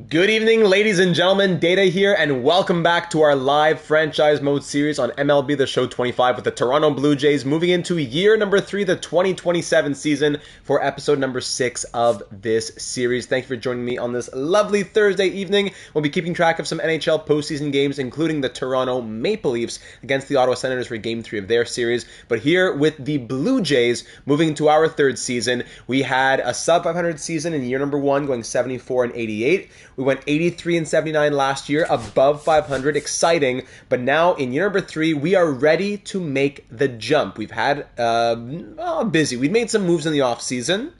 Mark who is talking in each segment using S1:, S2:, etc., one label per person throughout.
S1: Good evening, ladies and gentlemen. Data here, and welcome back to our live franchise mode series on MLB The Show 25 with the Toronto Blue Jays moving into year number 3, the 2027 season, for episode number 6 of this series. Thank you for joining me on this lovely Thursday evening. We'll be keeping track of some NHL postseason games, including the Toronto Maple Leafs against the Ottawa Senators for game 3 of their series. But here with the Blue Jays moving into our 3rd season, we had a sub 500 season in year number 1, going 74 and 88. We went 83 and 79 last year, above 500, exciting. But now in year number 3, we are ready to make the jump. We've had busy. We made some moves in the offseason.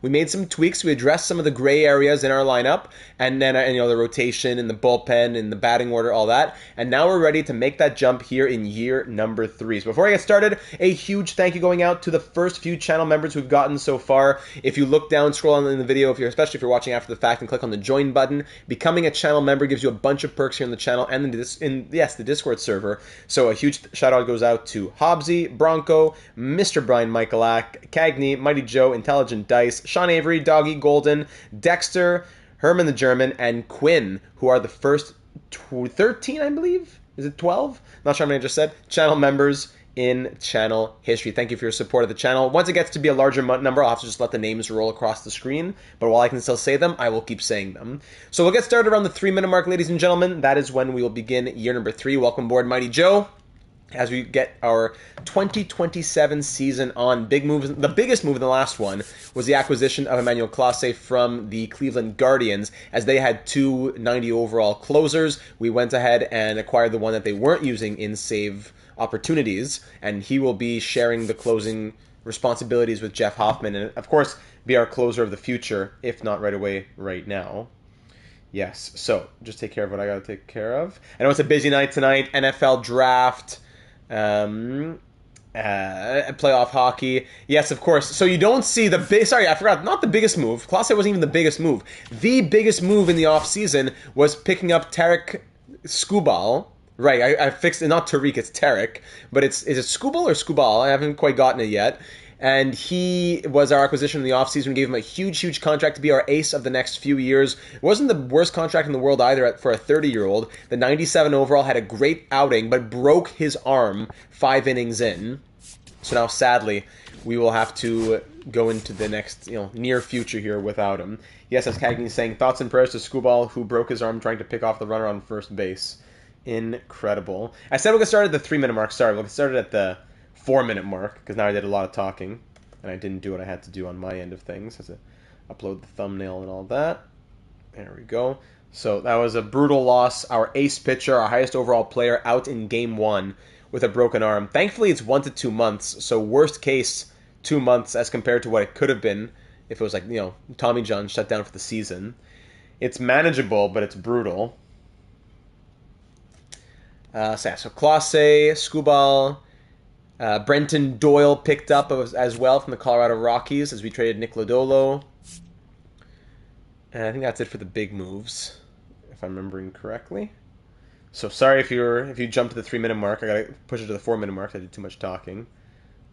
S1: We made some tweaks. We addressed some of the gray areas in our lineup, and then the rotation and the bullpen and the batting order, all that. And now we're ready to make that jump here in year number 3. So before I get started, a huge thank you going out to the first few channel members we've gotten so far. If you look down, scroll on in the video, especially if you're watching after the fact, and click on the join button. Becoming a channel member gives you a bunch of perks here on the channel and the Discord server. So a huge shout out goes out to Hobbsy, Bronco, Mr. Brian Michaelak, Cagney, Mighty Joe, Intelligent Dice, Sean Avery, Doggy Golden, Dexter, Herman the German, and Quinn, who are the first 13, I believe? Is it 12? Not sure how many I just said. Channel members in channel history. Thank you for your support of the channel. Once it gets to be a larger number, I'll have to just let the names roll across the screen. But while I can still say them, I will keep saying them. So we'll get started around the 3-minute mark, ladies and gentlemen. That is when we will begin year number 3. Welcome aboard, Mighty Joe, as we get our 2027 season on. Big moves. The biggest move in the last one was the acquisition of Emmanuel Clase from the Cleveland Guardians, as they had 2 90 overall closers. We went ahead and acquired the one that they weren't using in save opportunities, and he will be sharing the closing responsibilities with Jeff Hoffman, and of course be our closer of the future, if not right away, right now. Yes, so just take care of what I gotta take care of. I know it's a busy night tonight. NFL draft, playoff hockey. Yes, of course. So you don't see the big... Sorry, I forgot. Not the biggest move. Clase wasn't even the biggest move. The biggest move in the offseason was picking up Tarek Skubal. Right, I fixed it. Not Tariq, it's Tarek. But is it Skubal or Skubal? I haven't quite gotten it yet. And he was our acquisition in the offseason. We gave him a huge, huge contract to be our ace of the next few years. It wasn't the worst contract in the world either for a 30-year-old. The 97 overall had a great outing, but broke his arm 5 innings in. So now, sadly, we will have to go into the next near future here without him. Yes, as Cagney saying, thoughts and prayers to Skubal, who broke his arm trying to pick off the runner on first base. Incredible. I said we'll get started at the 3-minute mark. Sorry, we'll get started at the 4-minute mark, because now I did a lot of talking, and I didn't do what I had to do on my end of things. I had to upload the thumbnail and all that. There we go. So that was a brutal loss. Our ace pitcher, our highest overall player, out in game 1 with a broken arm. Thankfully, it's 1 to 2 months, so worst case, 2 months as compared to what it could have been if it was like, Tommy John shut down for the season. It's manageable, but it's brutal. So Clase, Skubal, Brenton Doyle picked up as well from the Colorado Rockies as we traded Nick Lodolo. And I think that's it for the big moves, if I'm remembering correctly. So sorry if you jumped to the 3-minute mark. I gotta push it to the 4-minute mark. I did too much talking.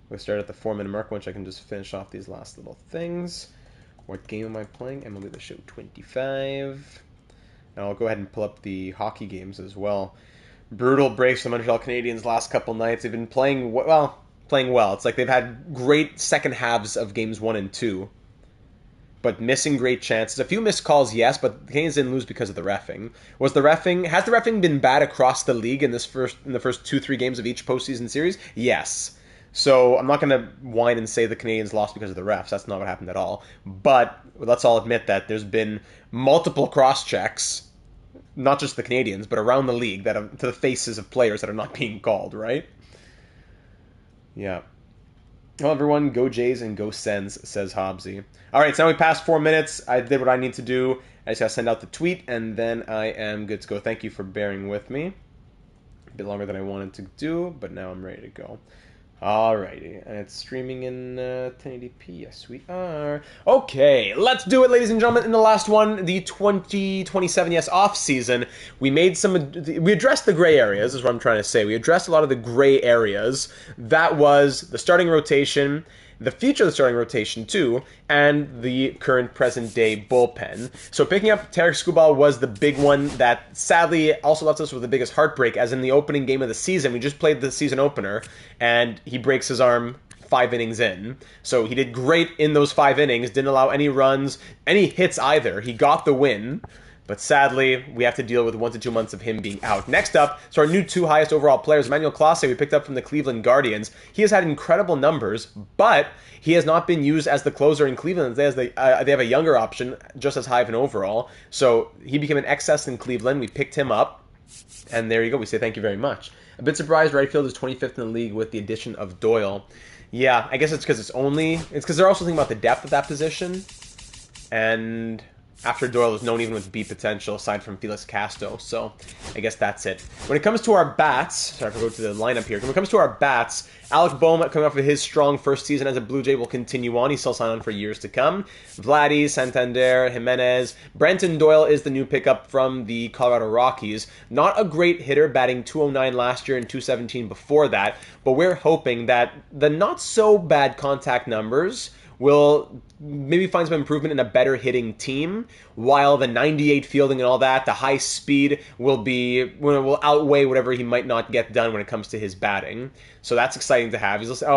S1: We'll start at the 4-minute mark, which I can just finish off these last little things. What game am I playing? MLB The Show 25. Now I'll go ahead and pull up the hockey games as well. Brutal breaks from the Montreal Canadiens last couple nights. They've been playing well. It's like they've had great second halves of games 1 and 2, but missing great chances. A few missed calls, yes, but the Canadiens didn't lose because of the reffing. Has the reffing been bad across the league in the first 2-3 games of each postseason series? Yes. So I'm not going to whine and say the Canadiens lost because of the refs. That's not what happened at all. But let's all admit that there's been multiple cross-checks, not just the Canadiens, but around the league, that are to the faces of players that are not being called, right? Yeah. Well, everyone, go Jays and go Sens, says Hobbsy. All right, so now we passed 4 minutes. I did what I need to do. I just got to send out the tweet, and then I am good to go. Thank you for bearing with me. A bit longer than I wanted to do, but now I'm ready to go. Alrighty, and it's streaming in 1080p. Yes, we are. Okay, let's do it, ladies and gentlemen. In the last one, the 2027 off season, we addressed the gray areas, is what I'm trying to say. We addressed a lot of the gray areas. That was the starting rotation the future of the starting rotation too, and the current present-day bullpen. So picking up Tarik Skubal was the big one that sadly also left us with the biggest heartbreak, as in the opening game of the season, we just played the season opener, and he breaks his arm 5 innings in. So he did great in those 5 innings, didn't allow any runs, any hits either. He got the win. But sadly, we have to deal with 1 to 2 months of him being out. Next up, so our new 2 highest overall players, Emmanuel Clase, we picked up from the Cleveland Guardians. He has had incredible numbers, but he has not been used as the closer in Cleveland. They have a younger option, just as high of an overall. So he became an excess in Cleveland. We picked him up, and there you go. We say thank you very much. A bit surprised right field is 25th in the league with the addition of Doyle. Yeah, I guess it's because it's they're also thinking about the depth of that position, and after Doyle, there's no one even with B potential aside from Felix Castro, so I guess that's it. When it comes to our bats, sorry if I go to the lineup here. When it comes to our bats, Alec Bohm, coming off of his strong first season as a Blue Jay, will continue on. He's still signed on for years to come. Vladdy, Santander, Jimenez. Brenton Doyle is the new pickup from the Colorado Rockies. Not a great hitter, batting .209 last year and .217 before that, but we're hoping that the not-so-bad contact numbers will maybe find some improvement in a better hitting team, while the 98 fielding and all that, the high speed will outweigh whatever he might not get done when it comes to his batting. So that's exciting to have. He's listed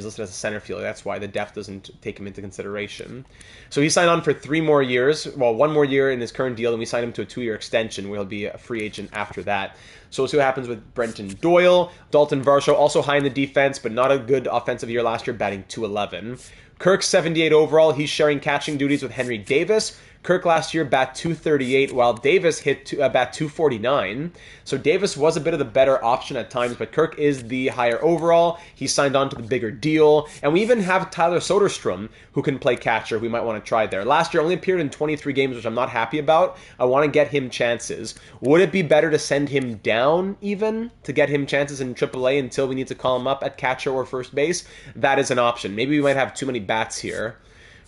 S1: as a center fielder. That's why the depth doesn't take him into consideration. So he signed on for 3 more years, well, 1 more year in his current deal, and we signed him to a 2-year extension where he'll be a free agent after that. So we'll see what happens with Brenton Doyle. Dalton Varsho, also high in the defense, but not a good offensive year last year, batting .211. Kirk, 78 overall. He's sharing catching duties with Henry Davis. Kirk last year bat .238, while Davis hit bat .249. So Davis was a bit of the better option at times, but Kirk is the higher overall. He signed on to the bigger deal. And we even have Tyler Soderstrom, who can play catcher. We might want to try there. Last year only appeared in 23 games, which I'm not happy about. I want to get him chances. Would it be better to send him down even to get him chances in AAA until we need to call him up at catcher or first base? That is an option. Maybe we might have too many bats here,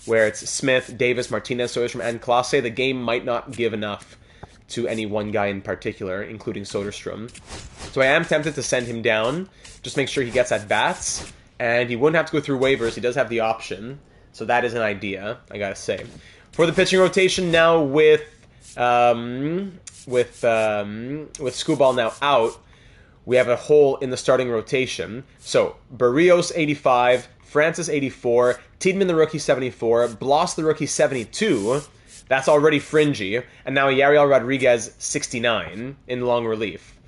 S1: where it's Smith, Davis, Martinez, Soderstrom, and Clase. The game might not give enough to any one guy in particular, including Soderstrom. So I am tempted to send him down, just make sure he gets at bats, and he wouldn't have to go through waivers. He does have the option, so that is an idea, I gotta say. For the pitching rotation now, with Skubal now out, we have a hole in the starting rotation. So Barrios 85, Francis 84, Tiedemann the rookie 74, Bloss the rookie 72. That's already fringy. And now Yariel Rodriguez 69 in long relief.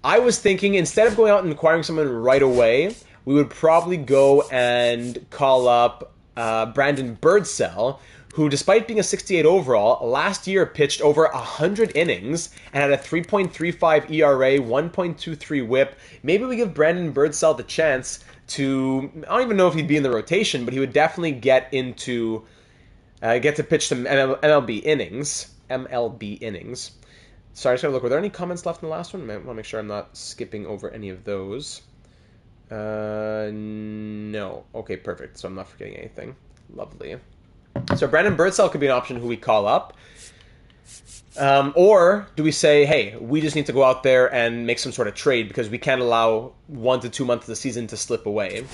S1: I was thinking instead of going out and acquiring someone right away, we would probably go and call up Brandon Birdsell, who, despite being a 68 overall, last year pitched over 100 innings and had a 3.35 ERA, 1.23 whip. Maybe we give Brandon Birdsell the chance to, I don't even know if he'd be in the rotation, but he would definitely get to pitch some MLB innings. Sorry, I just gotta look. Were there any comments left in the last one? I want to make sure I'm not skipping over any of those. No. Okay, perfect. So I'm not forgetting anything. Lovely. So Brandon Birdsell could be an option who we call up. Or do we say, hey, we just need to go out there and make some sort of trade because we can't allow 1 to 2 months of the season to slip away.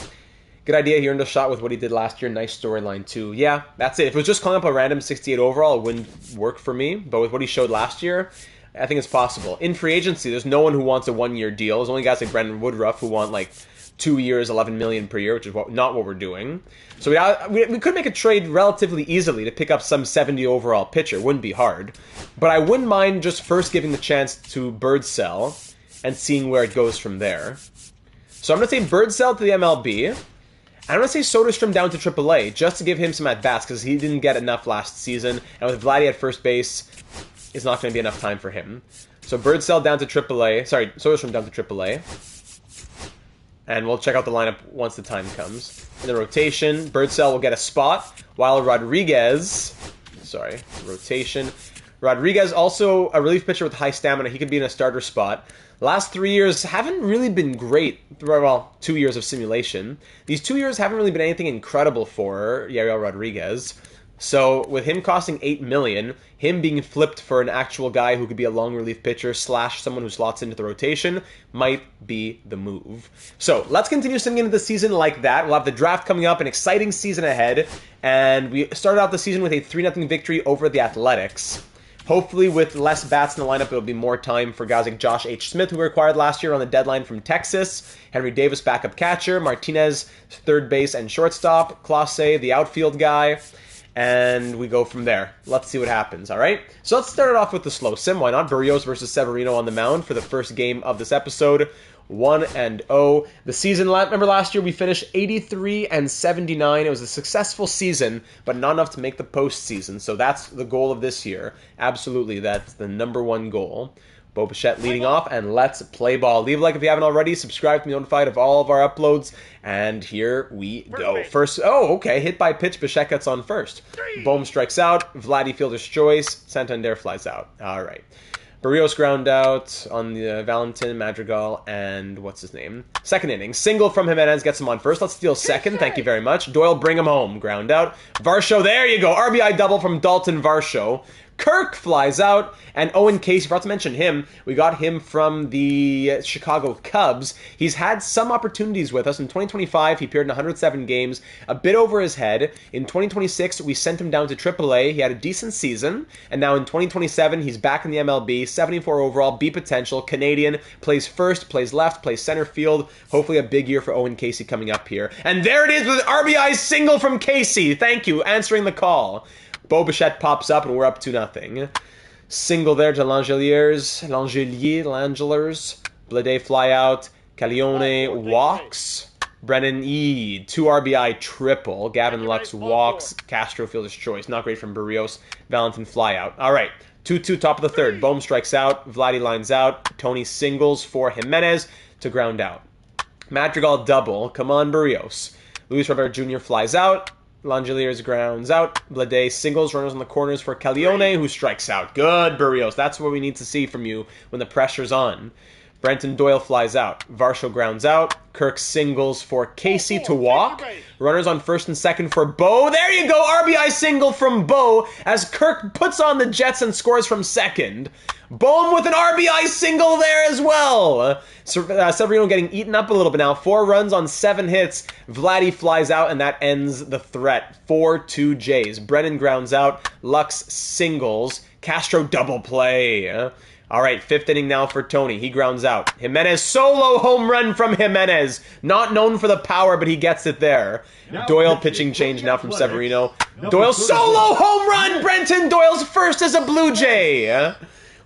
S1: Good idea. He earned a shot with what he did last year. Nice storyline, too. Yeah, that's it. If it was just calling up a random 68 overall, it wouldn't work for me. But with what he showed last year, I think it's possible. In free agency, there's no one who wants a 1-year deal. There's only guys like Brendan Woodruff who want like 2 years, $11 million per year, which is not what we're doing. So we could make a trade relatively easily to pick up some 70 overall pitcher. Wouldn't be hard. But I wouldn't mind just first giving the chance to Birdsell and seeing where it goes from there. So I'm going to say Birdsell to the MLB. And I'm going to say Soderstrom down to AAA just to give him some at-bats because he didn't get enough last season. And with Vladdy at first base, it's not going to be enough time for him. So Birdsell down to AAA. Sorry, Soderstrom down to AAA. And we'll check out the lineup once the time comes. In the rotation, Birdsell will get a spot, while Rodriguez, also a relief pitcher with high stamina. He could be in a starter spot. Last 3 years haven't really been great. Well, 2 years of simulation. These 2 years haven't really been anything incredible for Yariel Rodriguez. So with him costing $8 million, him being flipped for an actual guy who could be a long relief pitcher / someone who slots into the rotation might be the move. So let's continue sending into the season like that. We'll have the draft coming up, an exciting season ahead, and we started out the season with a 3-0 victory over the Athletics. Hopefully with less bats in the lineup, it'll be more time for guys like Josh H. Smith, who we acquired last year on the deadline from Texas, Henry Davis, backup catcher, Martinez, third base and shortstop, Clase, the outfield guy, and we go from there. Let's see what happens, all right? So let's start it off with the slow sim. Why not? Barrios versus Severino on the mound for the first game of this episode. 1-0. The season, remember last year we finished 83-79. It was a successful season, but not enough to make the postseason. So that's the goal of this year. Absolutely, that's the #1 goal. Bo Bichette leading off, and let's play ball. Leave a like if you haven't already. Subscribe to be notified of all of our uploads. And here we go. First, okay, hit by pitch. Bichette gets on first. Bohm strikes out. Vladdy fielder's choice. Santander flies out. All right. Barrios ground out on the Valentin, Madrigal, and what's his name? Second inning. Single from Jimenez gets him on first. Let's steal second. Thank you very much. Doyle, bring him home. Ground out. Varsho, there you go. RBI double from Dalton Varsho. Kirk flies out, and Owen Casey, forgot to mention him, we got him from the Chicago Cubs. He's had some opportunities with us. In 2025, he appeared in 107 games, a bit over his head. In 2026, we sent him down to AAA. He had a decent season, and now in 2027, he's back in the MLB, 74 overall, B potential, Canadian, plays first, plays left, plays center field. Hopefully a big year for Owen Casey coming up here. And there it is with an RBI single from Casey. Thank you, answering the call. Bo Bichette pops up, and we're up 2-0. Single there to Langeliers. Blade fly out. Caglione walks. Brennan E. 2 RBI triple. Gavin Lux walks. Castro fielder's choice. Not great from Barrios. Valentin fly out. All right. 2-2, top of the third. Bohm strikes out. Vladdy lines out. Tony singles for Jimenez to ground out. Madrigal double. Come on, Barrios. Luis Robert Jr. flies out. Langeliers grounds out. Blade singles, runners on the corners for Caglione, who strikes out. Good, Barrios. That's what we need to see from you when the pressure's on. Brenton Doyle flies out. Varsho grounds out. Kirk singles for Casey to walk. Runners on first and second for Bo. There you go, RBI single from Bo as Kirk puts on the Jets and scores from second. Bohm with an RBI single there as well. Severino getting eaten up a little bit now. 4 runs on 7 hits. Vladdy flies out, and that ends the threat. 4-2 Jays. Brennan grounds out. Lux singles. Castro double play. All right, 5th inning now for Tony. He grounds out. Jimenez, solo home run from Jimenez. Not known for the power, but he gets it there. Doyle pitching change now from Severino. Doyle solo home run. Brenton Doyle's first as a Blue Jay.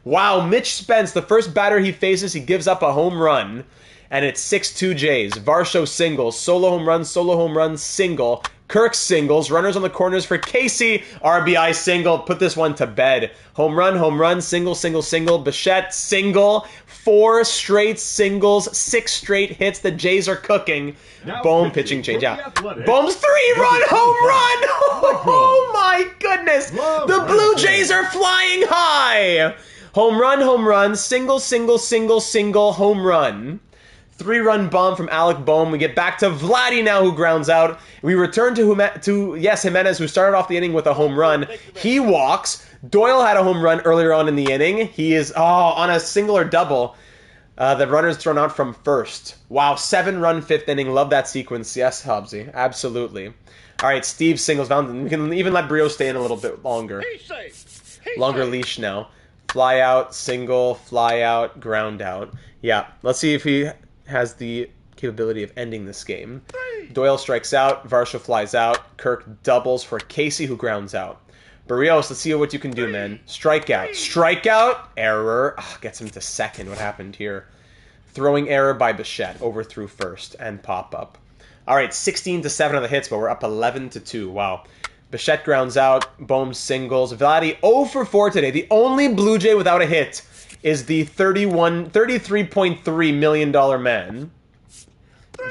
S1: Wow, Mitch Spence, the first batter he faces, he gives up a home run. And it's 6-2 Jays. Varsho singles. Solo home run, single. Kirk singles. Runners on the corners for Casey. RBI single. Put this one to bed. Home run, single. Bichette single. 4 straight singles. 6 straight hits. The Jays are cooking. Bohm pitching change out. Bohm's 3-run home run. Oh my goodness. The Blue Jays are flying high. Home run, single, home run. 3-run bomb from Alec Bohm. We get back to Vladdy now, who grounds out. We return to Jimenez, who started off the inning with a home run. He walks. Doyle had a home run earlier on in the inning. He is, on a single or double. The runner's thrown out from first. Wow, 7-run 5th inning. Love that sequence. Yes, Hobbsy. Absolutely. All right, Steve singles. We can even let Brio stay in a little bit longer. Longer leash now. Fly out, single, fly out, ground out. Yeah, let's see if he has the capability of ending this game. Doyle strikes out, Varsho flies out, Kirk doubles for Casey, who grounds out. Barrios, let's see what you can do, man. Strikeout, error. Gets him to second. What happened here? Throwing error by Bichette, overthrew first, and pop-up. All right, 16-7 on the hits, but we're up 11-2. Wow. Bichette grounds out, Bohm singles. Vladdy 0 for 4 today. The only Blue Jay without a hit is the $33.3 million man.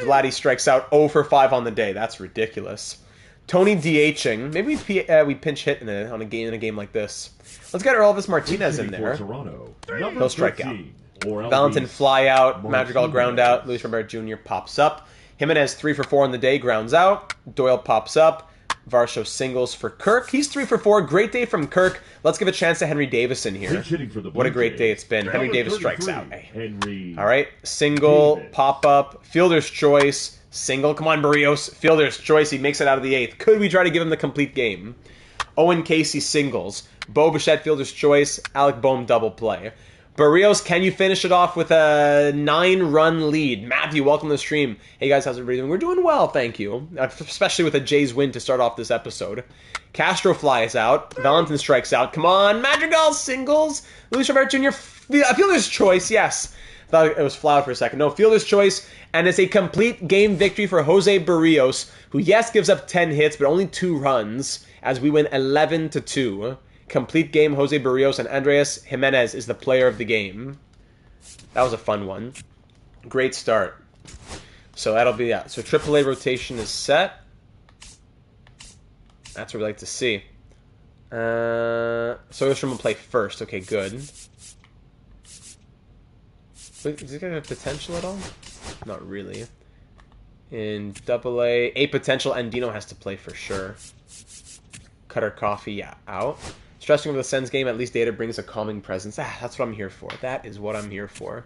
S1: Vladdy strikes out 0 for 5 on the day. That's ridiculous. Tony DHing. Maybe we pinch hit in a game like this. Let's get Elvis Martinez in there. He'll strike out. Valentin fly out. Madrigal ground out. Luis Robert Jr. pops up. Jimenez 3 for 4 on the day. Grounds out. Doyle pops up. Varsho singles for Kirk. He's 3 for 4. Great day from Kirk. Let's give a chance to Henry Davison here. What a great day it's been. Henry Davis strikes out. Hey. All right. Single, pop-up, fielder's choice, single. Come on, Barrios. Fielder's choice. He makes it out of the 8th. Could we try to give him the complete game? Owen Casey singles. Bo Bichette fielder's choice. Alec Boehm double play. Barrios, can you finish it off with a 9-run lead? Matthew, welcome to the stream. Hey guys, how's everybody doing? We're doing well, thank you. Especially with a Jays win to start off this episode. Castro flies out. Valentin strikes out. Come on, Madrigal singles. Luis Rivera Jr. Fielder's choice, yes. Thought it was Flower for a second. No, fielder's choice. And it's a complete game victory for Jose Barrios, who, yes, gives up 10 hits, but only 2 runs, as we win 11-2. Complete game, Jose Barrios, and Andreas Jimenez is the player of the game. That was a fun one. Great start. So that'll be that. So AAA rotation is set. That's what we like to see. Soderstrom will play first. Okay, good. Wait, does he have potential at all? Not really. In AA, a potential, Andino has to play for sure. Cutter Coffee, yeah, out. Stressing over the Sens game, at least Data brings a calming presence. That's what I'm here for. That is what I'm here for.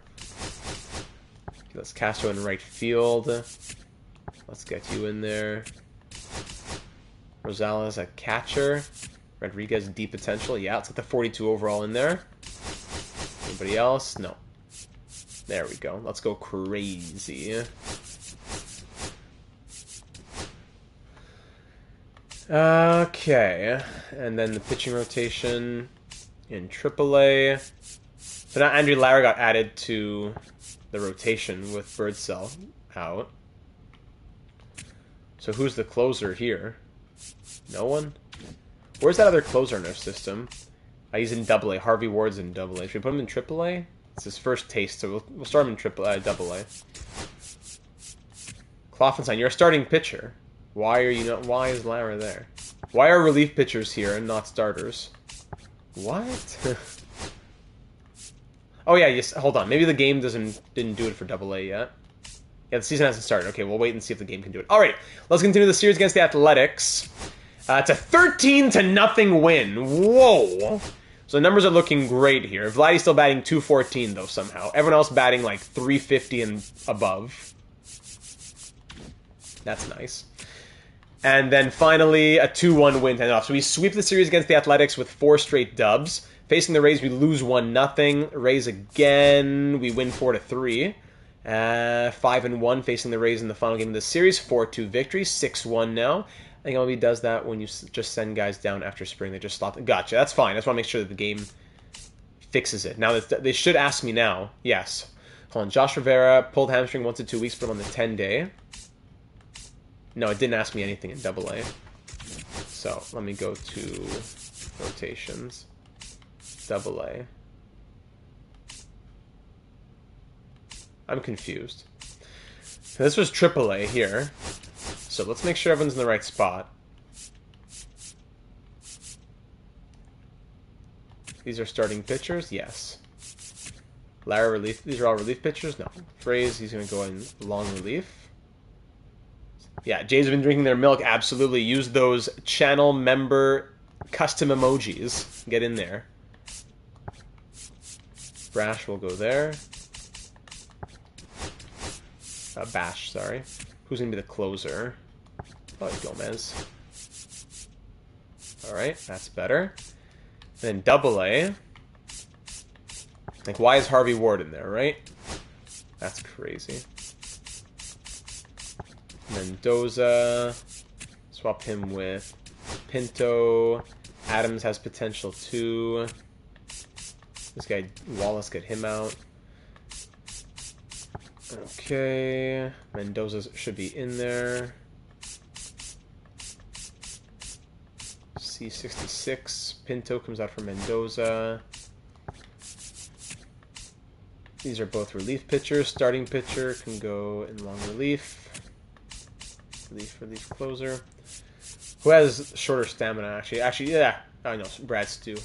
S1: Okay, let's Castro in right field. Let's get you in there. Rosales a catcher. Rodriguez deep potential. Yeah, let's get the 42 overall in there. Anybody else? No. There we go. Let's go crazy. Okay, and then the pitching rotation in AAA. So now Andrew Lara got added to the rotation with Birdsell out. So who's the closer here? No one? Where's that other closer in our system? He's in AA. Harvey Ward's in AA. Should we put him in AAA? It's his first taste, so we'll start him in AA. Kloffenstein, you're a starting pitcher. Why are you not? Why is Lara there? Why are relief pitchers here and not starters? What? Oh yeah, yes. Hold on. Maybe the game didn't do it for AA yet. Yeah, the season hasn't started. Okay, we'll wait and see if the game can do it. All right, let's continue the series against the Athletics. It's a 13-0 win. Whoa. So the numbers are looking great here. Vladdy's still batting 214 though somehow. Everyone else batting like 350 and above. That's nice. And then finally, a 2-1 win to end off. So we sweep the series against the Athletics with 4 straight dubs. Facing the Rays, we lose 1-0. Rays again, we win 4-3. 5-1 facing the Rays in the final game of the series. 4-2 victory, 6-1 now. I think MLB does that when you just send guys down after spring. They just stop. Gotcha, that's fine. I just want to make sure that the game fixes it. Now, they should ask me now. Yes. Hold on. Josh Rivera pulled hamstring once in 2 weeks, put him on the 10-day. No, it didn't ask me anything in AA. So, let me go to rotations. AA. I'm confused. This was AAA here. So, let's make sure everyone's in the right spot. These are starting pitchers? Yes. Lara relief. These are all relief pitchers? No. Fraze, he's going to go in long relief. Yeah, Jays have been drinking their milk. Absolutely. Use those channel member custom emojis. Get in there. Brash will go there. Bash, sorry. Who's going to be the closer? Probably Gomez. Alright, that's better. Then AA. Like, why is Harvey Ward in there, right? That's crazy. Mendoza, swap him with Pinto. Adams has potential too. This guy Wallace, get him out. Okay, Mendoza should be in there. C66, Pinto comes out for Mendoza. These are both relief pitchers. Starting pitcher can go in long relief. Relief closer. Who has shorter stamina, actually? Actually, yeah. I know, Brad Stu.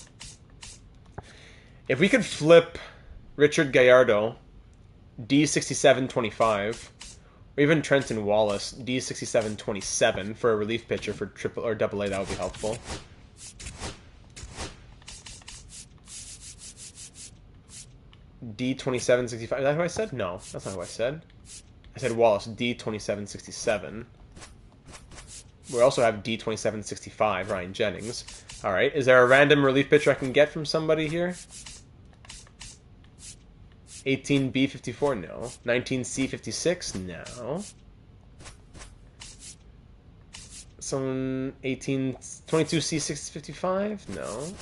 S1: If we could flip Richard Gallardo, D6725, Or even Trenton Wallace, D67-27 for a relief pitcher for triple or double A. That would be helpful. D27-65. Is that who I said? No, that's not who I said. I said Wallace, D27-67. We also have D27-65, Ryan Jennings. All right, is there a random relief pitcher I can get from somebody here? 18B54, no. 19C56, no. Someone 22C655, no.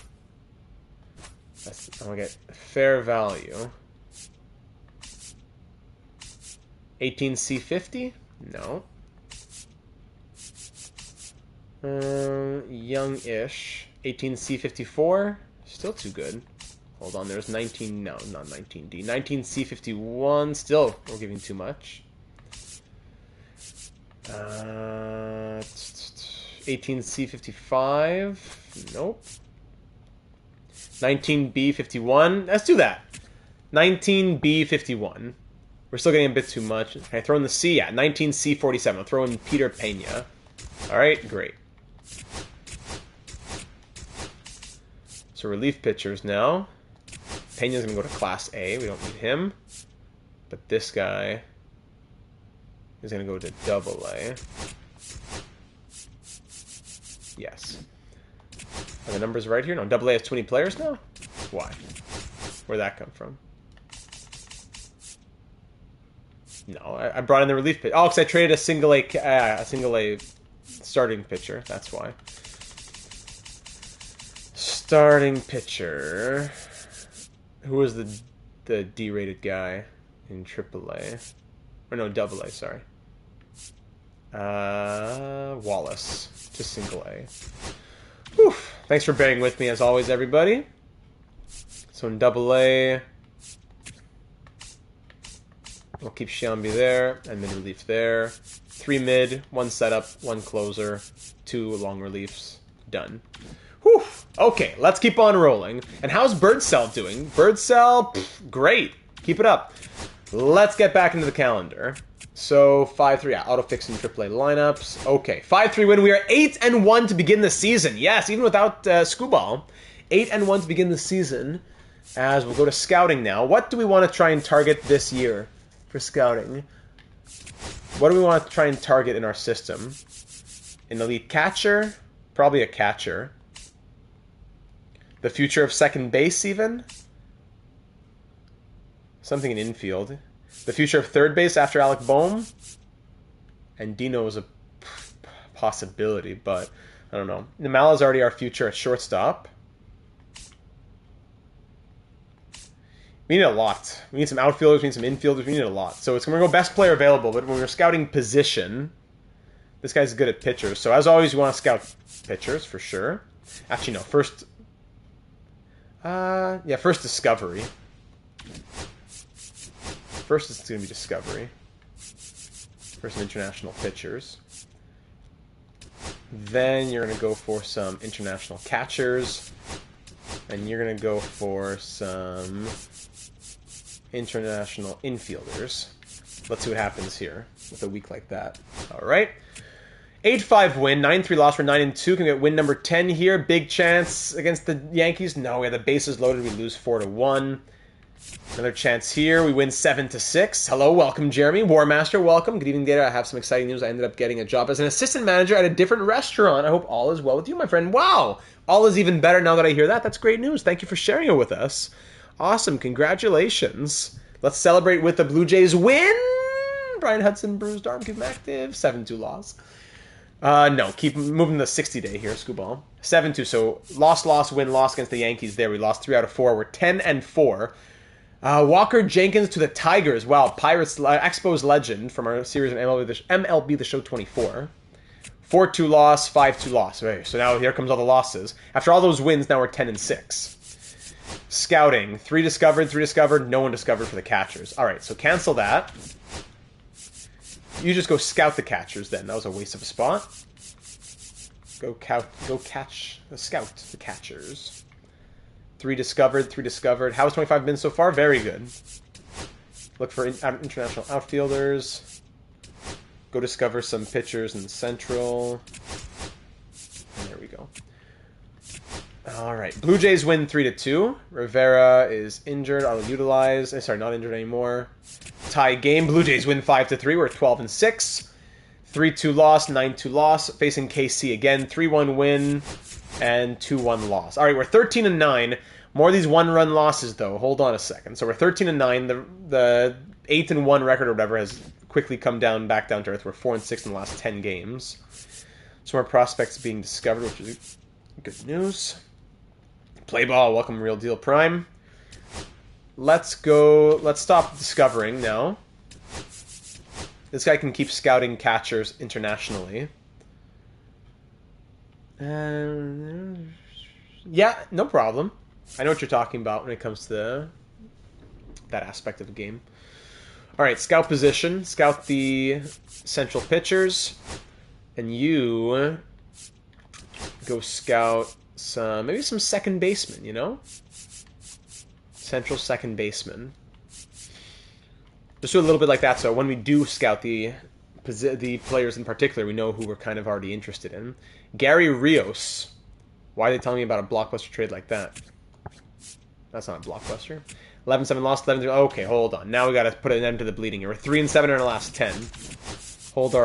S1: I'm gonna get fair value. 18C50, no. Young-ish. 18C54, still too good. Hold on, there's 19, no, not 19D. 19C51, still, we're giving too much. 18C55, nope. 19B51, let's do that. 19B51. We're still getting a bit too much. Can I throw in the C? Yeah, 19C47. I'll throw in Peter Pena. Alright, great. So relief pitchers now. Pena's going to go to Class A. We don't need him. But this guy is going to go to Double A. Yes. Are the numbers right here? No, Double A has 20 players now? Why? Where'd that come from? No, I brought in the relief pitcher. Oh, because I traded a single A starting pitcher. That's why. Starting pitcher. Who was the D-rated guy in AAA? Or no, Double A, sorry. Wallace. Just single A. Whew. Thanks for bearing with me as always, everybody. So in Double A, we'll keep Shambi there, and mid relief there. 3 mid, 1 setup, 1 closer, 2 long reliefs. Done. Whew. Okay, let's keep on rolling. And how's Birdsell doing? Birdsell, great. Keep it up. Let's get back into the calendar. So 5-3, yeah, auto-fix in AAA lineups. Okay, 5-3 win. We are 8-1 to begin the season. Yes, even without Skubal. 8-1 to begin the season. As we'll go to scouting now. What do we want to try and target this year for scouting? What do we want to try and target in our system? An elite catcher? Probably a catcher. The future of second base, even? Something in infield. The future of third base after Alec Boehm? And Dino is a possibility, but I don't know. Namala is already our future at shortstop. We need a lot. We need some outfielders, we need some infielders, we need a lot. So it's going to go best player available, but when we're scouting position, this guy's good at pitchers. So as always, you want to scout pitchers, for sure. Actually, no. First Discovery. First it's going to be Discovery. For some international pitchers. Then you're going to go for some international catchers. And you're going to go for some international infielders. Let's see what happens here with a week like that. All right. 8-5 win, 9-3 loss. We're 9-2. Can we get win number 10 here? Big chance against the Yankees. No, we have the bases loaded. We lose 4-1. Another chance here. We win 7-6. Hello, welcome, Jeremy. Warmaster, welcome. Good evening, Data. I have some exciting news. I ended up getting a job as an assistant manager at a different restaurant. I hope all is well with you, my friend. Wow, all is even better now that I hear that. That's great news. Thank you for sharing it with us. Awesome. Congratulations. Let's celebrate with the Blue Jays win. Brian Hudson, bruised arm, keep him active. 7-2 loss. No, keep moving the 60-day here, Scooball. 7-2, so loss, win, loss against the Yankees there. We lost 3 out of 4. We're 10-4. Walker Jenkins to the Tigers. Wow, Pirates, Expos legend from our series of MLB The Show 24. 4-2 loss, 5-2 loss. Okay, so now here comes all the losses. After all those wins, now we're 10-6. Scouting. 3 discovered, no one discovered for the catchers. All right, so cancel that. You just go scout the catchers then. That was a waste of a spot. Go scout the catchers. 3 discovered. How's 25 been so far? Very good. Look for international outfielders. go discover some pitchers in Central. And there we go. All right. Blue Jays win 3-2. Rivera is injured. I'll utilize. Sorry, not injured anymore. Tie game. Blue Jays win 5-3. We're 12-6. 3-2 loss, 9-2 loss. Facing KC again. 3-1 win and 2-1 loss. All right, we're 13-9. More of these one-run losses, though. Hold on a second. So we're 13-9. The 8-1 record or whatever has quickly come back down to earth. We're 4-6 in the last 10 games. Some more prospects being discovered, which is good news. Play ball. Welcome, Real Deal Prime. Let's go. Let's stop discovering now. This guy can keep scouting catchers internationally. Yeah, no problem. I know what you're talking about when it comes to that aspect of the game. All right, scout position. Scout the central pitchers. And you go scout maybe some second baseman, you know? Central second baseman. Just do a little bit like that, so when we do scout the players in particular, we know who we're kind of already interested in. Gary Rios. Why are they telling me about a blockbuster trade like that? That's not a blockbuster. 11-7 lost, 11-3. Okay, hold on. Now we got to put an end to the bleeding here. We're 3-7 in our last 10. Hold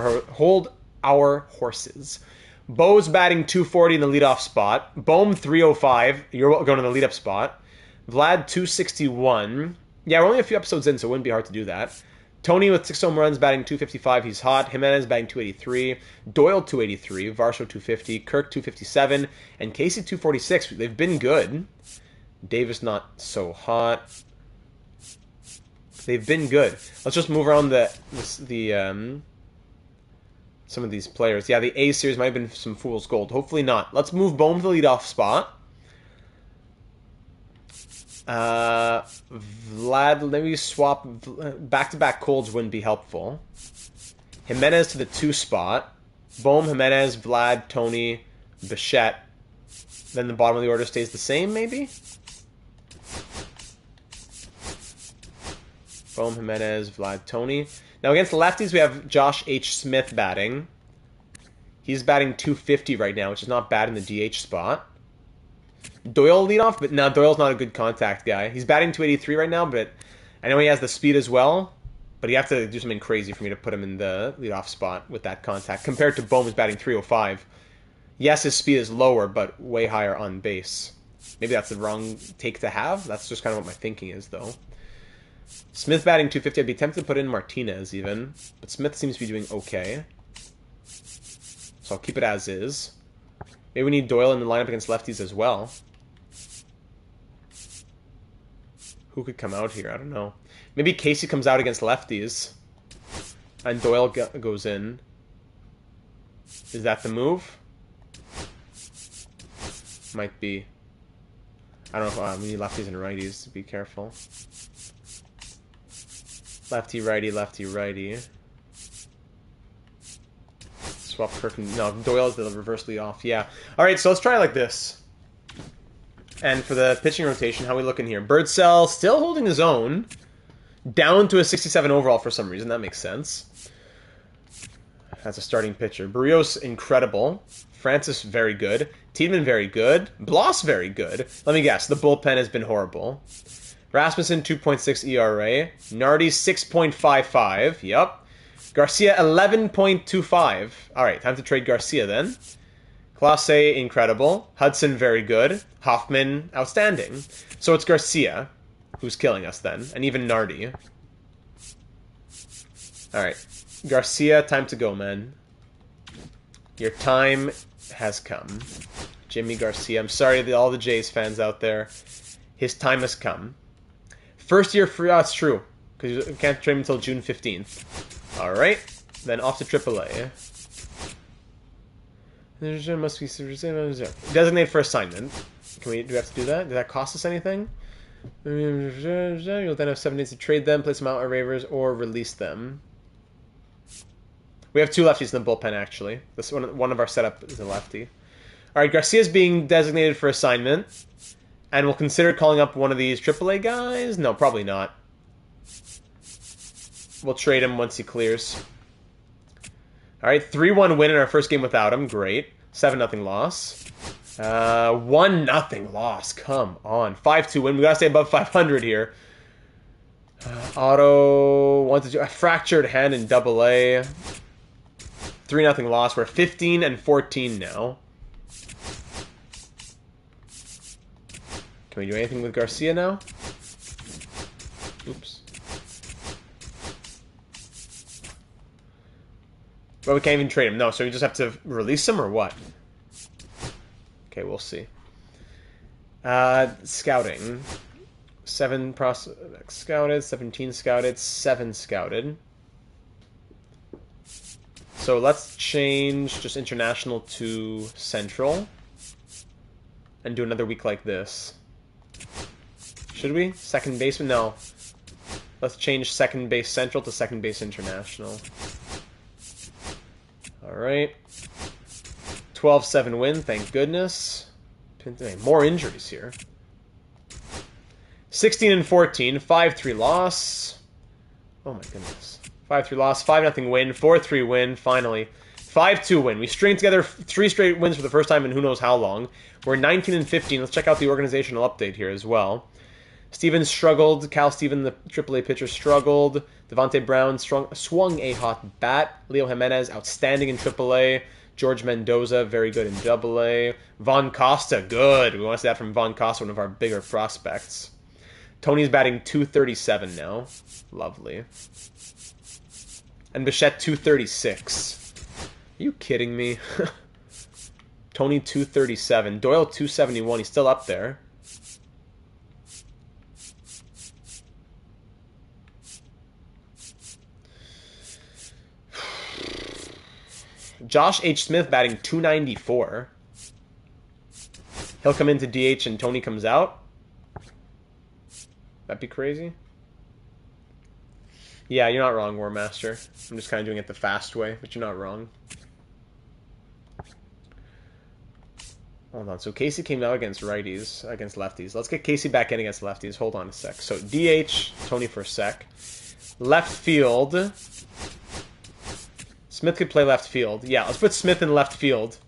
S1: our horses. Bo's batting 240 in the leadoff spot. Bohm 305. You're going to the leadoff spot. Vlad 261. Yeah, we're only a few episodes in, so it wouldn't be hard to do that. Tony with 6 home runs, batting 255. He's hot. Jimenez batting 283. Doyle 283. Varsho 250. Kirk 257. And Casey 246. They've been good. Davis not so hot. They've been good. Let's just move around some of these players. Yeah, the A series might have been some fool's gold. Hopefully not. Let's move Bohm to the leadoff spot. Vlad, maybe swap back-to-back colds wouldn't be helpful. Jimenez to the 2 spot. Bohm, Jimenez, Vlad, Tony, Bichette. Then the bottom of the order stays the same, maybe? Bohm, Jimenez, Vlad, Tony. Now against the lefties, we have Josh H. Smith batting. He's batting 250 right now, which is not bad in the DH spot. Doyle lead off, but now Doyle's not a good contact guy. He's batting 283 right now, but I know he has the speed as well, but you have to do something crazy for me to put him in the leadoff spot with that contact, compared to Bohm, who's batting 305. Yes, his speed is lower, but way higher on base. Maybe that's the wrong take to have. That's just kind of what my thinking is, though. Smith batting 250. I'd be tempted to put in Martinez, even, but Smith seems to be doing okay. So I'll keep it as is. Maybe we need Doyle in the lineup against lefties as well. Who could come out here? I don't know. Maybe Casey comes out against lefties. And Doyle goes in. Is that the move? Might be. I don't know if we need lefties and righties to be careful. Lefty, righty, lefty, righty. Swap Kirk. No, Doyle's the reverse lead off. Yeah. All right, so let's try it like this. And for the pitching rotation, how are we looking here? Birdsell still holding his own. Down to a 67 overall for some reason. That makes sense. That's a starting pitcher. Barrios, incredible. Francis, very good. Tiedemann, very good. Bloss, very good. Let me guess. The bullpen has been horrible. Rasmussen, 2.6 ERA. Nardi, 6.55. Yep. Garcia, 11.25. All right, time to trade Garcia then. Clase, incredible. Hudson, very good. Hoffman, outstanding. So it's Garcia who's killing us then, and even Nardi. All right, Garcia, time to go, man. Your time has come. Jimmy Garcia. I'm sorry to all the Jays fans out there. His time has come. First year free. Oh, it's true, because you can't trade him until June 15th. All right, then off to AAA. There must be designate for assignment. Do we have to do that? Did that cost us anything? You'll then have 7 days to trade them, place them out on waivers, or release them. We have 2 lefties in the bullpen, actually. This one of our setup is a lefty. All right, Garcia's being designated for assignment, and we'll consider calling up one of these AAA guys. No, probably not. We'll trade him once he clears. All right, 3-1 win in our first game without him. Great. 7-0 loss. 1-0 loss. Come on. 5-2 win. We gotta stay above 500 here. Auto wanted to do a fractured hand in AA. 3-0 loss. We're 15-14 now. Can we do anything with Garcia now? Oops. But we can't even trade him. No, so we just have to release him or what? Okay, we'll see. Scouting. 7 prospects scouted, 17 scouted, 7 scouted. So let's change just international to central. And do another week like this. Should we? Second baseman? No. Let's change second base central to second base international. Alright. 12-7 win, thank goodness. More injuries here. 16-14, 5-3 loss. Oh my goodness. 5-3 loss, 5-0 win, 4-3 win, finally. 5-2 win. We string together 3 straight wins for the first time in who knows how long. We're 19-15. Let's check out the organizational update here as well. Stevens struggled. Cal Steven, the AAA pitcher, struggled. Devontae Brown swung a hot bat. Leo Jimenez, outstanding in AAA. George Mendoza, very good in AA. Von Costa, good. We want to see that from Von Costa, one of our bigger prospects. Tony's batting .237 now. Lovely. And Bichette .236. Are you kidding me? Tony .237. Doyle .271. He's still up there. Josh H. Smith batting .294. He'll come into DH and Tony comes out. That'd be crazy. Yeah, you're not wrong, War Master. I'm just kind of doing it the fast way, but you're not wrong. Hold on. So Casey came out against righties, against lefties. Let's get Casey back in against lefties. Hold on a sec. So DH, Tony for a sec. Left field. Smith could play left field. Yeah, let's put Smith in left field.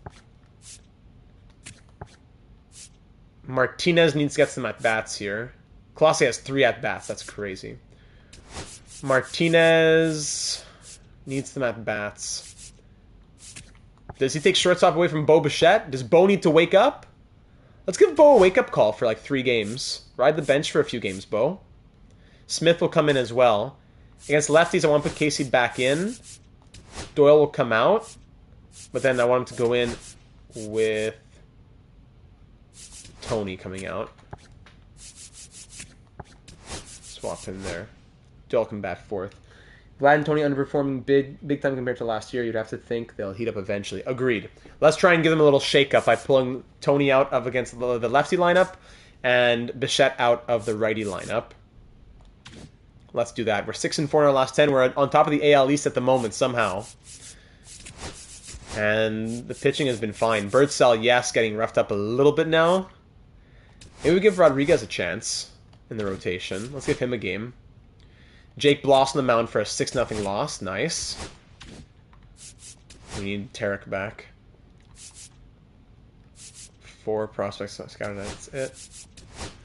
S1: Martinez needs to get some at-bats here. Colossi has 3 at-bats. That's crazy. Martinez needs some at-bats. Does he take shortstop away from Bo Bichette? Does Bo need to wake up? Let's give Bo a wake-up call for like 3 games. Ride the bench for a few games, Bo. Smith will come in as well. Against lefties, I want to put Casey back in. Doyle will come out. But then I want him to go in with Tony coming out. Swap him there. Doyle can bat fourth. Vlad and Tony underperforming big time compared to last year. You'd have to think they'll heat up eventually. Agreed. Let's try and give them a little shake-up by pulling Tony out of against the lefty lineup and Bichette out of the righty lineup. Let's do that. We're 6-4 in our last 10. We're on top of the AL East at the moment somehow. And the pitching has been fine. Birdsell, yes, getting roughed up a little bit now. Maybe we give Rodriguez a chance in the rotation. Let's give him a game. Jake Bloss on the mound for a 6-0 loss. Nice. We need Tarek back. 4 prospects scouted. That's it.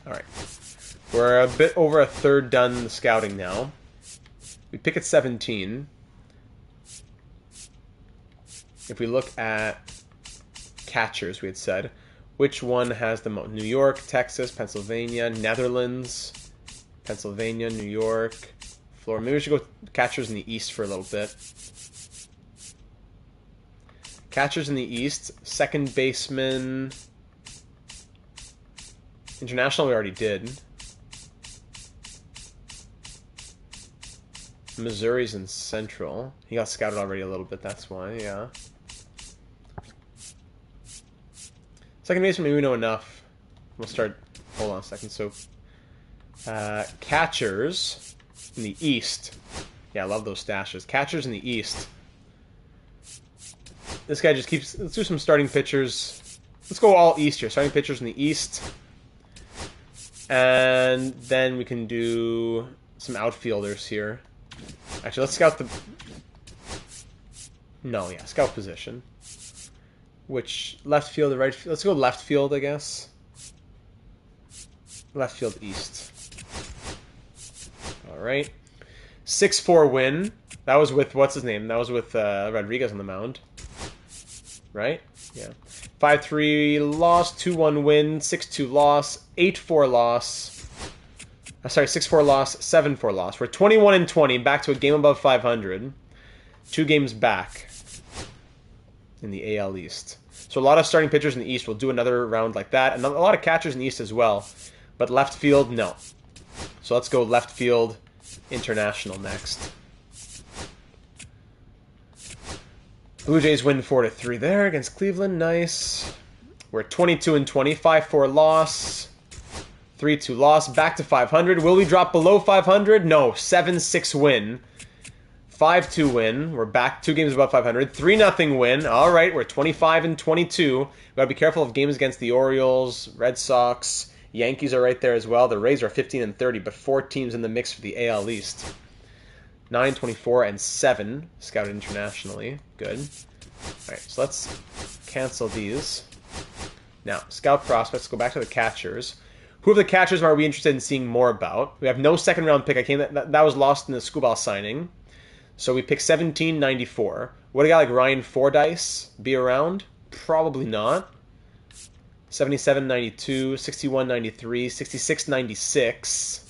S1: All right. We're a bit over a third done in the scouting now. We pick at 17. If we look at catchers, we had said, which one has the most? New York, Texas, Pennsylvania, Netherlands, Pennsylvania, New York, Florida. Maybe we should go catchers in the East for a little bit. Catchers in the East, second baseman. International we already did. Missouri's in Central. He got scouted already a little bit, that's why, yeah. Second baseman, maybe we know enough. We'll start, hold on a second. So, catchers in the East. Yeah, I love those stashes. Catchers in the East. This guy just keeps, let's do some starting pitchers. Let's go all East here. Starting pitchers in the East. And then we can do some outfielders here. Actually, let's scout the... No, yeah, scout position. Which, left field or right field? Let's go left field, I guess. Left field east. Alright. 6-4 win. That was with, what's his name? That was with Rodriguez on the mound. Right? Yeah. 5-3 loss, 2-1 win, 6-2 loss, 8-4 loss. Sorry, 6-4 loss, 7-4 loss. We're 21-20, back to a game above 500. 2 games back in the AL East. So a lot of starting pitchers in the East. We'll do another round like that. And a lot of catchers in the East as well. But left field, no. So let's go left field international next. Blue Jays win 4-3 there against Cleveland. Nice. We're 22-20, 5-4 loss, 3-2 loss, back to 500. Will we drop below 500? No, 7-6 win, 5-2 win. We're back 2 games above 500. 3-0 win. All right, we're 25-22. We gotta be careful of games against the Orioles, Red Sox, Yankees are right there as well. The Rays are 15-30, but 4 teams in the mix for the AL East. 9-24-7 scouted internationally. Good. All right, so let's cancel these. Now, scout prospects. Go back to the catchers. Who of the catchers are we interested in seeing more about? We have no second round pick. That was lost in the Scubal signing. So we pick 1794. Would a guy like Ryan Fordyce be around? Probably not. 77-92, 61-93, 66-96.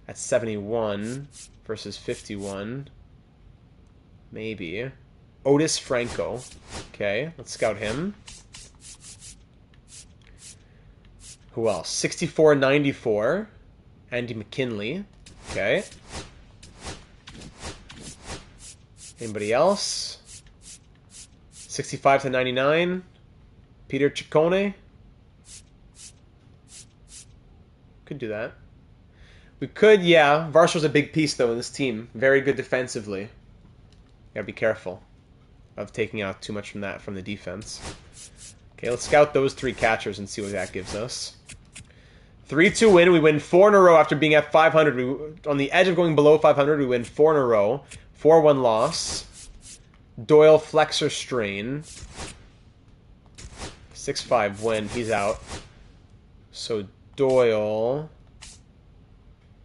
S1: At 71 versus 51. Maybe. Otis Franco. Okay, let's scout him. Who else? 64-94. Andy McKinley. Okay. Anybody else? 65-99. Peter Ciccone. Could do that. We could, yeah. Varsho's a big piece, though, in this team. Very good defensively. Gotta be careful of taking out too much from the defense. Okay, let's scout those 3 catchers and see what that gives us. 3-2 win. We win 4 in a row after being at 500. On the edge of going below 500, we win 4 in a row. 4-1 loss. Doyle flexor strain. 6-5 win. He's out. So Doyle...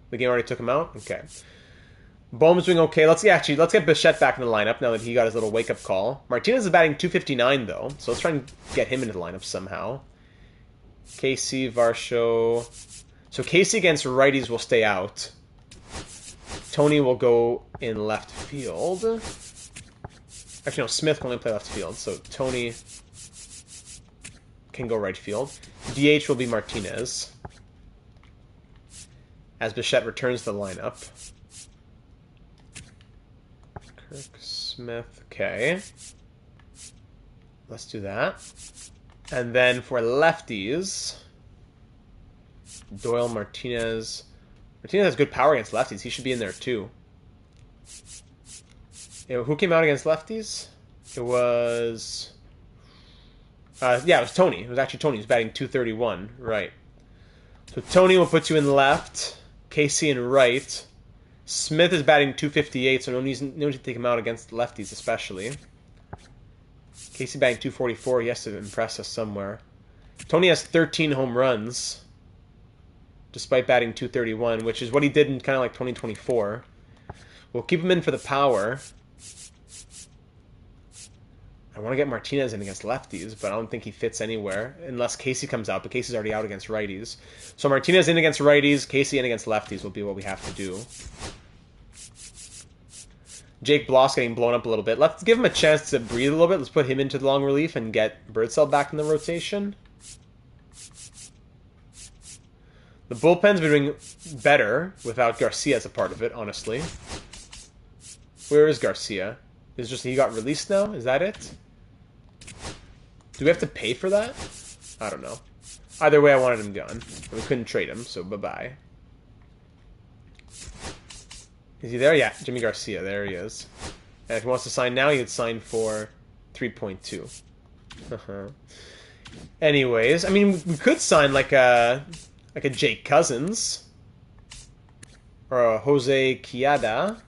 S1: The game already took him out? Okay. Bohm's doing okay. Let's get Bichette back in the lineup now that he got his little wake-up call. Martinez is batting .259, though, so let's try and get him into the lineup somehow. Casey, Varsho. So Casey against righties will stay out. Tony will go in left field. Actually, no, Smith can only play left field, so Tony can go right field. DH will be Martinez. As Bichette returns to the lineup. Kirk, Smith, okay. Let's do that. And then for lefties, Doyle, Martinez. Martinez has good power against lefties. He should be in there too. Who came out against lefties? It was... yeah, it was Tony. It was actually Tony. He was batting .231. Right. So Tony will put you in left. Casey in right. Smith is batting .258, so no need to take him out against lefties especially. Casey batting .244. He has to impress us somewhere. Tony has 13 home runs, despite batting .231, which is what he did in kind of like 2024. We'll keep him in for the power. I want to get Martinez in against lefties, but I don't think he fits anywhere unless Casey comes out, but Casey's already out against righties. So Martinez in against righties, Casey in against lefties will be what we have to do. Jake Bloss getting blown up a little bit. Let's give him a chance to breathe a little bit. Let's put him into the long relief and get Birdsell back in the rotation. The bullpen's been doing better without Garcia as a part of it, honestly. Where is Garcia? Is just he got released now? Is that it? Do we have to pay for that? I don't know. Either way, I wanted him gone. We couldn't trade him, so bye-bye. Is he there? Yeah, Jimmy Garcia. There he is. And if he wants to sign now, he would sign for 3.2. Anyways, I mean, we could sign like a Jake Cousins. Or a Jose Quiada.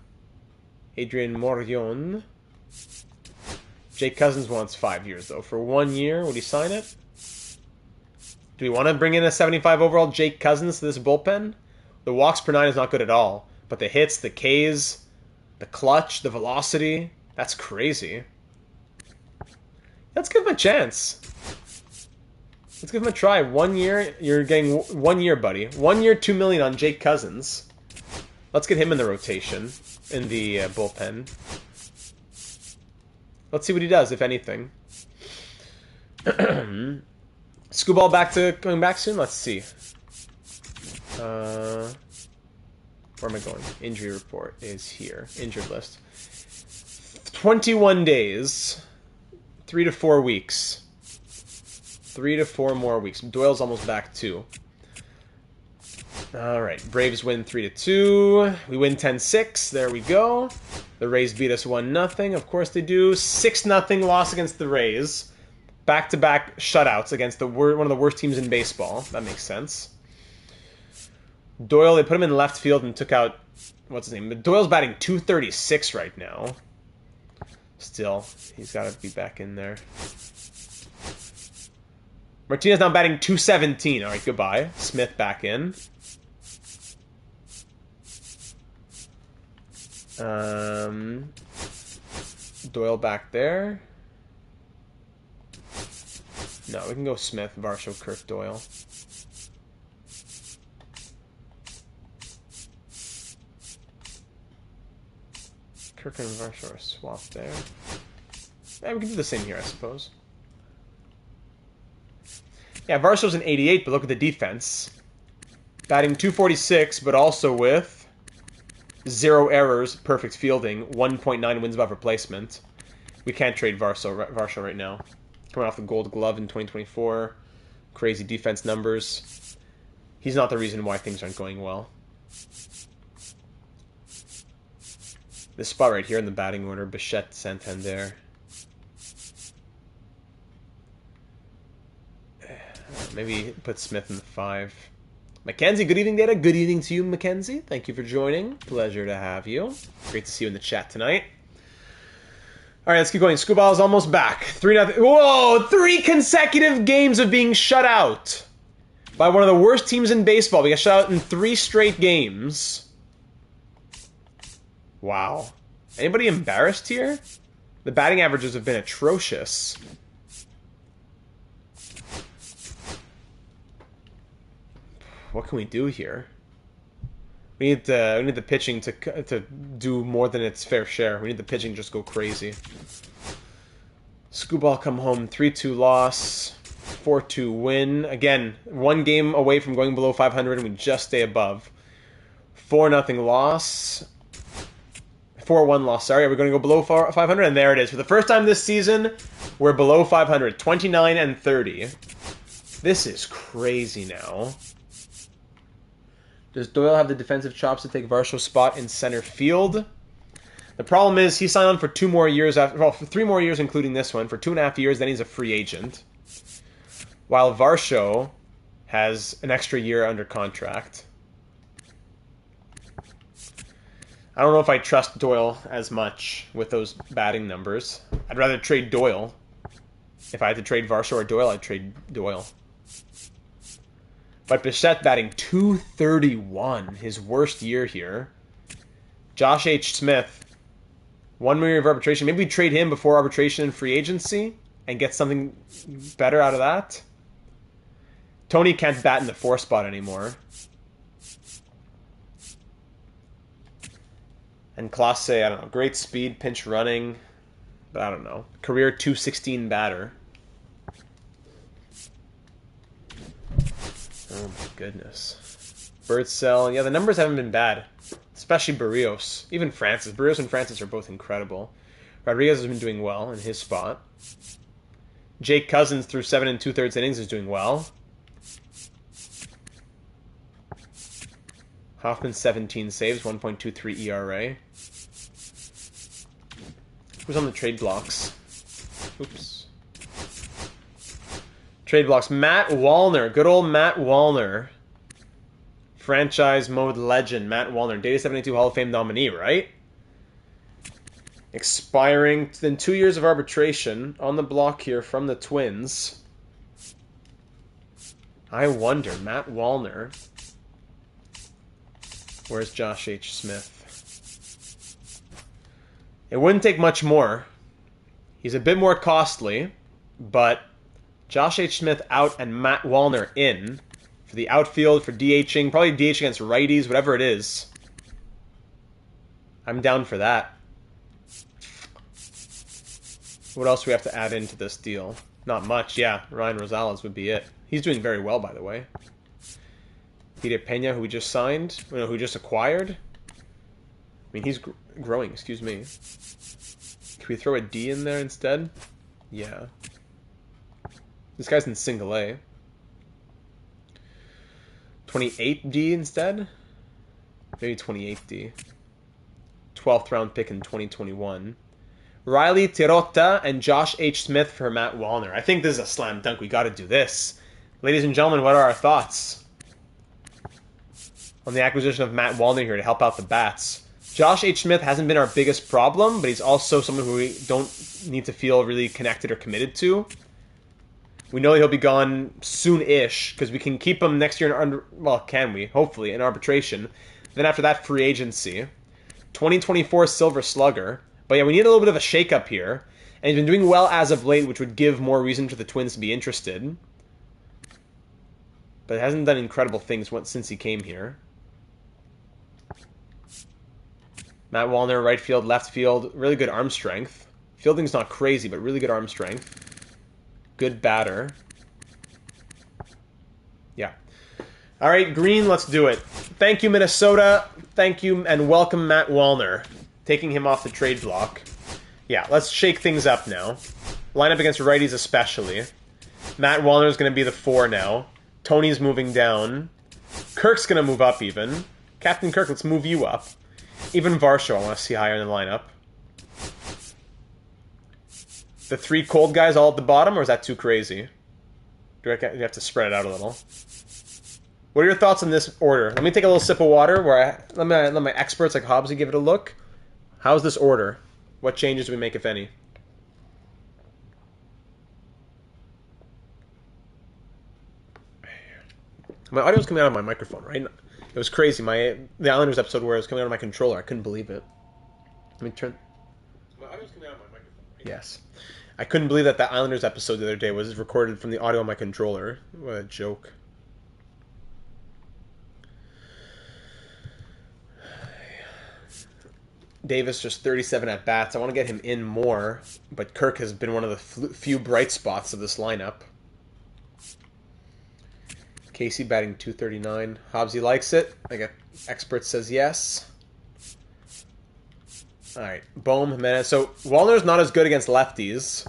S1: Adrian Morion. Jake Cousins wants 5 years, though. For 1 year, would he sign it? Do we want to bring in a 75 overall Jake Cousins to this bullpen? The walks per 9 is not good at all. But the hits, the Ks, the clutch, the velocity, that's crazy. Let's give him a chance. Let's give him a try. 1 year, you're getting 1 year, buddy. 1 year, $2 million on Jake Cousins. Let's get him in the rotation, in the bullpen. Let's see what he does, if anything. Screwball going back soon? Let's see. Where am I going? Injury report is here. Injured list. 21 days. 3 to 4 weeks. 3 to 4 more weeks. Doyle's almost back too. Alright, Braves win 3-2. We win 10-6. There we go. The Rays beat us 1-0. Of course they do. 6-0 loss against the Rays. Back-to-back shutouts against one of the worst teams in baseball. That makes sense. Doyle, they put him in left field and took out... What's his name? Doyle's batting .236 right now. Still, he's got to be back in there. Martinez now batting .217. Alright, goodbye. Smith back in. Doyle back there. No, we can go Smith, Varsho, Kirk, Doyle. Kirk and Varsho are swapped there. Yeah, we can do the same here, I suppose. Yeah, Varsho's an 88, but look at the defense. Batting .246, but also with 0 errors, perfect fielding, 1.9 wins above replacement. We can't trade Varsho right now. Coming off the Gold Glove in 2024. Crazy defense numbers. He's not the reason why things aren't going well. This spot right here in the batting order, Bichette, Santander. Maybe put Smith in the 5. Mackenzie, good evening, Data. Good evening to you, Mackenzie. Thank you for joining. Pleasure to have you. Great to see you in the chat tonight. All right, let's keep going. Screwball is almost back. 3-0. Whoa! 3 consecutive games of being shut out by one of the worst teams in baseball. We got shut out in 3 straight games. Wow. Anybody embarrassed here? The batting averages have been atrocious. What can we do here? We need the pitching to do more than its fair share. We need the pitching to just go crazy. Screwball come home, 3-2 loss, 4-2 win. Again, 1 game away from going below 500, and we just stay above. 4-0 loss. 4-1 loss, sorry. Are we going to go below 500? And there it is. For the first time this season, we're below 500. 29-30. This is crazy now. Does Doyle have the defensive chops to take Varsho's spot in center field? The problem is he signed on for 2 more years, for 3 more years including this one, for 2.5 years, then he's a free agent. While Varsho has an extra year under contract. I don't know if I trust Doyle as much with those batting numbers. I'd rather trade Doyle. If I had to trade Varsho or Doyle, I'd trade Doyle. But Bichette batting .231, his worst year here. Josh H. Smith, 1 more year of arbitration. Maybe we trade him before arbitration and free agency and get something better out of that. Tony can't bat in the 4 spot anymore. And Classe, I don't know, great speed, pinch running, but I don't know. Career .216 batter. Oh my goodness. Birdsell, yeah, the numbers haven't been bad. Especially Barrios. Even Francis. Barrios and Francis are both incredible. Rodriguez has been doing well in his spot. Jake Cousins through 7 2/3 innings is doing well. Hoffman 17 saves, 1.23 ERA. Who's on the trade blocks? Oops. Trade blocks. Matt Wallner. Good old Matt Wallner. Franchise mode legend. Matt Wallner. Data 72 Hall of Fame nominee, right? Expiring within 2 years of arbitration on the block here from the Twins. I wonder, Matt Wallner. Where's Josh H. Smith? It wouldn't take much more. He's a bit more costly, but Josh H. Smith out and Matt Wallner in for the outfield, for DHing, probably DH against righties, whatever it is. I'm down for that. What else do we have to add into this deal? Not much, yeah. Ryan Rosales would be it. He's doing very well, by the way. Peter Pena, who we just signed, who we just acquired. I mean, he's growing, excuse me. Can we throw a D in there instead? Yeah. This guy's in single A. 28D instead? Maybe 28D. 12th round pick in 2021. Riley Tirota and Josh H. Smith for Matt Wallner. I think this is a slam dunk. We got to do this. Ladies and gentlemen, what are our thoughts on the acquisition of Matt Wallner here to help out the bats? Josh H. Smith hasn't been our biggest problem, but he's also someone who we don't need to feel really connected or committed to. We know he'll be gone soon-ish, because we can keep him next year can we? Hopefully, in arbitration. Then after that, free agency. 2024 Silver Slugger. But yeah, we need a little bit of a shakeup here. And he's been doing well as of late, which would give more reason for the Twins to be interested. But it hasn't done incredible things since he came here. Matt Wallner, right field, left field, really good arm strength. Fielding's not crazy, but really good arm strength. Good batter. Yeah. All right, Green, let's do it. Thank you, Minnesota. Thank you, and welcome Matt Wallner. Taking him off the trade block. Yeah, let's shake things up now. Line up against righties especially. Matt Wallner is going to be the 4 now. Tony's moving down. Kirk's going to move up even. Captain Kirk, let's move you up. Even Varsho, I want to see higher in the lineup. The 3 cold guys all at the bottom, or is that too crazy? Do you have to spread it out a little? What are your thoughts on this order? Let me take a little sip of water. Let my experts like Hobbsy give it a look. How's this order? What changes do we make, if any? My audio's coming out of my microphone, right? It was crazy. The Islanders episode where it was coming out of my controller. I couldn't believe it. Let me turn. My audio's coming out of my microphone. Right? Yes. I couldn't believe that the Islanders episode the other day was recorded from the audio on my controller. What a joke. Davis just 37 at bats. I want to get him in more, but Kirk has been one of the few bright spots of this lineup. Casey batting 239. Hobbsy likes it. I got expert says yes. All right, Bohm, Jimenez. So Wallner's not as good against lefties,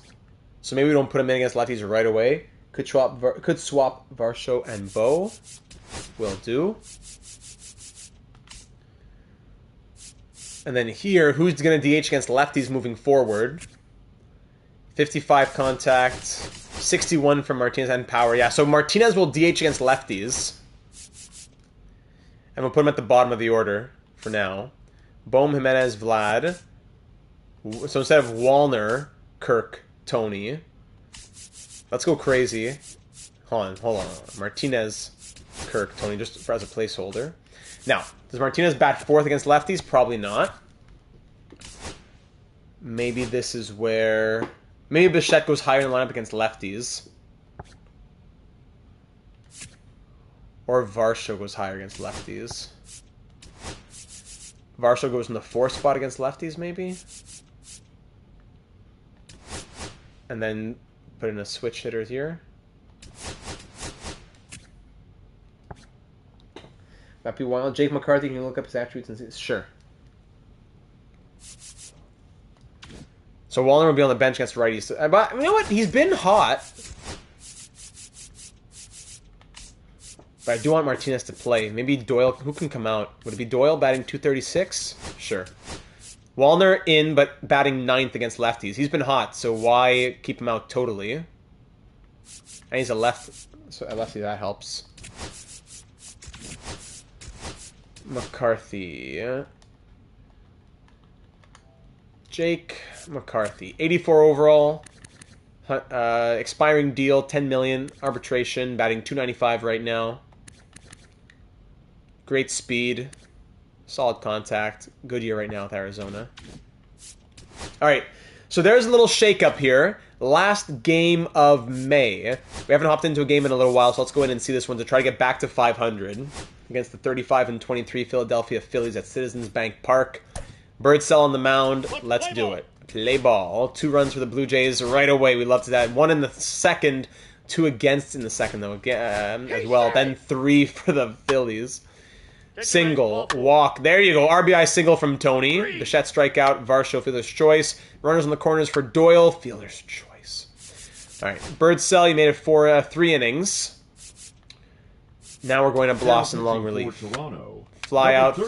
S1: so maybe we don't put him in against lefties right away. Could swap Varsho and Bo. Will do. And then here, who's going to DH against lefties moving forward? 55 contact, 61 from Martinez and power. Yeah, so Martinez will DH against lefties. And we'll put him at the bottom of the order for now. Bohm, Jimenez, Vlad. So instead of Wallner, Kirk, Tony. Let's go crazy. Hold on. Martinez, Kirk, Tony, just as a placeholder. Now, does Martinez bat 4th against lefties? Probably not. Maybe this is where... Maybe Bichette goes higher in the lineup against lefties. Or Varsho goes higher against lefties. Varsho goes in the 4th spot against lefties, maybe? And then put in a switch hitter here. Might be wild. Jake McCarthy, can you look up his attributes and see? Sure. So Wallner will be on the bench against righties. But you know what? He's been hot. But I do want Martinez to play. Maybe Doyle. Who can come out? Would it be Doyle batting 236? Sure. Wallner in, but batting 9th against lefties. He's been hot, so why keep him out totally? And he's a left. So a lefty, that helps. McCarthy. Jake McCarthy, 84 overall. Expiring deal, 10 million. Arbitration, batting 295 right now. Great speed. Solid contact. Good year right now with Arizona. All right, so there's a little shakeup here. Last game of May. We haven't hopped into a game in a little while, so let's go in and see this one to try to get back to 500 against the 35-23 Philadelphia Phillies at Citizens Bank Park. Birdsell on the mound. Let's do it. Play ball. 2 runs for the Blue Jays right away. We love that. 1 in the second, 2 against in the second, though, again, as well. Then 3 for the Phillies. Single, walk. There you go. RBI single from Tony. Bichette strikeout. Varsho, fielder's choice. Runners on the corners for Doyle. Fielder's choice. All right. Birdsell, you made it for 3 innings. Now we're going to Bloss in long relief. Fly out,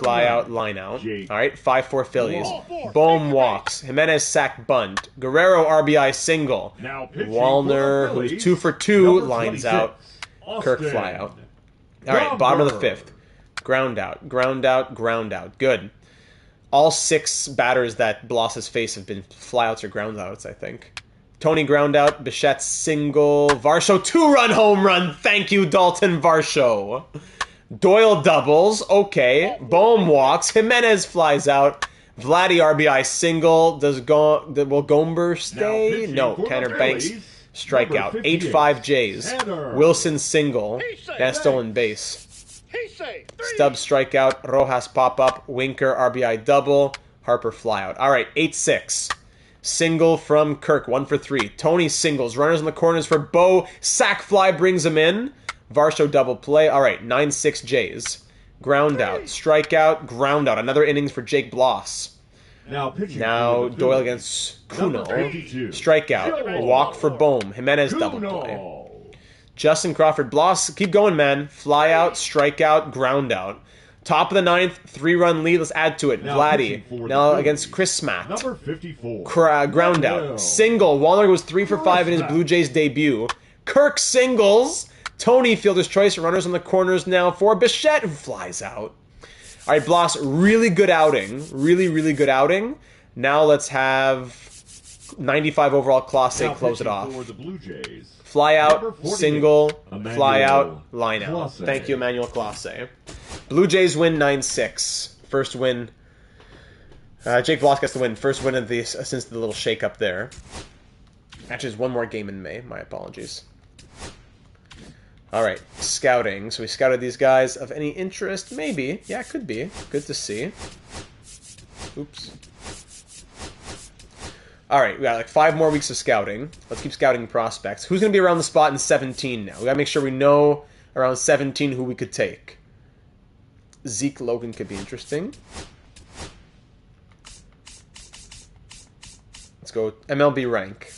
S1: line out. All right, 5-4 Phillies. Bohm walks. Jimenez sack bunt. Guerrero RBI single. Wallner, who's 2 for 2, lines out. Kirk fly out. All right, bottom of the 5th. Ground out, ground out, ground out. Good. All 6 batters that Bloss has faced have been flyouts or ground outs, I think. Tony ground out. Bichette single. Varsho 2-run home run. Thank you, Dalton Varsho. Doyle doubles. Okay. Bohm walks. Jimenez flies out. Vladdy RBI single. Will Gomber stay? No. Tanner Banks strikeout. 8-5 Jays. Wilson single. That's stolen base. Stubbs strikeout. Rojas pop up. Winker RBI double. Harper flyout. All right. 8-6. Single from Kirk. 1 for 3. Tony singles. Runners in the corners for Bo. Sack fly brings him in. Varsho double play. All right, 9-6 Jays. Ground out, strikeout, ground out. Another innings for Jake Bloss. Now Doyle against Kuno. Strikeout, walk for Bohm. Jimenez double play. Justin Crawford, Bloss, keep going, man. Fly out, strikeout, ground out. Top of the 9th, 3-run lead. Let's add to it. Vladdy now against Chris Smatt.
S2: Number 54.
S1: Ground out. Single. Wallner was 3 for 5 in his Blue Jays debut. Kirk singles. Tony, fielder's choice. Runners on the corners now for Bichette, who flies out. All right, Bloss, really good outing. Really, really good outing. Now let's have 95 overall Clase close it off.
S2: For the Blue Jays.
S1: Fly out, single, fly out, line out. Thank you, Emmanuel Clase. Blue Jays win 9-6. First win. Jake Bloss gets the win. First win of the since the little shake-up there. Actually, there's one more game in May. My apologies. All right, scouting. So we scouted these guys. Of any interest? Maybe. Yeah, it could be. Good to see. Oops. All right, we got like 5 more weeks of scouting. Let's keep scouting prospects. Who's going to be around the spot in 17 now? We got to make sure we know around 17 who we could take. Zeke Logan could be interesting. Let's go MLB rank.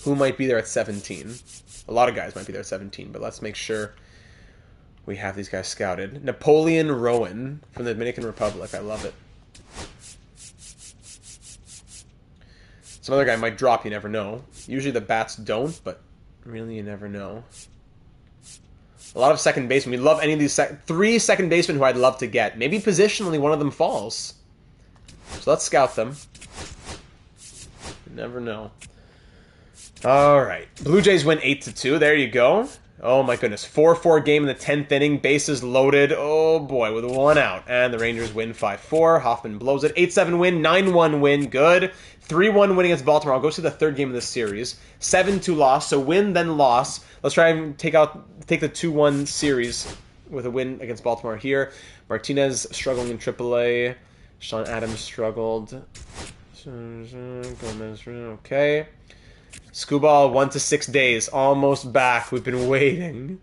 S1: Who might be there at 17? A lot of guys might be there at 17, but let's make sure we have these guys scouted. Napoleon Rowan from the Dominican Republic. I love it. Some other guy might drop, you never know. Usually the bats don't, but really you never know. A lot of second basemen. We love any of these 3 second basemen who I'd love to get. Maybe positionally one of them falls. So let's scout them. You never know. All right. Blue Jays win 8-2. There you go. Oh my goodness. 4-4 game in the 10th inning. Bases loaded. Oh boy, with 1 out. And the Rangers win 5-4. Hoffman blows it. 8-7 win. 9-1 win. Good. 3-1 win against Baltimore. I'll go to the 3rd game of this series. 7-2 loss. So win, then loss. Let's try and take the 2-1 series with a win against Baltimore here. Martinez struggling in AAA. Sean Adams struggled. Gomez, okay. Skubal, 1 to 6 days. Almost back. We've been waiting.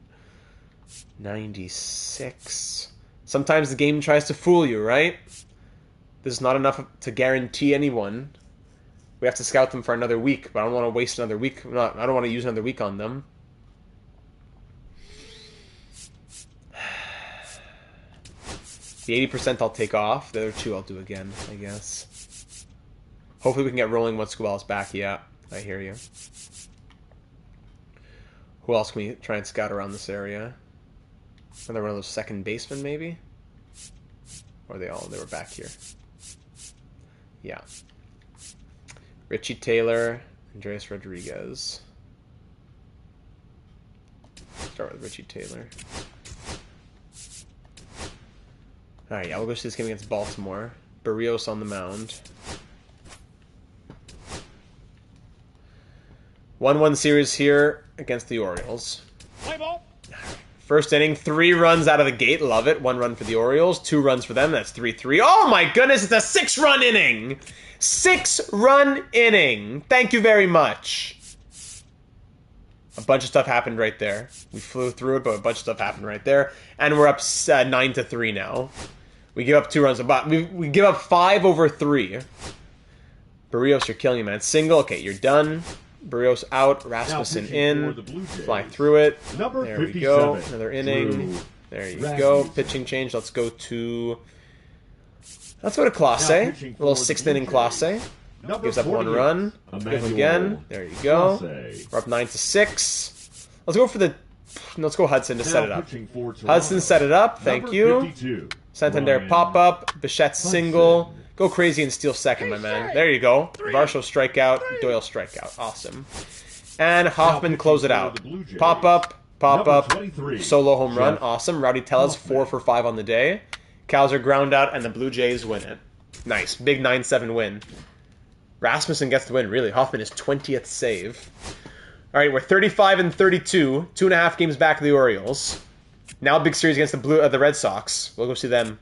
S1: 96. Sometimes the game tries to fool you, right? This is not enough to guarantee anyone. We have to scout them for another week, but I don't want to waste another week. I don't want to use another week on them. The 80% I'll take off. The other 2 I'll do again, I guess. Hopefully we can get rolling once Skubal's back. Yeah, I hear you. Who else can we try and scout around this area? Another one of those second basemen, maybe? Or they were back here. Yeah. Richie Taylor, Andres Rodriguez. Start with Richie Taylor. Alright, yeah, we'll go see this game against Baltimore. Barrios on the mound. 1-1 series here against the Orioles.
S2: Play ball.
S1: First inning, 3 runs out of the gate. Love it. 1 run for the Orioles, 2 runs for them. That's 3-3. Oh my goodness, it's a 6-run inning! 6-run inning! Thank you very much. A bunch of stuff happened right there. We flew through it, but a bunch of stuff happened right there. And we're up 9-3 now. We give up 2 runs. We give up 5 over 3. Barrios, you're killing me, man. Single. Okay, you're done. Barrios out. Rasmussen in. Fly through it. There we go. Another inning. There you go. Pitching change. Let's go to Clase. A little 6th inning Clase. Gives up 1 run. Give again. There you go. We're up 9-6. Let's go Hudson to set it up. Hudson set it up. Thank you. Santander pop up. Bichette single. Go crazy and steal second, my man. There you go. Varsho strikeout. Doyle strikeout. Awesome. And Hoffman close it out. Pop up. Pop up. Solo home run. Awesome. Rowdy Tellez 4 for 5 on the day. Cowser ground out and the Blue Jays win it. Nice. Big 9-7 win. Rasmussen gets the win, really. Hoffman is 20th save. All right, we're 35-32. 2.5 games back of the Orioles. Now a big series against the Red Sox. We'll go see them.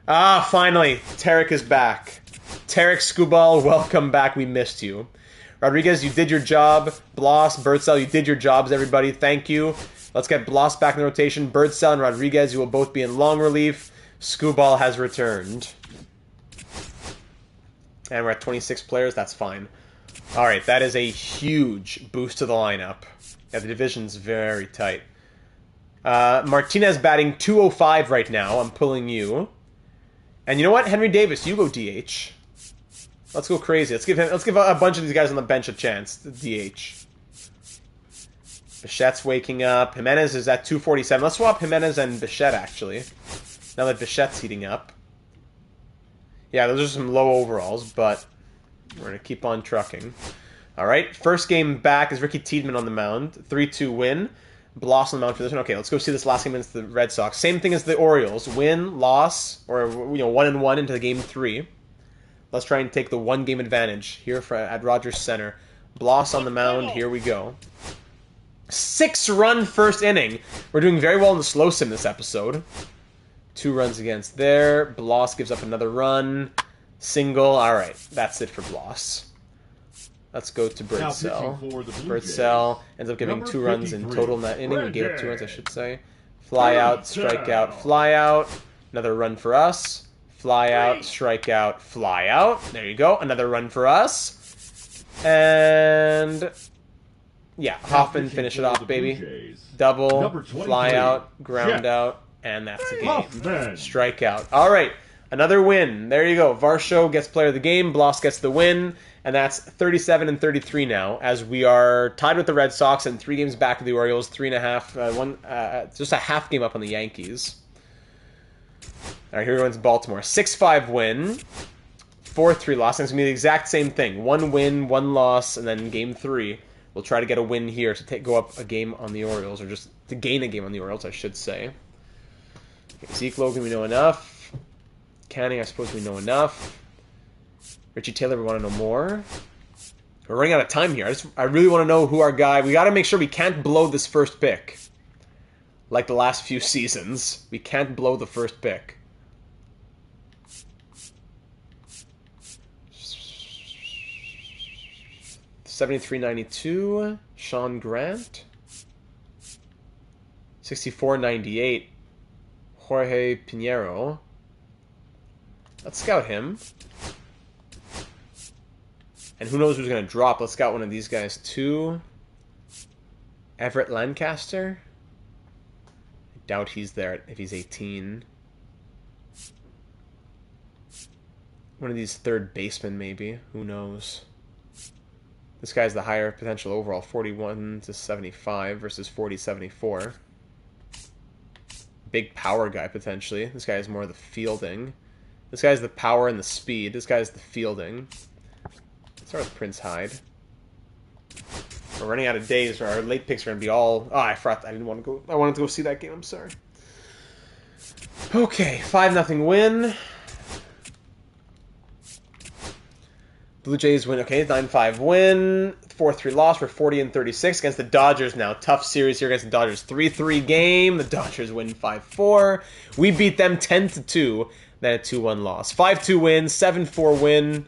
S1: Ah, finally. Tarek is back. Tarek Skubal, welcome back. We missed you. Rodriguez, you did your job. Bloss, Birdsell, you did your jobs, everybody. Thank you. Let's get Bloss back in the rotation. Birdsell and Rodriguez, you will both be in long relief. Skubal has returned. And we're at 26 players. That's fine. All right, that is a huge boost to the lineup. Yeah, the division's very tight. Martinez batting 205 right now. I'm pulling you. And you know what? Henry Davis, you go DH. Let's go crazy. Let's give a bunch of these guys on the bench a chance. The DH. Bichette's waking up. Jimenez is at 247. Let's swap Jimenez and Bichette, actually. Now that Bichette's heating up. Yeah, those are some low overalls, but we're going to keep on trucking. All right, first game back is Ricky Tiedemann on the mound. 3-2 win. Bloss on the mound for this one. Okay, let's go see this last game against the Red Sox. Same thing as the Orioles. Win, loss, or 1-1 into the game 3. Let's try and take the 1-game advantage here at Rogers Center. Bloss on the mound. Here we go. 6-run first inning. We're doing very well in the slow sim this episode. 2 runs against there. Bloss gives up another run. Single. All right, that's it for Bloss. Let's go to Birdsell. Birdsell ends up giving 2 runs in total in that inning. We gave up 2 runs, I should say. Fly out, strike out, fly out. Another run for us. Fly out, strike out, fly out. There you go. Another run for us. And yeah, Hoffman finish it off, baby. Double, fly out, ground out. And that's a game. Strikeout. All right, another win. There you go. Varsho gets player of the game. Bloss gets the win. And that's 37-33 now, as we are tied with the Red Sox and 3 games back of the Orioles, 3.5, just a half game up on the Yankees. All right, here we go into Baltimore. 6-5 win, 4-3 loss. And it's going to be the exact same thing. 1 win, 1 loss, and then game 3. We'll try to get a win here to go up a game on the Orioles, or just to gain a game on the Orioles, I should say. Okay, Zeke Logan, we know enough. Canning, I suppose we know enough. Richie Taylor, we want to know more. We're running out of time here. I really want to know who our guy... We got to make sure we can't blow this first pick. Like the last few seasons. We can't blow the first pick. $73.92. Sean Grant. $64.98. Jorge Pinheiro. Let's scout him. And who knows who's going to drop. Let's scout one of these guys too. Everett Lancaster. I doubt he's there if he's 18. One of these third basemen maybe. Who knows. This guy's the higher potential overall. 41-75 versus 40-74. Big power guy potentially. This guy is more the fielding. This guy's the power and the speed. This guy's the fielding. Let's Start with Prince Hyde. We're running out of days. Our late picks are going to be all... Oh, I forgot. I didn't want to go... I wanted to go see that game. I'm sorry. Okay, 5-0 win. Blue Jays win. Okay, 9-5 win. 4-3 loss. We're 40-36 against the Dodgers now. Tough series here against the Dodgers. 3-3 game. The Dodgers win 5-4. We beat them 10-2. Then a 2-1 loss. 5-2 win. 7-4 win.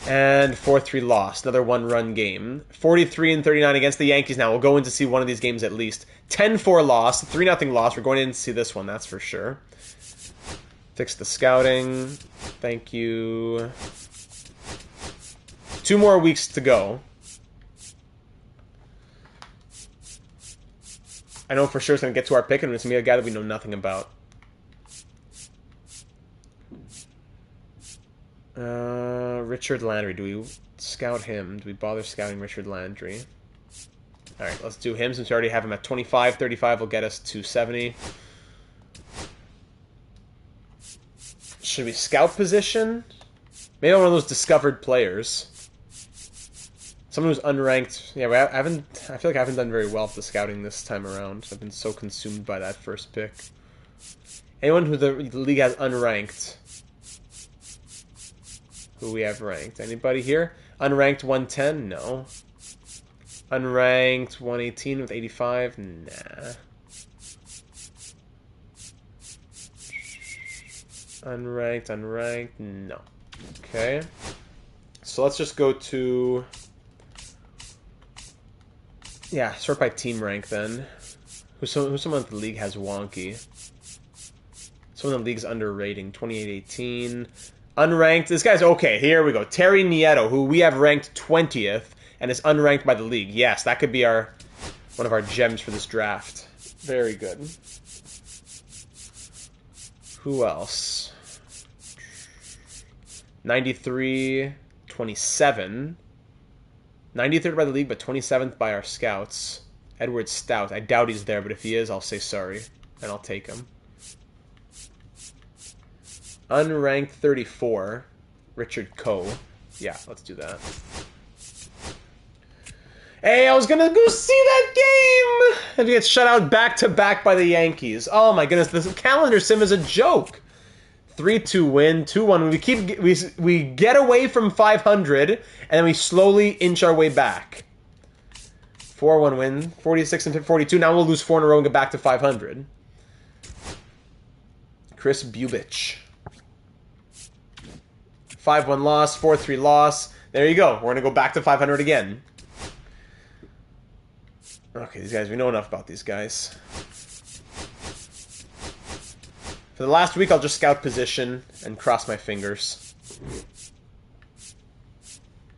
S1: And 4-3 loss. Another one-run game. 43-39 against the Yankees now. We'll go in to see one of these games at least. 10-4 loss. 3-0 loss. We're going in to see this one, that's for sure. Fix the scouting. Thank you. 2 more weeks to go. I know for sure it's going to get to our pick, and it's going to be a guy that we know nothing about. Richard Landry. Do we scout him? Do we bother scouting Richard Landry? Alright, let's do him since we already have him at 25. 35 will get us to 70. Should we scout position? Maybe one of those discovered players. Someone who's unranked. Yeah, I feel like I haven't done very well with the scouting this time around. I've been so consumed by that first pick. Anyone who the league has unranked. Who we have ranked? Anybody here? Unranked 110? No. Unranked 118 with 85? Nah. Unranked? No. Okay. So let's just go to... Yeah, sort by team rank then. Who's someone that the league has wonky? Someone in the league's underrating. 28-18. Unranked. This guy's okay. Here we go. Terry Nieto, who we have ranked 20th and is unranked by the league. Yes, that could be one of our gems for this draft. Very good. Who else? 93, 27. 93rd by the league, but 27th by our scouts. Edward Stout. I doubt he's there, but if he is, I'll say sorry, and I'll take him. Unranked 34, Richard Coe. Yeah, let's do that. Hey, I was gonna go see that game! And he gets shut out back-to-back by the Yankees. Oh my goodness, this calendar sim is a joke. 3-2 win, 2-1. We get away from 500, and then we slowly inch our way back. 4-1 win, 46-42. Now we'll lose 4 in a row and get back to 500. Chris Bubich. 5-1 loss, 4-3 loss. There you go. We're going to go back to 500 again. Okay, these guys, we know enough about these guys. For the last week, I'll just scout position and cross my fingers.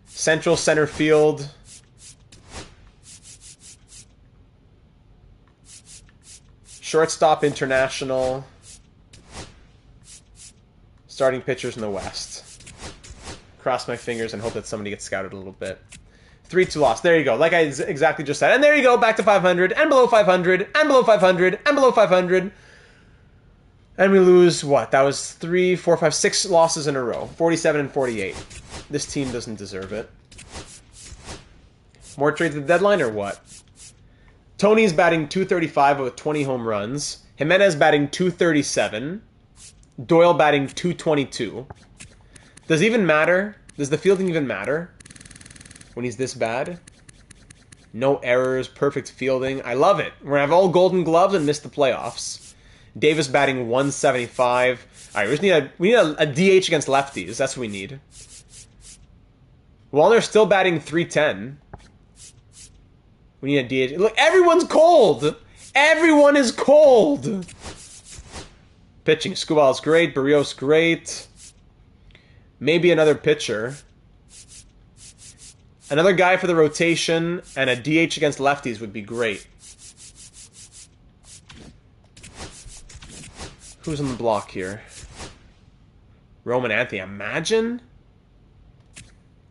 S1: Central center field. Shortstop international. Starting pitchers in the West. Cross my fingers and hope that somebody gets scouted a little bit. 3-2 loss. There you go. Like I exactly just said. And there you go. Back to 500. And below 500. And below 500. And below 500. And we lose, what? That was 3, 4, 5, 6 losses in a row. 47-48. This team doesn't deserve it. More trades at the deadline or what? Tony's batting .235 with 20 home runs. Jimenez batting .237. Doyle batting .222. Does it even matter? Does the fielding even matter when he's this bad? No errors, perfect fielding. I love it. We're going to have all golden gloves and miss the playoffs. Davis batting .175. All right, we need a DH against lefties. That's what we need. Wallner's still batting .310. We need a DH. Look, everyone's cold. Everyone is cold. Pitching. Scubal's great. Barrios great. Maybe another pitcher. Another guy for the rotation and a DH against lefties would be great. Who's on the block here? Roman Anthony. Imagine?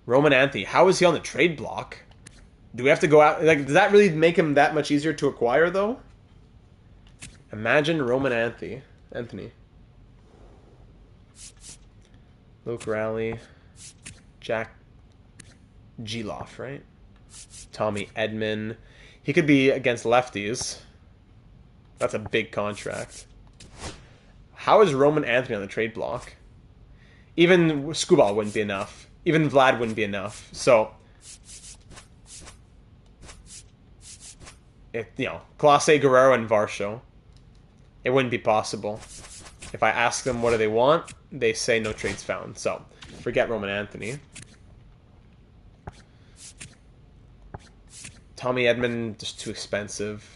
S1: Roman Anthony. How is he on the trade block? Do we have to go out? Like, does that really make him that much easier to acquire, though? Imagine Roman Anthony. Luke Raleigh. Jack Geloff, right? Tommy Edman. He could be against lefties. That's a big contract. How is Roman Anthony on the trade block? Even Skubal wouldn't be enough. Even Vlad wouldn't be enough. So, if, you know, Clase, Guerrero, and Varsho, it wouldn't be possible. If I ask them what do they want, they say no trades found. So, forget Roman Anthony. Tommy Edman, just too expensive.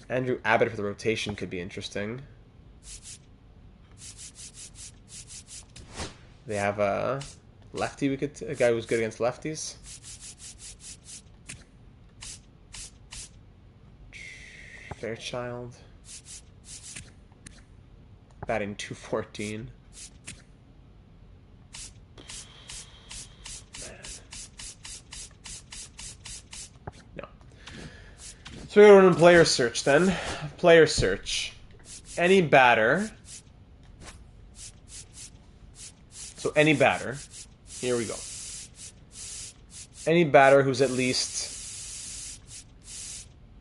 S1: Andrew Abbott for the rotation could be interesting. They have a lefty a guy who's good against lefties. Fairchild. Batting .214. So we're going to player search then. Player search. Any batter. So any batter. Here we go. Any batter who's at least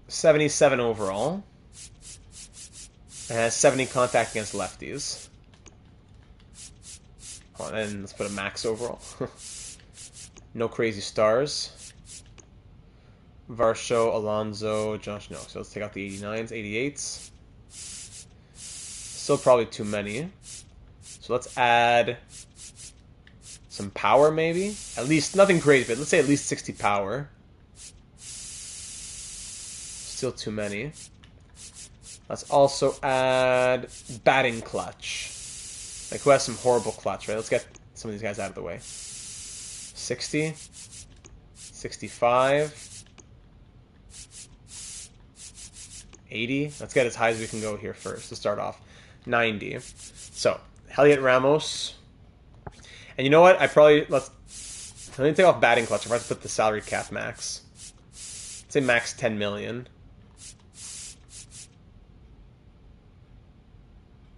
S1: 77 overall and has 70 contact against lefties. Oh, and let's put a max overall. No crazy stars. Varsho, Alonso, Josh, no. So let's take out the 89s, 88s. Still probably too many. So let's add some power maybe. At least, nothing crazy, but let's say at least 60 power. Still too many. Let's also add batting clutch. Like who has some horrible clutch, right? Let's get some of these guys out of the way. 60. 65. 80. Let's get as high as we can go here first to start off. 90. So, Heliot Ramos. And you know what? Let me take off batting clutch. If I have to put the salary cap max. Let's say max 10 million.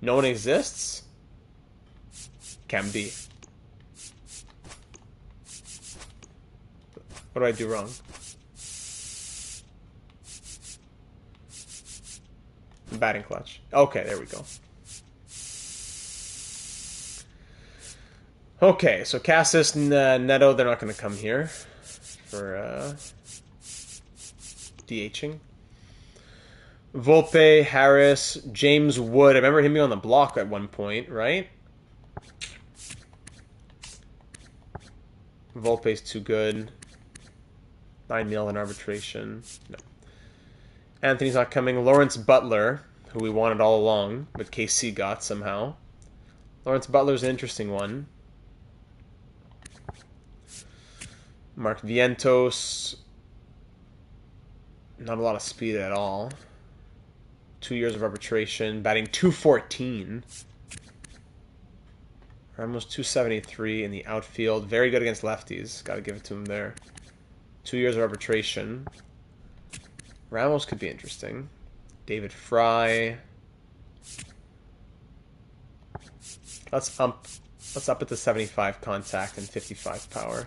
S1: No one exists? Can be. What do I do wrong? Batting clutch. Okay, there we go. Okay, so Cassis, Neto, they're not going to come here for DHing. Volpe, Harris, James Wood. I remember him being on the block at one point, right? Volpe's too good. 9 mil in arbitration. No. Anthony's not coming. Lawrence Butler, who we wanted all along, but KC got somehow. Lawrence Butler's an interesting one. Mark Vientos. Not a lot of speed at all. 2 years of arbitration. Batting .214. Ramos .273 in the outfield. Very good against lefties. Got to give it to him there. 2 years of arbitration. Ramos could be interesting. David Fry. Let's up it to 75 contact and 55 power.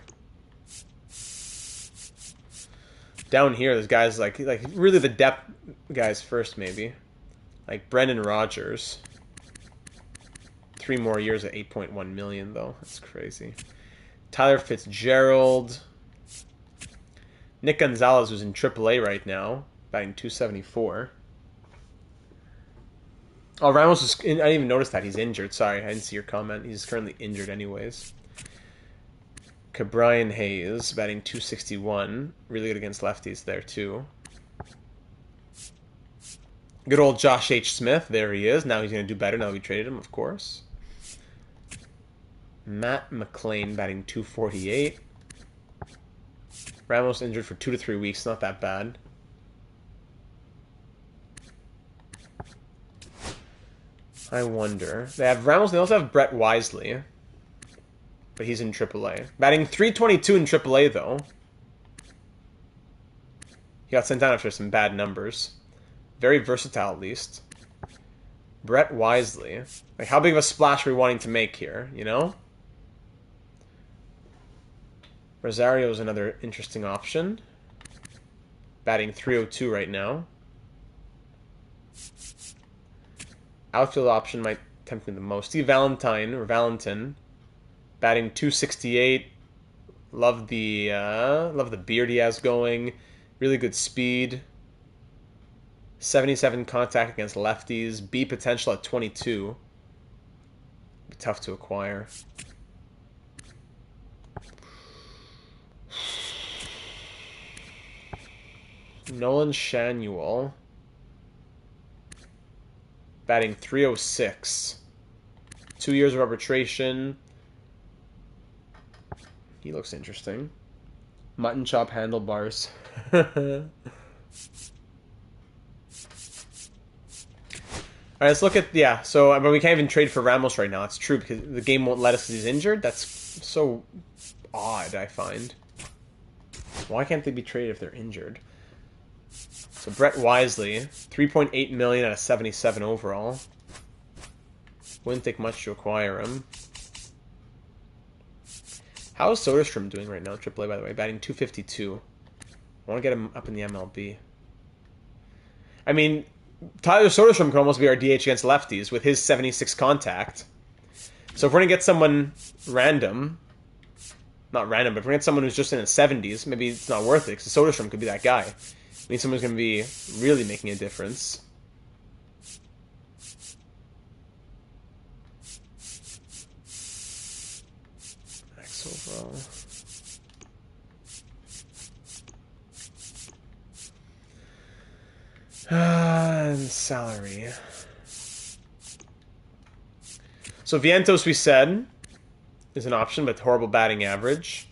S1: Down here, there's guys like really the depth guys first, maybe. Like Brendan Rodgers. 3 more years at 8.1 million, though. That's crazy. Tyler Fitzgerald. Nick Gonzalez, who's in AAA right now, batting .274. Oh, Ramos is. I didn't even notice that he's injured. Sorry, I didn't see your comment. He's currently injured, anyways. Cabrian Hayes, batting .261. Really good against lefties there, too. Good old Josh H. Smith. There he is. Now he's going to do better now we traded him, of course. Matt McLean, batting .248. Ramos injured for 2 to 3 weeks. Not that bad. I wonder. They have Ramos. They also have Brett Wisely. But he's in AAA. Batting .322 in AAA, though. He got sent down after some bad numbers. Very versatile, at least. Brett Wisely. Like, how big of a splash are we wanting to make here, you know? Rosario is another interesting option. Batting 302 right now. Outfield option might tempt me the most. Steve Valentine, or Valentin, batting 268. Love the beard he has going. Really good speed. 77 contact against lefties. B potential at 22. Be tough to acquire. Nolan Shanuel. Batting 306. 2 years of arbitration. He looks interesting. Mutton chop handlebars. Alright, let's look at... Yeah, so but we can't even trade for Ramos right now. It's true, because the game won't let us because he's injured. That's so odd, I find. Why can't they be traded if they're injured? So Brett Wisely, 3.8 million out of 77 overall. Wouldn't take much to acquire him. How is Soderstrom doing right now, AAA, by the way? Batting 252. I want to get him up in the MLB. I mean, Tyler Soderstrom can almost be our DH against lefties with his 76 contact. So if we're going to get someone random, not random, but if we're going to get someone who's just in the 70s, maybe it's not worth it, because Soderstrom could be that guy. I need someone who's going to be really making a difference. Max overall. And salary. So Vientos, we said, is an option, but horrible batting average.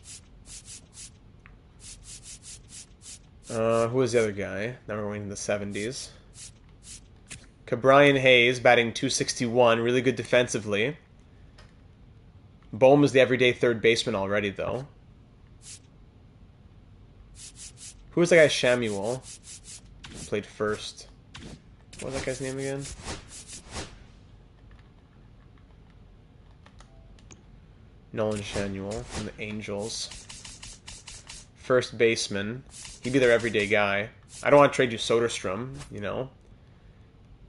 S1: Who is the other guy? Now we're going in the 70s. Cabrian Hayes, batting 261, really good defensively. Bohm is the everyday third baseman already, though. Who is that guy, Shamuel? Who played first. What was that guy's name again? Nolan Shanuel from the Angels. First baseman. He'd be their everyday guy. I don't want to trade you Soderstrom, you know.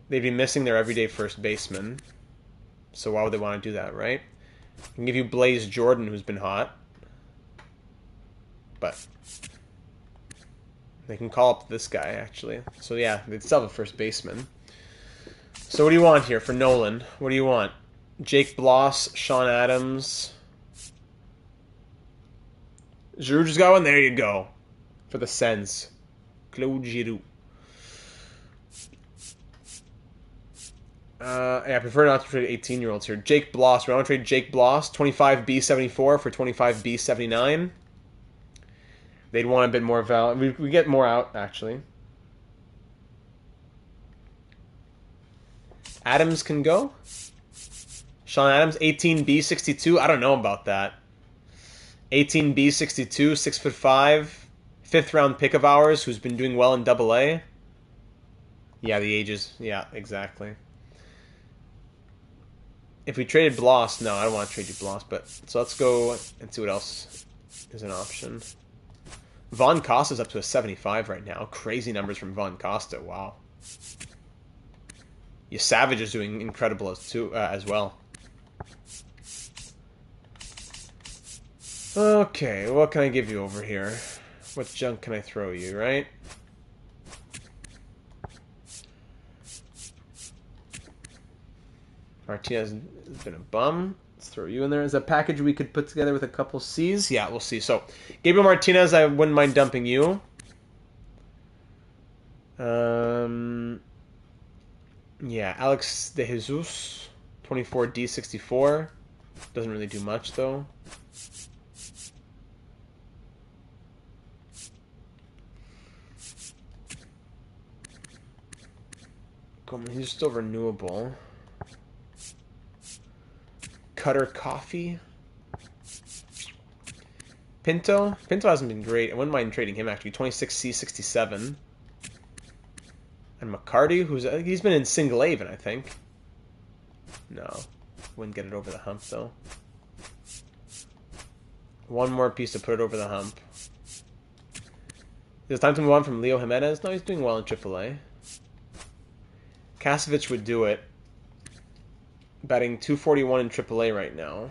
S1: They'd be missing their everyday first baseman. So why would they want to do that, right? I can give you Blaze Jordan, who's been hot. But they can call up this guy, actually. So yeah, they'd still have a first baseman. So what do you want here for Nolan? What do you want? Jake Bloss, Sean Adams. Giroux just got one. There you go. For the Sens. Claude Giroux. Yeah, I prefer not to trade 18-year-olds here. Jake Bloss. We want to trade Jake Bloss. 25B74 for 25B79. They'd want a bit more value. We get more out, actually. Adams can go. Sean Adams, 18B62. I don't know about that. 18B62, 6'5", 5th round pick of ours, who's been doing well in AA. Yeah, the ages. Yeah, exactly. If we traded Bloss, no, I don't want to trade you Bloss, but so let's go and see what else is an option. Von Costa's up to a 75 right now. Crazy numbers from Von Costa. Wow. Yeah, Savage is doing incredible as well. Okay, what can I give you over here? What junk can I throw you, right? Martinez has been a bum. Let's throw you in there. Is a package we could put together with a couple C's? Yeah, we'll see. So, Gabriel Martinez, I wouldn't mind dumping you. Yeah, Alex De Jesus, 24D64. Doesn't really do much, though. He's still renewable. Cutter Coffee. Pinto. Pinto hasn't been great. I wouldn't mind trading him, actually. 26C67. And McCarty, he's been in single A even, I think. No. Wouldn't get it over the hump, though. One more piece to put it over the hump. Is it time to move on from Leo Jimenez? No, he's doing well in AAA. Kasevich would do it. Batting 241 in AAA right now.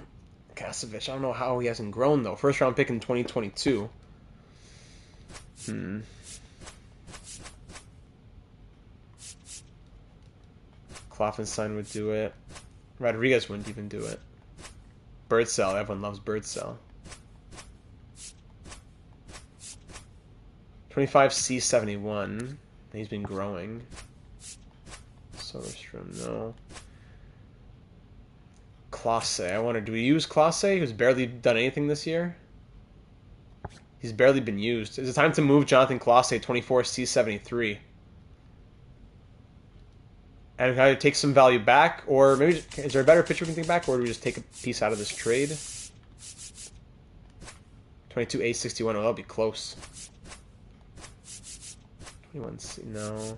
S1: Kasevich, I don't know how he hasn't grown, though. First round pick in 2022. Kloffenstein would do it. Rodriguez wouldn't even do it. Birdsell, everyone loves Birdsell. 25C71. He's been growing. Soderstrom, no. Classe. I wonder, do we use Classe, who's barely done anything this year? He's barely been used. Is it time to move Jonathan Classe, 24C73? And either take some value back, or maybe, is there a better pitcher we can take back, or do we just take a piece out of this trade? 22A61, oh, that'll be close. 21C, no.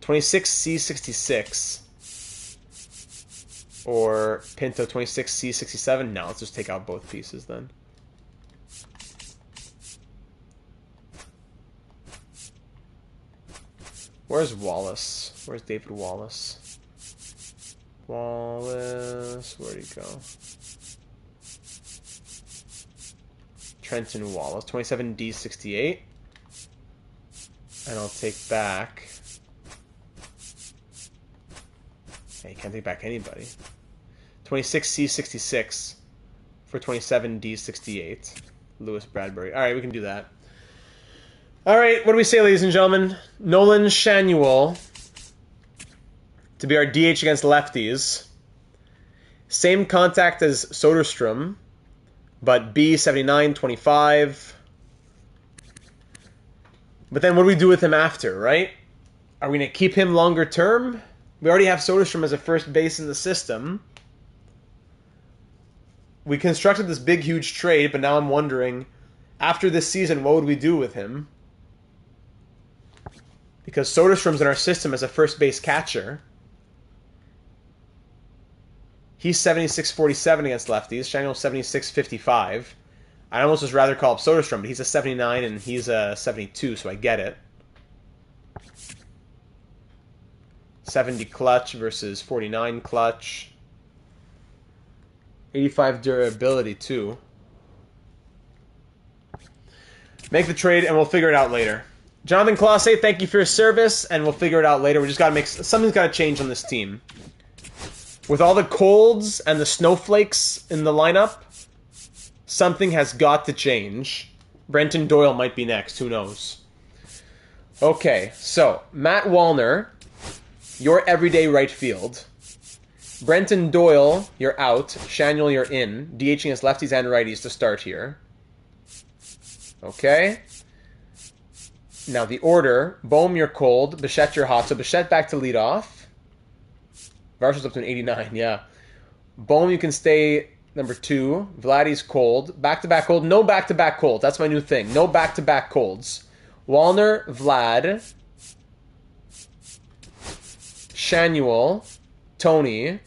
S1: 26C66. Or Pinto 26C67. No, let's just take out both pieces then. Where's Wallace? Where's David Wallace? Wallace, where'd he go? Trenton Wallace, 27D68. And I'll take back... Yeah, you can't take back anybody. 26C66 for 27D68. Lewis Bradbury. Alright, we can do that. Alright, what do we say, ladies and gentlemen? Nolan Shanuel to be our DH against lefties. Same contact as Soderstrom, but B79, 25. But then what do we do with him after, right? Are we going to keep him longer term? We already have Soderstrom as a first base in the system. We constructed this big, huge trade, but now I'm wondering, after this season, what would we do with him? Because Soderstrom's in our system as a first base catcher. He's 76-47 against lefties. Shanuel's 76-55. I'd almost just rather call up Soderstrom, but he's a 79 and he's a 72, so I get it. 70 clutch versus 49 clutch. 85 durability, too. Make the trade, and we'll figure it out later. Jonathan Classe, thank you for your service, and we'll figure it out later. We just got to make... Something's got to change on this team. With all the colds and the snowflakes in the lineup, something has got to change. Brenton Doyle might be next. Who knows? Okay, so Matt Wallner, your everyday right field. Brenton Doyle, you're out. Shanuel, you're in. DHing as lefties and righties to start here. Okay. Now the order. Bohm, you're cold. Bichette, you're hot. So Bichette back to lead off. Varsho's up to an 89, yeah. Bohm, you can stay number 2. Vladdy's cold. Back-to-back cold. No back-to-back cold. That's my new thing. No back-to-back colds. Wallner, Vlad. Shanuel. Tony.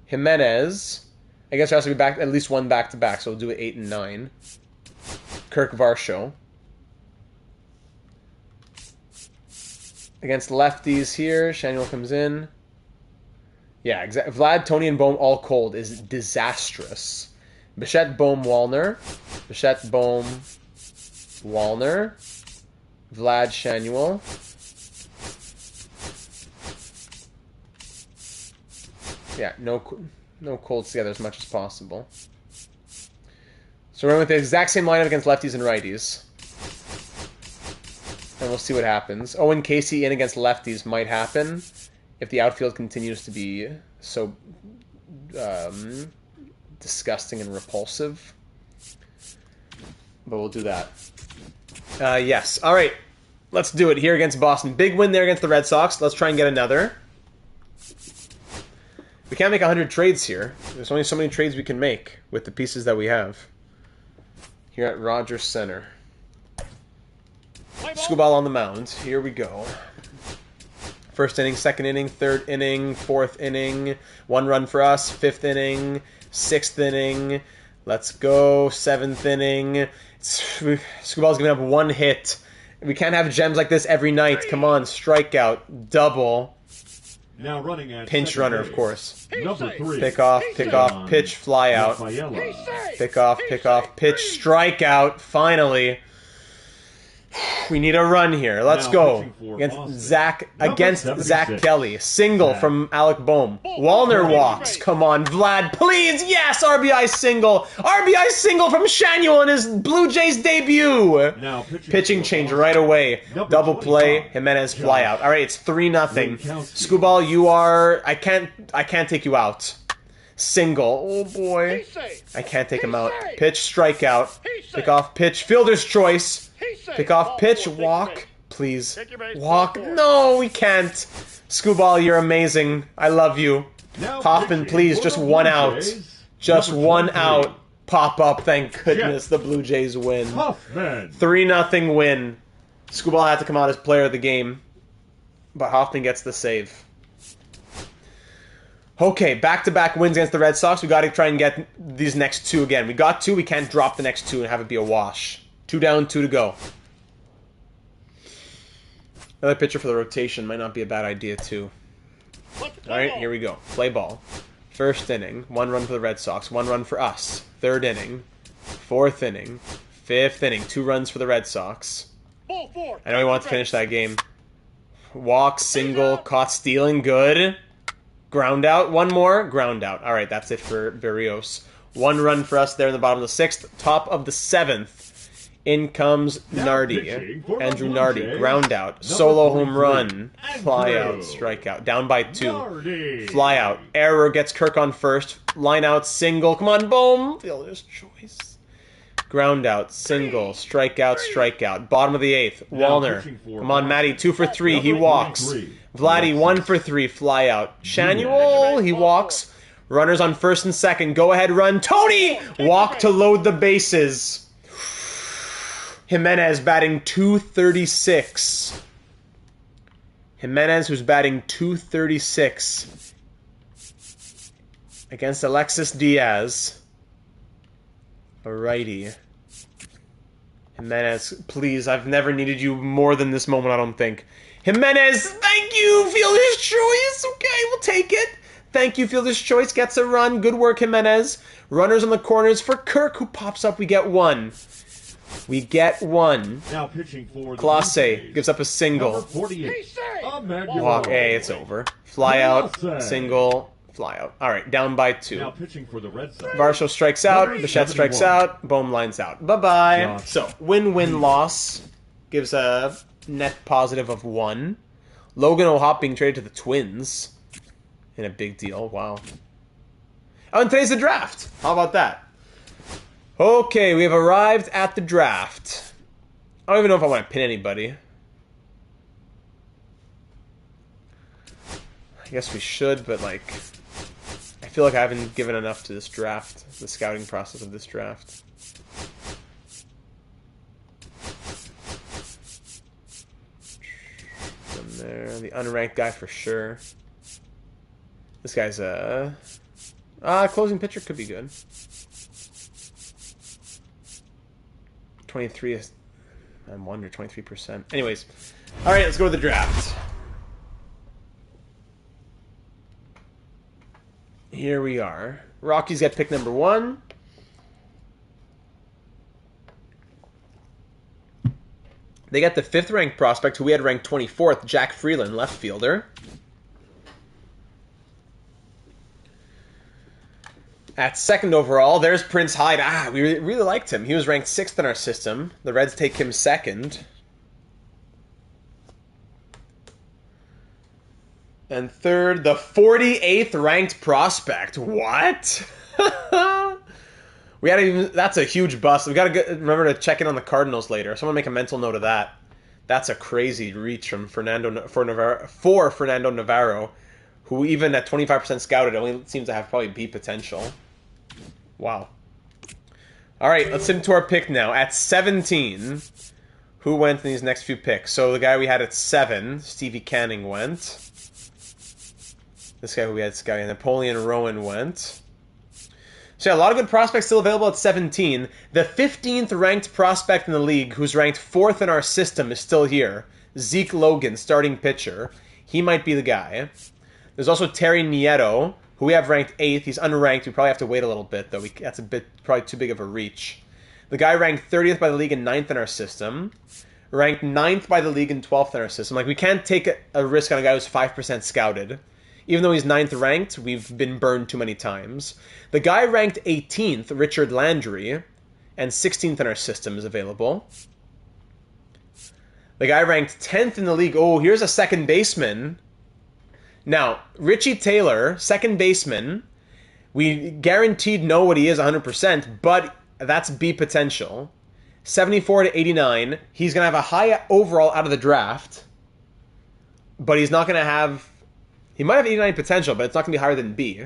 S1: Jimenez. I guess there has to be back at least one back-to-back, so we'll do it 8 and 9. Kirk Varsho. Against lefties here, Shanuel comes in. Yeah, exactly. Vlad, Tony, and Bohm all cold is disastrous. Bichette, Bohm, Wallner. Bichette, Bohm, Wallner. Vlad, Shanuel. Yeah, no colds together as much as possible. So we're going with the exact same lineup against lefties and righties. And we'll see what happens. Owen Casey in against lefties might happen if the outfield continues to be so disgusting and repulsive. But we'll do that. Yes. All right. Let's do it here against Boston. Big win there against the Red Sox. Let's try and get another. We can't make 100 trades here. There's only so many trades we can make with the pieces that we have. Here at Rogers Center. Screwball on the mound. Here we go. First inning, second inning, third inning, fourth inning. 1 run for us. Fifth inning, sixth inning. Let's go. 7th inning. Screwball's giving up 1 hit. We can't have gems like this every night. Come on, strikeout, double.
S2: Now running at
S1: Pinch runner, of course.
S2: Number 3.
S1: Pick off, pitch, fly out. Pick off, pitch, strikeout. Finally. We need a run here. Let's go. Against Zach Kelly. Single from Alec Boehm. Wallner walks. Come on, Vlad, please. Yes, RBI single. RBI single from Shanuel in his Blue Jays debut.
S2: Now
S1: Pitching change right away. Double play. Jimenez fly out. All right, it's 3-0. Screwball, you are. I can't take you out. Single. Oh boy. I can't take him out. Pitch, strikeout. Pick off, pitch. Fielder's choice. Pick off, pitch, walk, please. Walk. No, we can't. Screwball, you're amazing. I love you. Hoffman, please, just 1 out. Just 1 out. Pop up, thank goodness. The Blue Jays win. 3-0 win. Screwball had to come out as player of the game, but Hoffman gets the save. Okay, back-to-back wins against the Red Sox. We got to try and get these next 2 again. We got 2, we can't drop the next 2 and have it be a wash. 2 down, 2 to go. Another pitcher for the rotation might not be a bad idea, too. Alright, here we go. Play ball. 1st inning, 1 run for the Red Sox, 1 run for us. 3rd inning, 4th inning, 5th inning, 2 runs for the Red Sox. I know he wants to finish that game. Walk, single, caught stealing, good. Ground out, 1 more, ground out. Alright, that's it for Berrios. 1 run for us there in the bottom of the 6th. Top of the 7th. In comes Nardi. Andrew Nardi. Ground out. Solo home run. Fly out. Strikeout. Down by 2. Fly out. Error gets Kirk on first. Line out. Single. Come on, boom. Fielder's choice. Ground out. Single. Strikeout. Strikeout. Bottom of the 8th. Wallner. Come on, Matty. 2 for 3. He walks. Vladdy. 1 for 3. Fly out. Shanuel. He walks. Runners on 1st and 2nd. Go ahead run. Tony! Walk to load the bases. Jimenez batting .236. Jimenez, who's batting .236 against Alexis Diaz, a righty. Jimenez, please, I've never needed you more than this moment, I don't think. Jimenez, thank you, Fielder's choice. Okay, we'll take it. Thank you, Fielder's choice. Gets a run. Good work, Jimenez. Runners on the corners for Kirk, who pops up. We get 1. We get 1.
S2: Now pitching for
S1: Clase gives up a single. Walk. Hey, it's over. Fly out. Single. Fly out. All right, down by 2.
S2: Now pitching for the Red Sox.
S1: Varsho strikes out. Bichette strikes out. Boehm lines out. Bye-bye. So, win-win-loss gives a net positive of 1. Logan O'Hop being traded to the Twins in a big deal. Wow. Oh, and today's the draft. How about that? Okay, we have arrived at the draft. I don't even know if I want to pin anybody. I guess we should, but like, I feel like I haven't given enough to this draft, the scouting process of this draft. From there, the unranked guy for sure. This guy's a closing pitcher could be good. 23, I wonder, 23%. Anyways, all right, let's go to the draft. Here we are. Rockies get pick number 1. They get the 5th ranked prospect, who we had ranked 24th, Jack Freeland, left fielder. At 2nd overall, there's Prince Hyde. We really liked him. He was ranked 6th in our system. The Reds take him 2nd. And 3rd, the 48th ranked prospect. What? We gotta even. That's a huge bust. We gotta remember to check in on the Cardinals later. Someone make a mental note of that. That's a crazy reach from Fernando Navarro, who even at 25% scouted only seems to have probably B potential. Wow. All right, let's into our pick now. At 17, who went in these next few picks? So the guy we had at 7, Stevie Canning went. This guy who we had scouting, Napoleon Rowan went. So yeah, a lot of good prospects still available at 17. The 15th ranked prospect in the league, who's ranked 4th in our system, is still here. Zeke Logan, starting pitcher. He might be the guy. There's also Terry Nieto, who we have ranked 8th. He's unranked. We probably have to wait a little bit, though. That's a bit probably too big of a reach. The guy ranked 30th by the league and 9th in our system. Ranked 9th by the league and 12th in our system. Like, we can't take a risk on a guy who's 5% scouted. Even though he's 9th ranked, we've been burned too many times. The guy ranked 18th, Richard Landry, and 16th in our system is available. The guy ranked 10th in the league. Oh, here's a second baseman. Now, Richie Taylor, second baseman. We guaranteed know what he is 100%, but that's B potential. 74 to 89. He's going to have a high overall out of the draft, but he's not going to have... He might have 89 potential, but it's not going to be higher than B.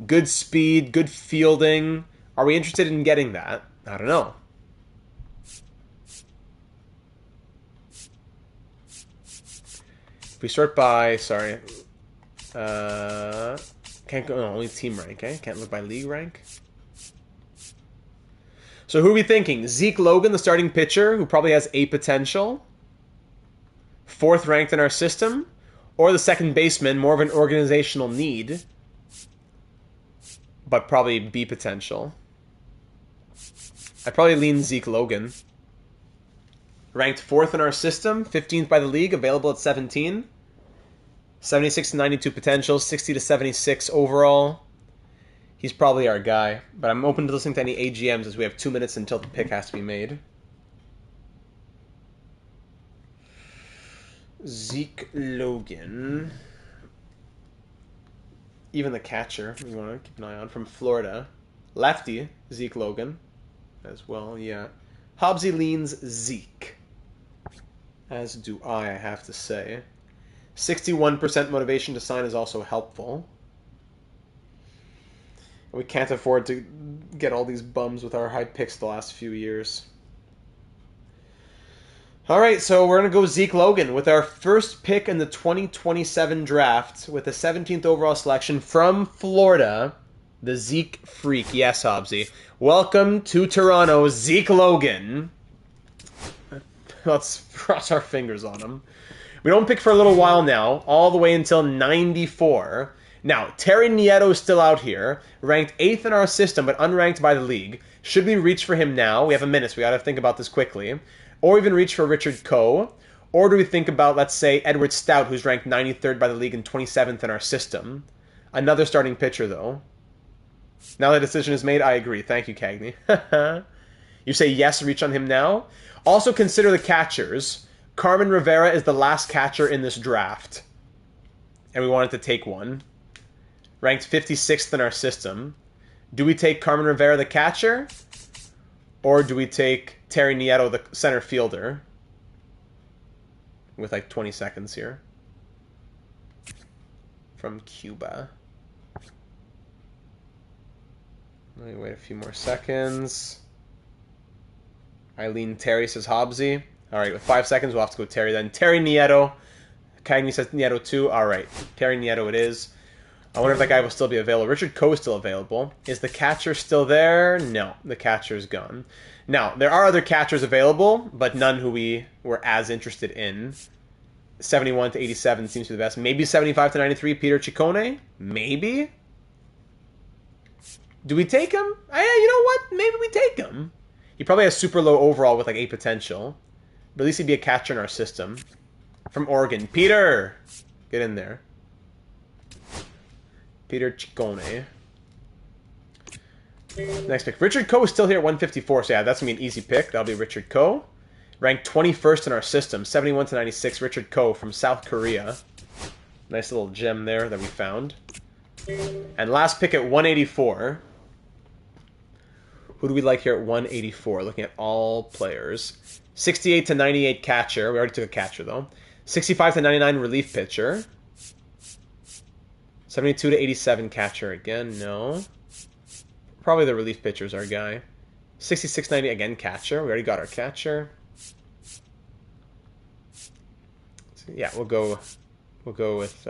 S1: Good speed, good fielding. Are we interested in getting that? I don't know. If we sort by, sorry. Can't go, no, only team rank, eh? Can't look by league rank. So who are we thinking? Zeke Logan, the starting pitcher, who probably has A potential. 4th ranked in our system. Or the second baseman, more of an organizational need, but probably B potential. I'd probably lean Zeke Logan. Ranked 4th in our system, 15th by the league, available at 17. 76 to 92 potential, 60 to 76 overall. He's probably our guy, but I'm open to listening to any AGMs as we have 2 minutes until the pick has to be made. Zeke Logan. Even the catcher, you want to keep an eye on, from Florida. Lefty, Zeke Logan, as well, yeah. Hobbsy leans Zeke. As do I have to say. 61% motivation to sign is also helpful. We can't afford to get all these bums with our high picks the last few years. All right, so we're going to go Zeke Logan with our first pick in the 2027 draft with the 17th overall selection from Florida, the Zeke Freak. Yes, Hobbsy. Welcome to Toronto, Zeke Logan. Let's cross our fingers on him. We don't pick for a little while now, all the way until 94. Now, Terry Nieto is still out here, ranked 8th in our system, but unranked by the league. Should we reach for him now? We have a minute, so we got to think about this quickly. Or even reach for Richard Coe? Or do we think about, let's say, Edward Stout, who's ranked 93rd by the league and 27th in our system? Another starting pitcher, though. Now the decision is made, I agree. Thank you, Cagney. You say yes, reach on him now? Also consider the catchers. Carmen Rivera is the last catcher in this draft. And we wanted to take one. Ranked 56th in our system. Do we take Carmen Rivera, the catcher? Or do we take Terry Nieto, the center fielder? With like 20 seconds here. From Cuba. Let me wait a few more seconds. Eileen Terry says Hobbsy. Alright, with 5 seconds we'll have to go Terry then. Terry Nieto. Cagney says Nieto too. Alright, Terry Nieto it is. I wonder if that guy will still be available. Richard Coe is still available. Is the catcher still there? No, the catcher's gone. Now, there are other catchers available, but none who we were as interested in. 71 to 87 seems to be the best. Maybe 75 to 93, Peter Ciccone? Maybe? Do we take him? You know what? Maybe we take him. He probably has super low overall with like A potential. But at least he'd be a catcher in our system. From Oregon. Peter! Get in there. Peter Ciccone. Next pick. Richard Coe is still here at 154, so yeah, that's going to be an easy pick. That'll be Richard Coe. Ranked 21st in our system, 71 to 96, Richard Coe from South Korea. Nice little gem there that we found. And last pick at 184. Who do we like here at 184? Looking at all players. 68 to 98 catcher. We already took a catcher, though. 65 to 99 relief pitcher. 72 to 87 catcher again, no. Probably the relief pitcher's our guy. 66-90 again catcher. We already got our catcher. So yeah, we'll go with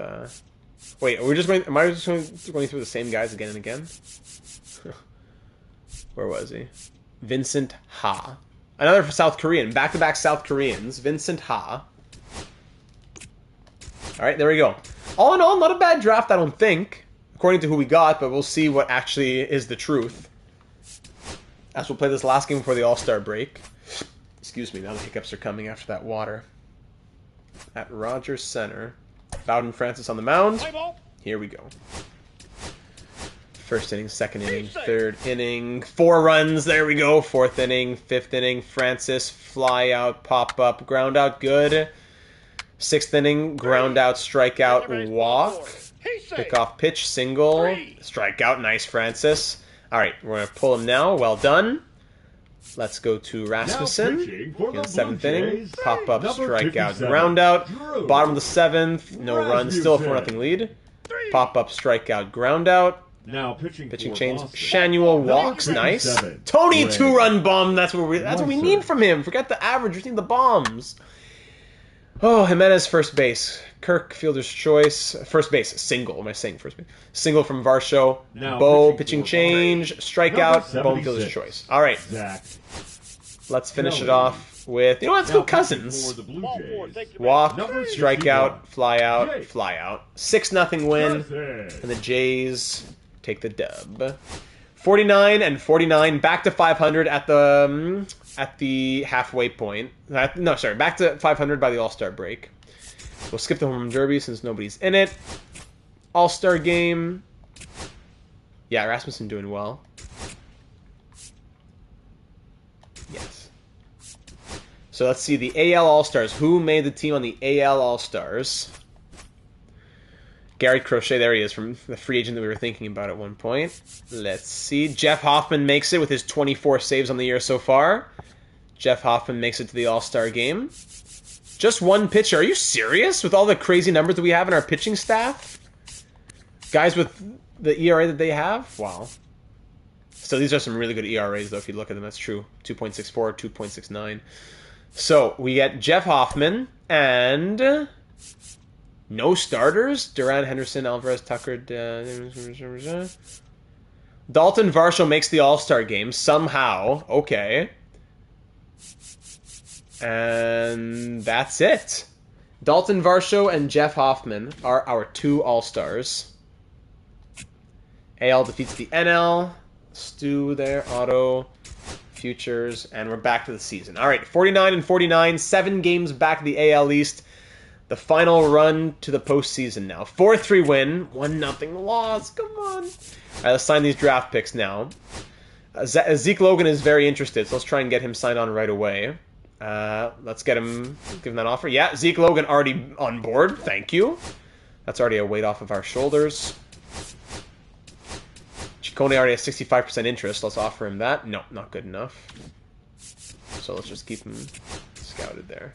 S1: Wait, are we just going? Am I just going through the same guys again and again? Where was he? Vincent Ha. Another South Korean. Back-to-back South Koreans. Vincent Ha. Alright, there we go. All in all, not a bad draft, I don't think. According to who we got, but we'll see what actually is the truth. As we'll play this last game before the All-Star break. Excuse me, now the hiccups are coming after that water. At Rogers Center. Bowden Francis on the mound. Here we go. First inning, second inning, third inning, 4 runs, there we go. Fourth inning, fifth inning, Francis, fly out, pop up, ground out, good. Sixth inning, ground out, strikeout, walk. Pick off pitch, single, strikeout, nice Francis. Alright, we're going to pull him now, well done. Let's go to Rasmussen in the 7th inning. Pop up, strikeout, ground out. Bottom of the 7th, no runs, still a 4-0 lead. Pop up, strikeout, ground out.
S2: Now pitching
S1: change. Shanuel walks, nice. Tony 2-run bomb. That's what we need from him. Forget the average. We need the bombs. Oh, Jimenez first base. Kirk fielder's choice. First base single. Am I saying first base? Single from Varsho. Bo pitching change. Strikeout. Bone fielder's choice. All right. Let's finish it off with, you know what, let's go Cousins. Walk, strikeout, fly out, fly out. 6-0 win, and the Jays take the dub. 49 and 49, back to 500 at the halfway point. No, sorry, back to 500 by the All-Star break. We'll skip the home run derby since nobody's in it. All-Star game. Yeah, Rasmussen doing well. Yes. So let's see the AL All-Stars. Who made the team on the AL All-Stars? Gary Crochet, there he is, from the free agent that we were thinking about at one point. Let's see. Jeff Hoffman makes it with his 24 saves on the year so far. Jeff Hoffman makes it to the All-Star game. Just one pitcher. Are you serious? With all the crazy numbers that we have in our pitching staff? Guys with the ERA that they have? Wow. So these are some really good ERAs, though, if you look at them. That's true. 2.64, 2.69. So we get Jeff Hoffman and no starters. Duran, Henderson, Alvarez, Tucker. Dalton Varsho makes the All-Star game somehow. Okay. And that's it. Dalton Varsho and Jeff Hoffman are our 2 All-Stars. AL defeats the NL. Stu there, auto, futures, and we're back to the season. All right, 49 and 49, 7 games back to the AL East. The final run to the postseason now. 4-3 win, 1-0 loss. Come on. All right, let's sign these draft picks now. Zeke Logan is very interested, so let's try and get him signed on right away. Let's give him that offer. Yeah, Zeke Logan already on board. Thank you. That's already a weight off of our shoulders. Ciccone already has 65% interest. Let's offer him that. No, not good enough. So let's just keep him scouted there.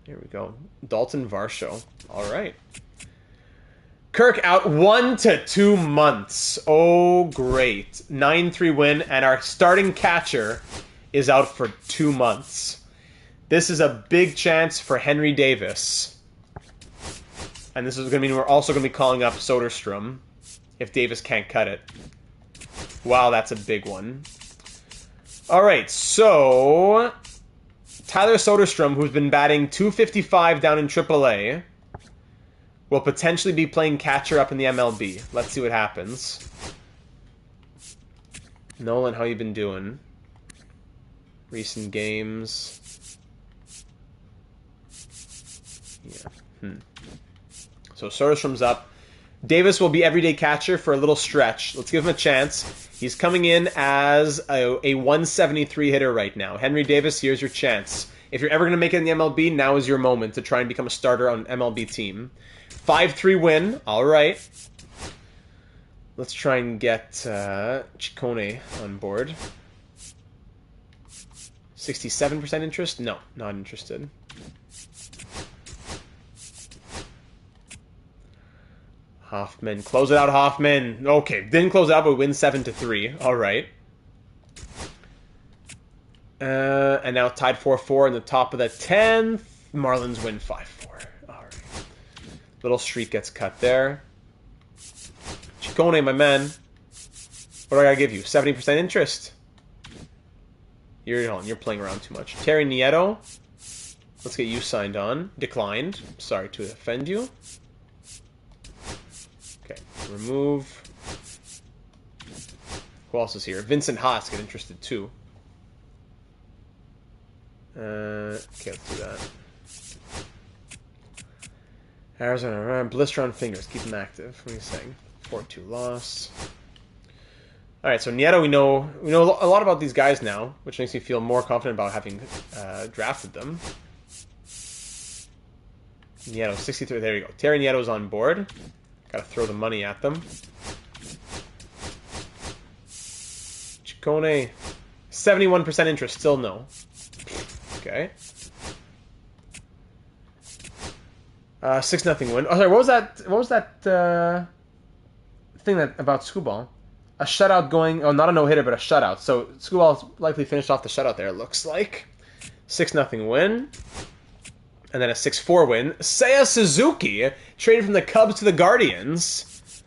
S1: Here we go. Dalton Varsho. All right. Kirk out 1 to 2 months. Oh, great. 9-3 win, and our starting catcher is out for 2 months. This is a big chance for Henry Davis. And this is going to mean we're also going to be calling up Soderstrom if Davis can't cut it. Wow, that's a big one. All right, so Tyler Soderstrom, who's been batting .255 down in AAA, will potentially be playing catcher up in the MLB. Let's see what happens. Nolan, how you been doing? Recent games. Yeah. So Soderstrom's up. Davis will be everyday catcher for a little stretch. Let's give him a chance. He's coming in as a 173 hitter right now. Henry Davis, here's your chance. If you're ever going to make it in the MLB, now is your moment to try and become a starter on an MLB team. 5-3 win. All right. Let's try and get Ciccone on board. 67% interest? No, not interested. Hoffman. Close it out, Hoffman. Okay, didn't close it out, but win 7-3. All right. And now tied 4-4 in the top of the 10th. Marlins win 5-4. All right. Little streak gets cut there. Ciccone, my man. What do I gotta give you? 70% interest. You're playing around too much. Terry Nieto. Let's get you signed on. Declined. Sorry to offend you. Okay, remove. Who else is here? Vincent Haas, get interested too. Okay, let's do that. Arizona, blister on fingers. Keep them active. What are you saying? 4-2 loss. Alright, so Nieto, we know a lot about these guys now, which makes me feel more confident about having drafted them. Nieto, 63. There you go. Terry Nieto's on board. Gotta throw the money at them. Ciccone, 71% interest. Still no. Okay. 6-0 win. Oh, sorry. What was that thing about Skubal? A shutout going. Oh, not a no-hitter, but a shutout. So Skubal's likely finished off the shutout there. It looks like 6-0 win, and then a 6-4 win. Seiya Suzuki traded from the Cubs to the Guardians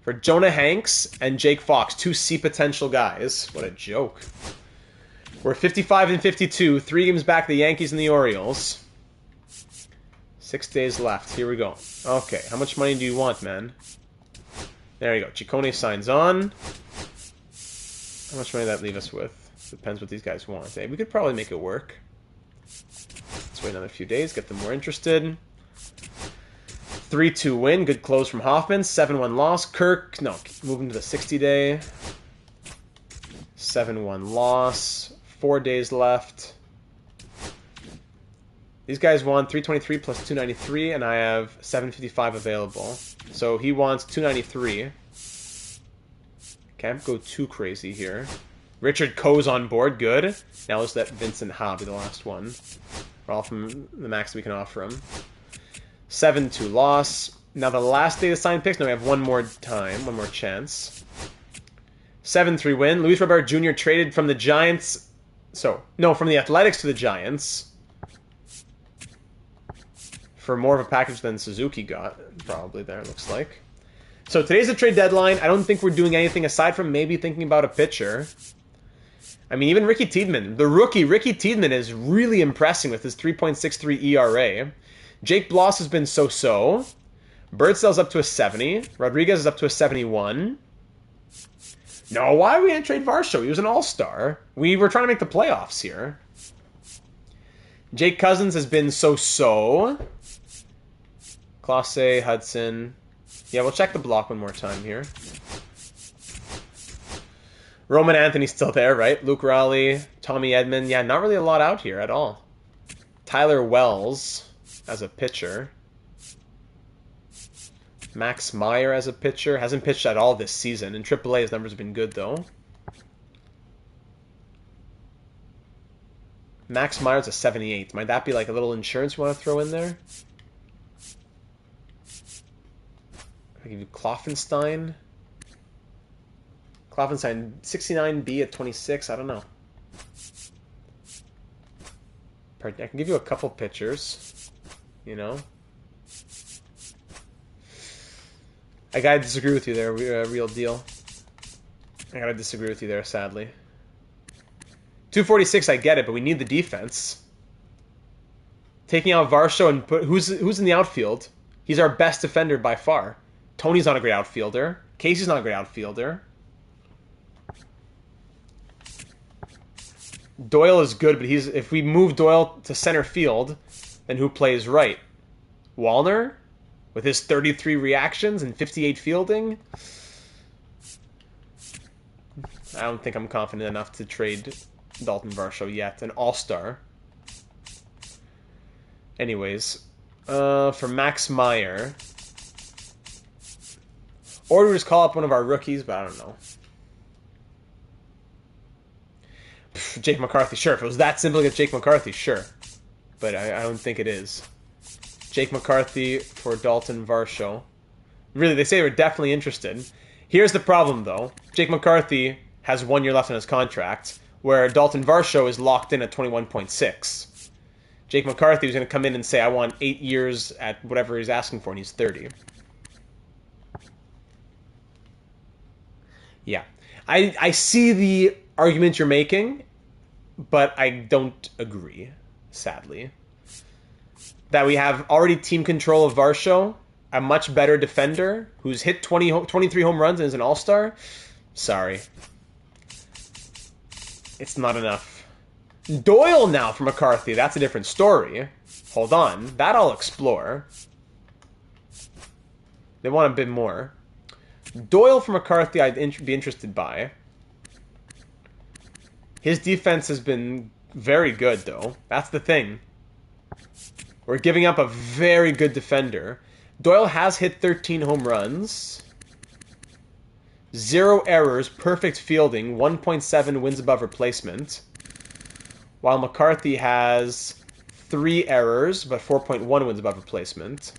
S1: for Jonah Hanks and Jake Fox, 2 C potential guys. What a joke. We're 55-52, 3 games back. The Yankees and the Orioles. 6 days left. Here we go. Okay, how much money do you want, man? There you go. Ciccone signs on. How much money did that leave us with? Depends what these guys want. Hey, we could probably make it work. Let's wait another few days, get them more interested. 3-2 win. Good close from Hoffman. 7-1 loss. Kirk, no, moving to the 60-day. 7-1 loss. 4 days left. These guys want 323 plus 293, and I have 755 available. So he wants 293. Can't go too crazy here. Richard Coe's on board. Good. Now let's let Vincent Ha be the last one. We're all from the max we can offer him. 7-2 loss. Now the last day to sign picks. Now we have one more time. One more chance. 7-3 win. Luis Robert Jr. traded from the Giants. From the Athletics to the Giants. For more of a package than Suzuki got, probably there, it looks like. So today's the trade deadline. I don't think we're doing anything aside from maybe thinking about a pitcher. I mean, even Ricky Tiedemann, the rookie Ricky Tiedemann is really impressing with his 3.63 ERA. Jake Bloss has been so-so. Birdsell's up to a 70. Rodriguez is up to a 71. No, why are we going to trade Varsho? He was an all-star. We were trying to make the playoffs here. Jake Cousins has been so-so. Clase, Hudson. Yeah, we'll check the block one more time here. Roman Anthony's still there, right? Luke Raleigh, Tommy Edman. Yeah, not really a lot out here at all. Tyler Wells as a pitcher. Max Meyer as a pitcher. Hasn't pitched at all this season. In AAA, his numbers have been good, though. Max Meyer's a 78. Might that be like a little insurance we want to throw in there? I give you Kloffenstein. Kloffenstein, 69B at 26. I don't know. I can give you a couple pitchers. You know? I gotta disagree with you there, real deal. I gotta disagree with you there, sadly. 246, I get it, but we need the defense. Taking out Varsho and put who's in the outfield? He's our best defender by far. Tony's not a great outfielder. Casey's not a great outfielder. Doyle is good, but if we move Doyle to center field, then who plays right? Wallner? With his 33 reactions and 58 fielding? I don't think I'm confident enough to trade Dalton Varsho yet. An all-star. Anyways, for Max Meyer... Or we just call up one of our rookies, but I don't know. Jake McCarthy, sure. If it was that simple to get Jake McCarthy, sure. But I don't think it is. Jake McCarthy for Dalton Varsho. Really, they say they're definitely interested. Here's the problem, though. Jake McCarthy has 1 year left on his contract, where Dalton Varsho is locked in at 21.6. Jake McCarthy was going to come in and say, I want 8 years at whatever he's asking for, and he's 30. Yeah. I see the argument you're making, but I don't agree, sadly. That we have already team control of Varsho, a much better defender, who's hit 23 home runs and is an all-star. Sorry. It's not enough. Doyle now for McCarthy. That's a different story. Hold on. That I'll explore. They want a bit more. Doyle for McCarthy I'd be interested by. His defense has been very good, though. That's the thing. We're giving up a very good defender. Doyle has hit 13 home runs. 0 errors, perfect fielding, 1.7 wins above replacement. While McCarthy has 3 errors, but 4.1 wins above replacement.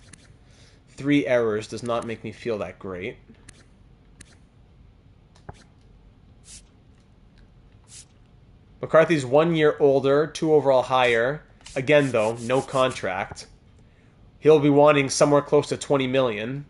S1: 3 errors does not make me feel that great. McCarthy's 1 year older, 2 overall higher. Again, though, no contract. He'll be wanting somewhere close to $20 million.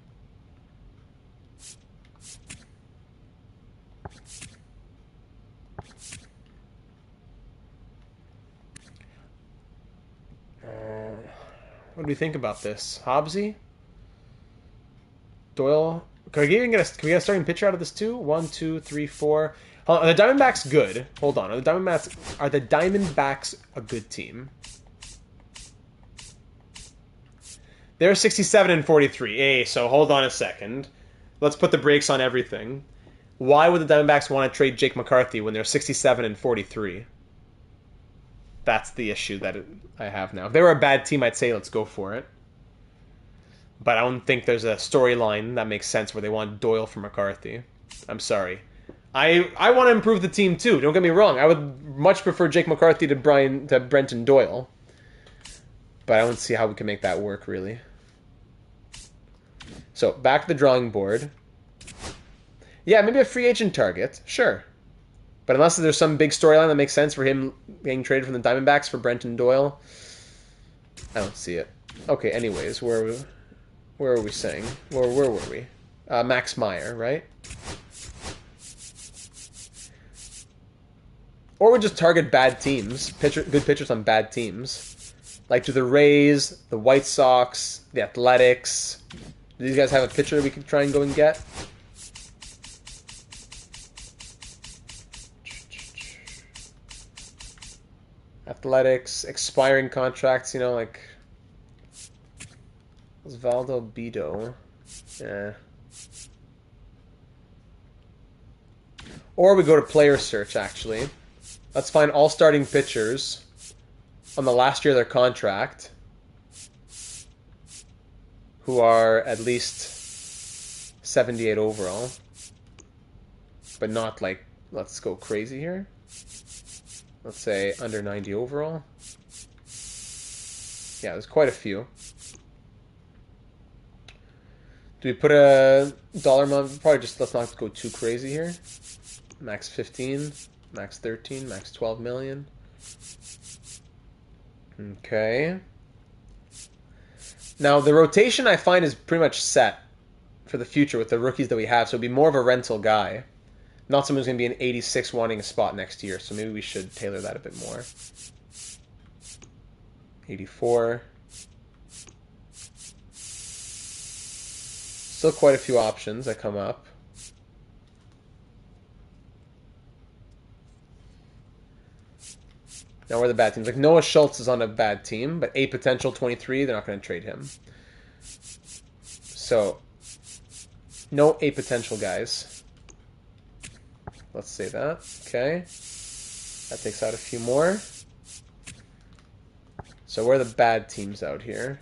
S1: What do we think about this? Hobbsy? Doyle? Can we get a starting pitcher out of this too? 1, 2, 3, 4. Are the Diamondbacks good? Hold on. Are the Diamondbacks a good team? They're 67 and 43. Hey, so hold on a second. Let's put the brakes on everything. Why would the Diamondbacks want to trade Jake McCarthy when they're 67 and 43? That's the issue that I have now. If they were a bad team, I'd say let's go for it. But I don't think there's a storyline that makes sense where they want Doyle for McCarthy. I'm sorry. I want to improve the team too. Don't get me wrong. I would much prefer Jake McCarthy to Brenton Doyle. But I don't see how we can make that work, really. So, back to the drawing board. Yeah, maybe a free agent target. Sure. But unless there's some big storyline that makes sense for him getting traded from the Diamondbacks for Brenton Doyle, I don't see it. Okay, anyways, where are we saying? Where were we? Max Meyer, right? Or we just target bad teams. Good pitchers on bad teams. Like, do the Rays, the White Sox, the Athletics... Do these guys have a pitcher we could try and go and get? Athletics, expiring contracts, you know, like... Osvaldo Bido. Yeah. Or we go to player search, actually. Let's find all starting pitchers on the last year of their contract who are at least 78 overall. But not like, let's go crazy here. Let's say under 90 overall. Yeah, there's quite a few. Do we put a dollar amount? Probably just, let's not go too crazy here. Max 15, max 13, max 12 million. Okay. Now, the rotation I find is pretty much set for the future with the rookies that we have, so it'd be more of a rental guy. Not someone who's going to be an 86 wanting a spot next year, so maybe we should tailor that a bit more. 84. Still quite a few options that come up. Now, where are the bad teams? Like, Noah Schultz is on a bad team, but A potential 23, they're not going to trade him. So, no A potential guys. Let's say that. Okay. That takes out a few more. So, where are the bad teams out here?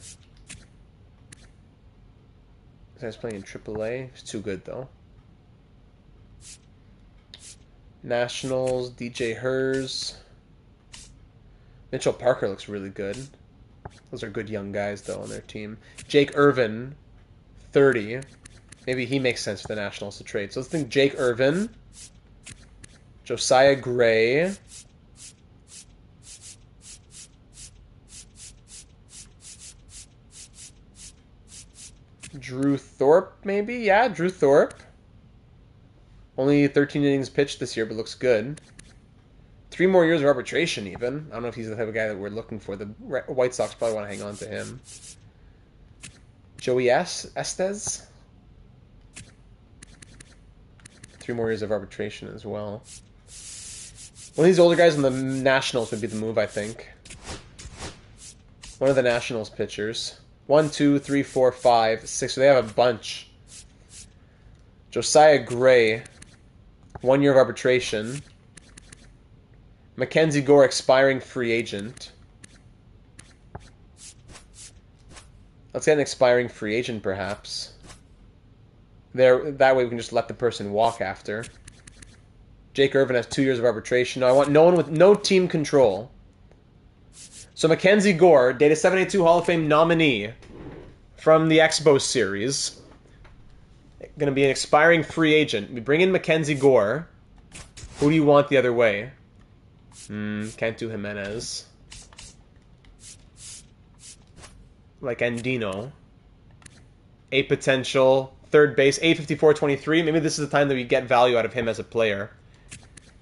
S1: This guy's playing in AAA. He's too good, though. Nationals, DJ Hers. Mitchell Parker looks really good. Those are good young guys, though, on their team. Jake Irvin, 30. Maybe he makes sense for the Nationals to trade. So let's think Jake Irvin. Josiah Gray. Drew Thorpe, maybe? Yeah, Drew Thorpe. Only 13 innings pitched this year, but looks good. 3 more years of arbitration, even. I don't know if he's the type of guy that we're looking for. The White Sox probably want to hang on to him. Joey Estes? 3 more years of arbitration as well. One of these older guys in the Nationals would be the move, I think. One of the Nationals pitchers. 1, 2, 3, 4, 5, 6. So they have a bunch. Josiah Gray. 1 year of arbitration. Mackenzie Gore, expiring free agent. Let's get an expiring free agent, perhaps. That way we can just let the person walk after. Jake Irvin has 2 years of arbitration. No, I want no one with no team control. So Mackenzie Gore, Data 782 Hall of Fame nominee from the Expo series. Going to be an expiring free agent. We bring in Mackenzie Gore. Who do you want the other way? Can't do Jimenez. Like Andino. A potential third base, 854-23. Maybe this is the time that we get value out of him as a player.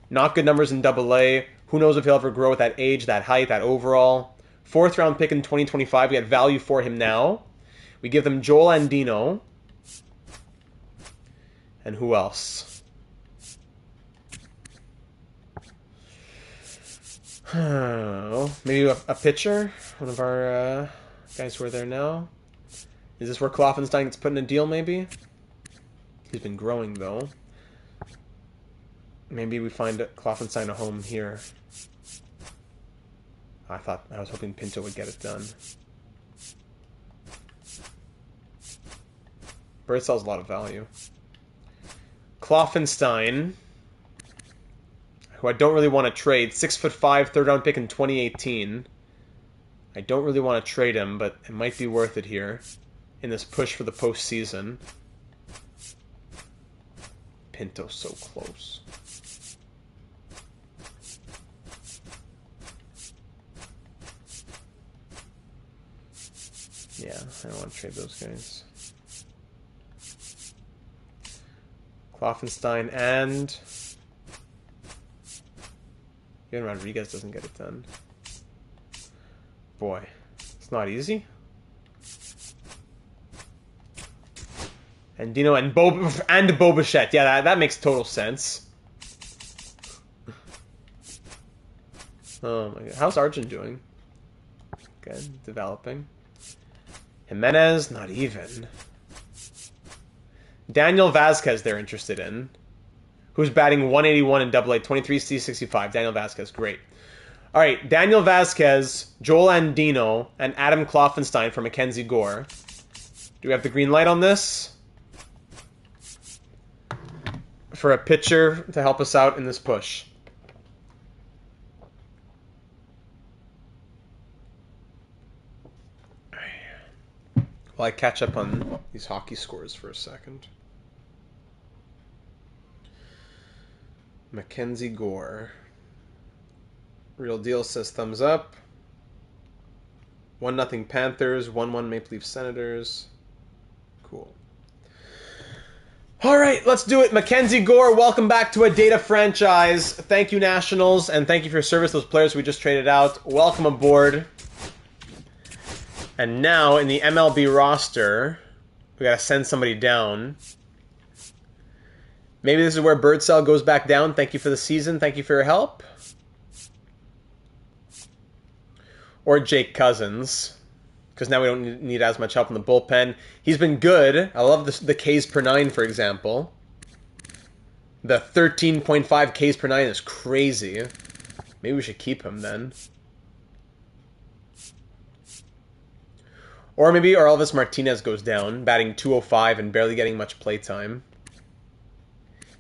S1: Not good numbers in AA. Who knows if he'll ever grow at that age, that height, that overall. 4th round pick in 2025. We get value for him now. We give them Joel Andino. And who else? Maybe a pitcher? One of our guys who are there now. Is this where Kloffenstein gets put in a deal, maybe? He's been growing, though. Maybe we find Kloffenstein a home here. I was hoping Pinto would get it done. Bird sells a lot of value. Kloffenstein, who I don't really want to trade. 6'5", 3rd round pick in 2018. I don't really want to trade him, but it might be worth it here in this push for the postseason. Pinto's so close. Yeah, I don't want to trade those guys. Kloffenstein and even Rodriguez doesn't get it done. Boy, it's not easy. And Dino and Bobichette. Yeah, that makes total sense. Oh my god. How's Arjun doing? Good. Developing. Jimenez, not even. Daniel Vasquez they're interested in. Who's batting 181 in AA, 23 C65. Daniel Vasquez, great. All right, Daniel Vasquez, Joel Andino, and Adam Kloffenstein for Mackenzie Gore. Do we have the green light on this? For a pitcher to help us out in this push. While I catch up on these hockey scores for a second. Mackenzie Gore. Real Deal says thumbs up. 1-0 Panthers, 1-1 Maple Leaf Senators. Cool. All right, let's do it. Mackenzie Gore, welcome back to a Data franchise. Thank you, Nationals, and thank you for your service. Those players we just traded out, welcome aboard. And now, in the MLB roster, we got to send somebody down. Maybe this is where Birdsell goes back down. Thank you for the season. Thank you for your help. Or Jake Cousins, because now we don't need as much help in the bullpen. He's been good. I love the Ks per 9, for example. The 13.5 Ks per 9 is crazy. Maybe we should keep him then. Or maybe Elvis Martinez goes down, batting 205 and barely getting much playtime.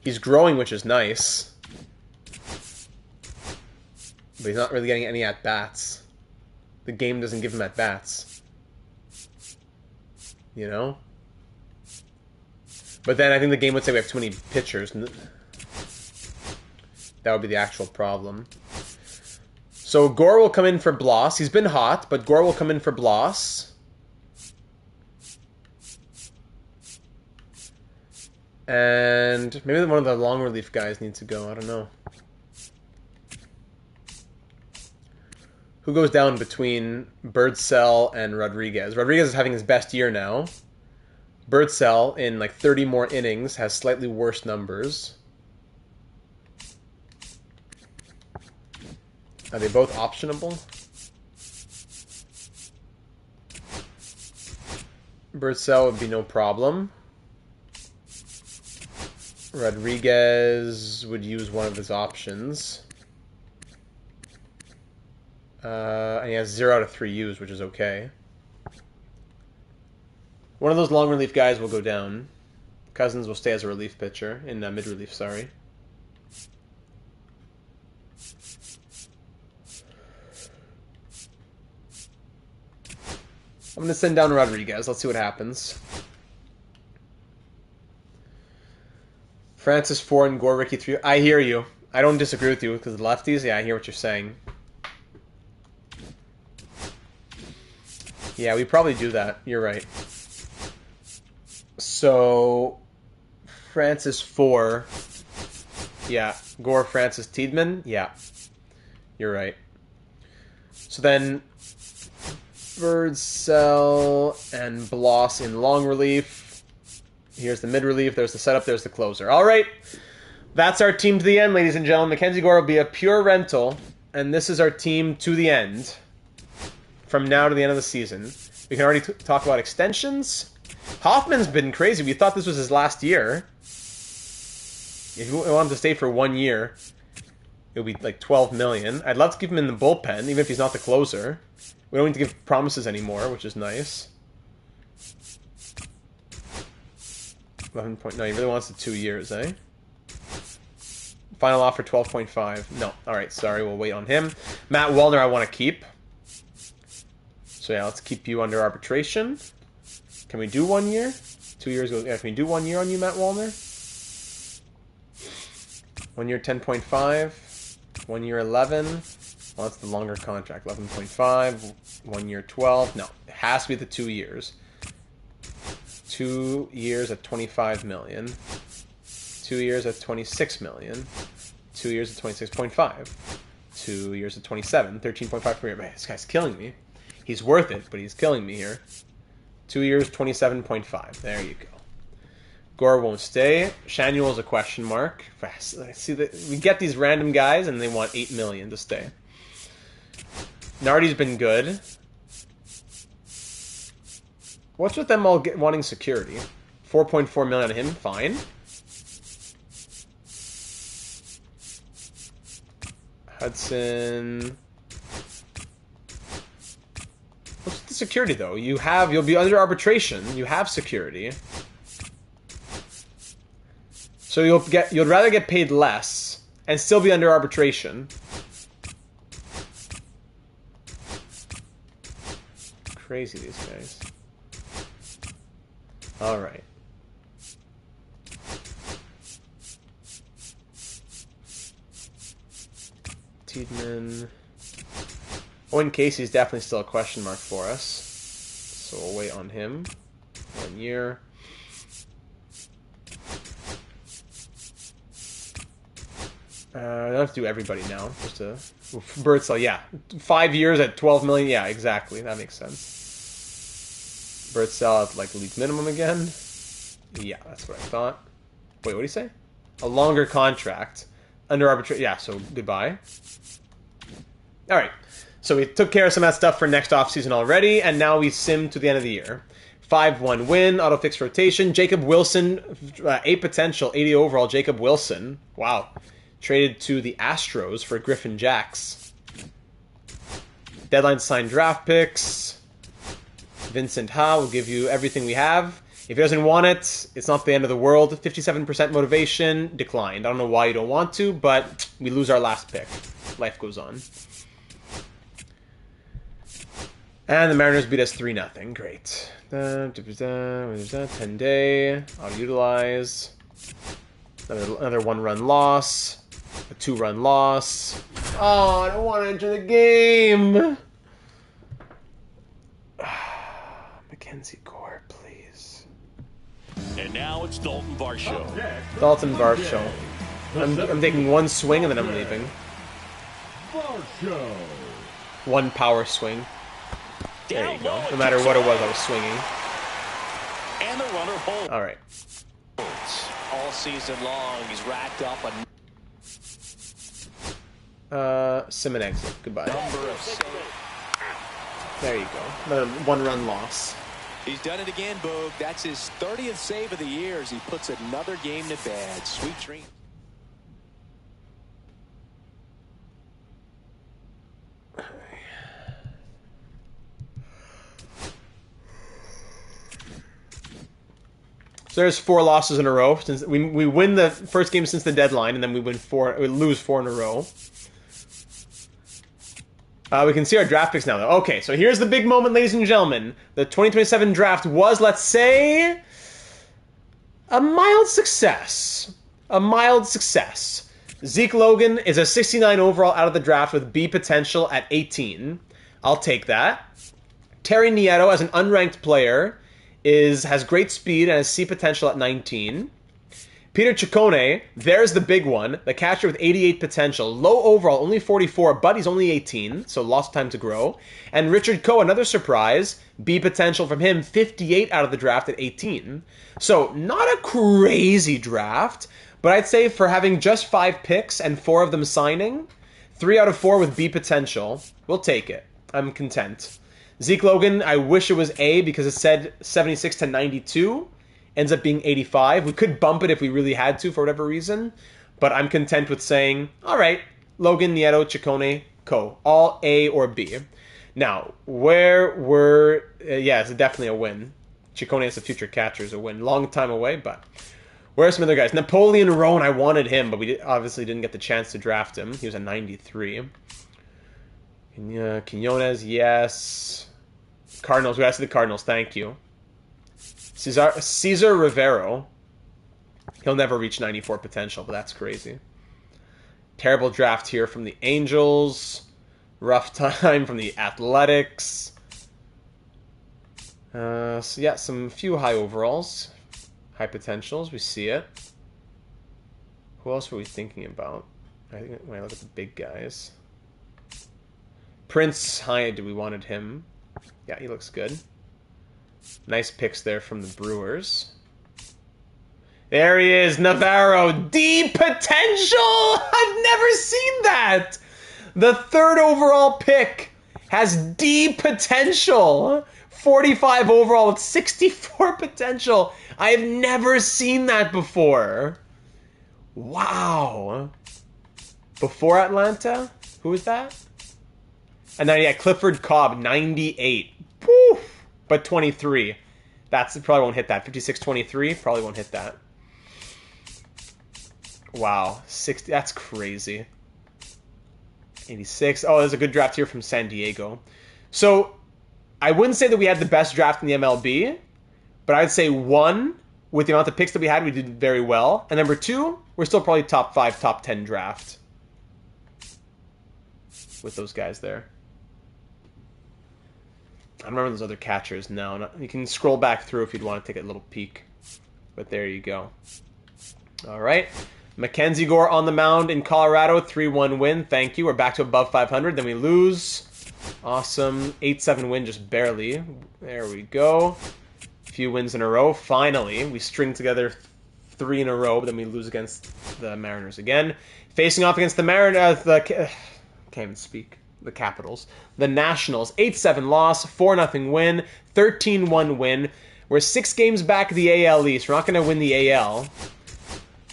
S1: He's growing, which is nice. But he's not really getting any at-bats. The game doesn't give him at-bats. You know? But then I think the game would say we have too many pitchers. That would be the actual problem. So Gore will come in for Bloss. He's been hot, but Gore will come in for Bloss. And maybe one of the long relief guys needs to go. I don't know. Who goes down between Birdsell and Rodriguez? Rodriguez is having his best year now. Birdsell, in like 30 more innings, has slightly worse numbers. Are they both optionable? Birdsell would be no problem. Rodriguez would use one of his options. And he has 0 out of 3 used, which is okay. One of those long relief guys will go down. Cousins will stay as a relief pitcher. In mid-relief, sorry. I'm going to send down Rodriguez. Let's see what happens. Francis 4 and Gore Ricky 3. I hear you. I don't disagree with you because the lefties. Yeah, I hear what you're saying. Yeah, we probably do that. You're right. So, Francis 4. Yeah. Gore, Francis, Tiedemann. Yeah. You're right. So then, Birdsell and Bloss in long relief. Here's the mid relief. There's the setup. There's the closer. All right. That's our team to the end, ladies and gentlemen. Mackenzie Gore will be a pure rental. And this is our team to the end. From now to the end of the season. We can already talk about extensions. Hoffman's been crazy. We thought this was his last year. If you want him to stay for 1 year, it would be like $12 million. I'd love to keep him in the bullpen, even if he's not the closer. We don't need to give promises anymore, which is nice. 11 point. No, he really wants the 2 years, eh? Final offer 12.5. No. All right, sorry. We'll wait on him. Matt Wallner, I want to keep. So yeah, let's keep you under arbitration. Can we do 1 year? 2 years ago. Yeah, can we do 1 year on you, Matt Wallner? 1 year 10.5. 1 year 11. Well, that's the longer contract. 11.5. 1 year 12. No, it has to be the 2 years. 2 years at 25 million. 2 years at 26 million. 2 years at 26.5. 2 years at 27. 13.5 per year. Man, this guy's killing me. He's worth it, but he's killing me here. 2 years, 27.5. There you go. Gore won't stay. Shanuel's a question mark. See that we get these random guys, and they want $8 million to stay. Nardi's been good. What's with them all wanting security? 4.4 million on him. Fine. Hudson. What's the security though? You'll be under arbitration. You have security. So you'd rather get paid less and still be under arbitration. Crazy these guys. All right. Tiedemann. Owen Casey's definitely still a question mark for us. So we'll wait on him. 1 year. I don't have to do everybody now. Just a Birdsell, yeah. 5 years at 12 million. Yeah, exactly. That makes sense. Birdsell at like league minimum again. Yeah, that's what I thought. Wait, what did he say? A longer contract under arbitration. Yeah, so goodbye. All right. So we took care of some of that stuff for next offseason already, and now we sim to the end of the year. 5-1 win, auto-fix rotation. Jacob Wilson, a potential 80 overall Jacob Wilson. Wow. Traded to the Astros for Griffin Jacks. Deadline to sign draft picks. Vincent Ha will give you everything we have. If he doesn't want it, it's not the end of the world. 57% motivation, declined. I don't know why you don't want to, but we lose our last pick. Life goes on. And the Mariners beat us 3-0. Great. 10-day. I'll utilize. Another 1-run loss. A 2-run loss. Oh, I don't want to enter the game. Mackenzie Gore, please.
S3: And now it's Dalton Varsho.
S1: Dalton Varsho. I'm taking one swing and then I'm leaving.
S2: Varsho.
S1: One power swing. There you go. No matter what it was, I was swinging.
S3: And the runner holds.
S1: All right.
S3: All season long, he's racked up a
S1: Sim and exit. Goodbye.
S3: number of saves.
S1: There you go. Another one-run loss.
S3: He's done it again, Boog. That's his 30th save of the year as he puts another game to bed. Sweet dream.
S1: So there's 4 losses in a row. Since we win the first game since the deadline, and then we lose 4 in a row. We can see our draft picks now, though. Okay, so here's the big moment, ladies and gentlemen. The 2027 draft was, let's say, a mild success. A mild success. Zeke Logan is a 69 overall out of the draft with B potential at 18. I'll take that. Terry Nieto as an unranked player has great speed and has C potential at 19. Peter Ciccone, there's the big one, the catcher with 88 potential, low overall, only 44, but he's only 18, so lots of time to grow. And Richard Coe, another surprise, B potential from him, 58 out of the draft at 18. So not a crazy draft, but I'd say for having just 5 picks and 4 of them signing, 3 out of 4 with B potential, we'll take it. I'm content. Zeke Logan, I wish it was A because it said 76 to 92. Ends up being 85. We could bump it if we really had to for whatever reason. But I'm content with saying, all right, Logan, Nieto, Ciccone, Coe. All A or B. Now, where were... yeah, it's definitely a win. Ciccone as a future catcher is a win. Long time away, but... Where are some other guys? Napoleon Rowan, I wanted him, but we obviously didn't get the chance to draft him. He was a 93. Quinones, yes... Cardinals, we asked the Cardinals, thank you. Cesar Rivero. He'll never reach 94 potential, but that's crazy. Terrible draft here from the Angels. Rough time from the Athletics. So yeah, some few high overalls. High potentials, we see it. Who else were we thinking about? I think when I look at the big guys. Prince Hyde, we wanted him. Yeah, he looks good. Nice picks there from the Brewers. There he is, Navarro. D potential! I've never seen that! The 3rd overall pick has D potential. 45 overall with 64 potential. I have never seen that before. Wow. Before Atlanta? Who was that? And then, yeah, Clifford Cobb, 98. Woo! But 23. Probably won't hit that. 56-23, probably won't hit that. Wow. 60, that's crazy. 86. Oh, there's a good draft here from San Diego. So, I wouldn't say that we had the best draft in the MLB, but I'd say 1, with the amount of picks that we had, we did very well. And number 2, we're still probably top 5, top 10 draft. With those guys there. I don't remember those other catchers now. You can scroll back through if you'd want to take a little peek. But there you go. All right. Mackenzie Gore on the mound in Colorado. 3-1 win. Thank you. We're back to above 500. Then we lose. Awesome. 8-7 win, just barely. There we go. A few wins in a row. Finally, we string together 3 in a row, but then we lose against the Mariners again. Facing off against the Mariners. Can't even speak. The Capitals. The Nationals, 8-7 loss, 4-0 win, 13-1 win. We're 6 games back the AL East. We're not going to win the AL.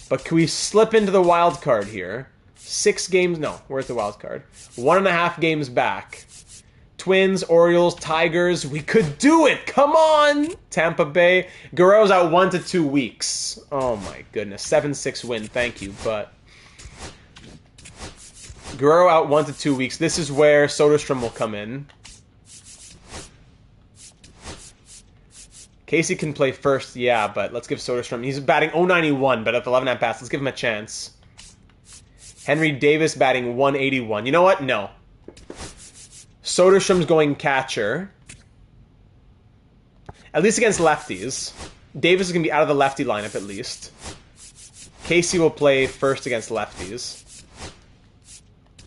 S1: But can we slip into the wild card here? 6 games... No, where's the wild card? 1.5 games back. Twins, Orioles, Tigers. We could do it! Come on! Tampa Bay. Guerrero's out 1 to 2 weeks. Oh my goodness. 7-6 win. Thank you, but... Guerrero out 1 to 2 weeks. This is where Soderstrom will come in. Casey can play first, yeah, but let's give Soderstrom... He's batting 091, but at 11 at-bats. Let's give him a chance. Henry Davis batting 181. You know what? No. Soderstrom's going catcher. At least against lefties. Davis is going to be out of the lefty lineup at least. Casey will play first against lefties.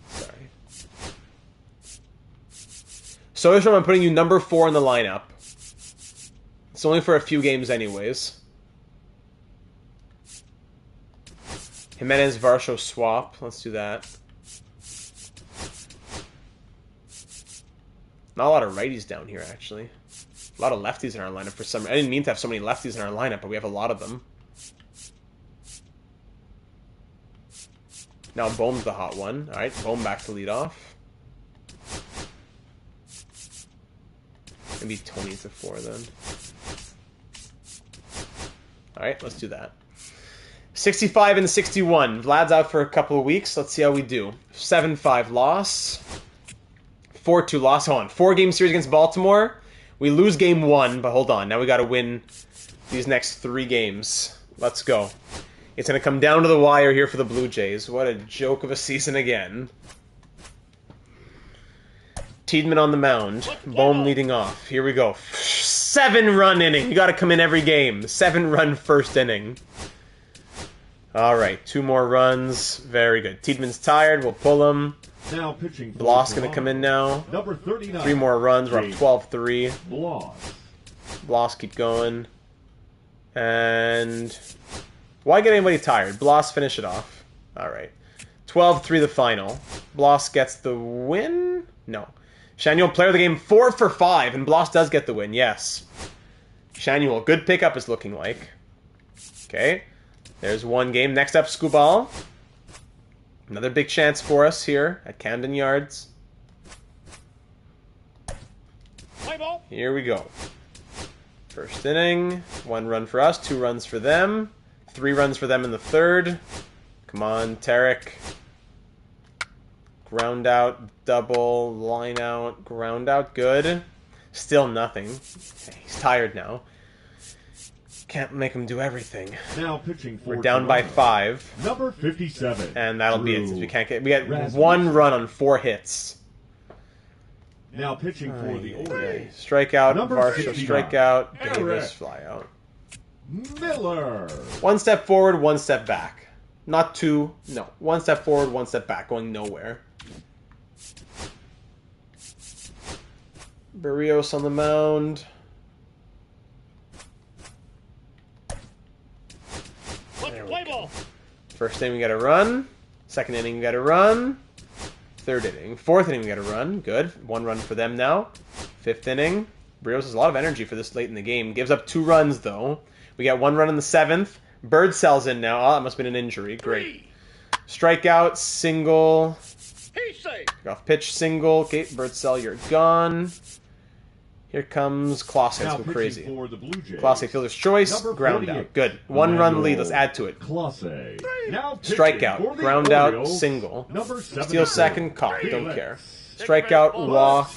S1: Sorry. Soderstrom, I'm putting you number 4 in the lineup. It's only for a few games anyways. Jimenez Varsho swap. Let's do that. Not a lot of righties down here, actually. A lot of lefties in our lineup for some reason. I didn't mean to have so many lefties in our lineup, but we have a lot of them. Now Bohm's the hot one. Alright, Bohm back to lead off. Maybe Tony to 4 then. Alright, let's do that. 65 and 61. Vlad's out for a couple of weeks. Let's see how we do. 7-5 loss. 4-2 loss. Hold on. 4-game series against Baltimore. We lose game 1, but hold on. Now we got to win these next 3 games. Let's go. It's going to come down to the wire here for the Blue Jays. What a joke of a season again. Tiedemann on the mound. Bohm leading off. Here we go. 7-run inning. You got to come in every game. 7-run first inning. All right. 2 more runs. Very good. Tiedemann's tired. We'll pull him.
S2: Now pitching.
S1: Bloss going to come in now.
S2: Number 39.
S1: 3 more runs. We're up 12-3.
S2: Bloss.
S1: Bloss keep going. And why get anybody tired? Bloss finish it off. All right. 12-3 the final. Bloss gets the win? No. Shanuel, player of the game, 4 for 5, and Bloss does get the win, yes. Shanuel, good pickup is looking like. Okay. There's 1 game. Next up, Skubal. Another big chance for us here at Camden Yards. Here we go. First inning. 1 run for us, 2 runs for them. 3 runs for them in the 3rd. Come on, Tarek. Ground out, double, line out, ground out, good. Still nothing. He's tired now. Can't make him do everything.
S2: Now pitching for
S1: We're down by 5.
S2: Number 57.
S1: And that'll be it. Since we get 1 run on 4 hits.
S2: Now pitching for the Orioles.
S1: Strikeout,
S2: Number
S1: Varsho,
S2: 59.
S1: strikeout,
S2: Eric.
S1: Davis, fly out.
S2: Miller.
S1: 1 step forward, 1 step back. Not 2, no. 1 step forward, 1 step back, going nowhere. Barrios on the mound. First inning we got a run. Second inning we got a run. 3rd inning. 4th inning we got a run. Good. 1 run for them now. 5th inning. Barrios has a lot of energy for this late in the game. Gives up 2 runs though. We got 1 run in the 7th. Bird sells in now. Oh, that must have been an injury. Great. Strikeout, single. Off pitch, single. Okay, Bird sell, you're gone. Here comes Clausen. Let's go crazy. Clausen, fielder's choice. Ground out. Good. 1 run lead. Let's add to it. Strikeout. Ground out. Single. Steal second. Caught. Don't care. Strikeout. Walk.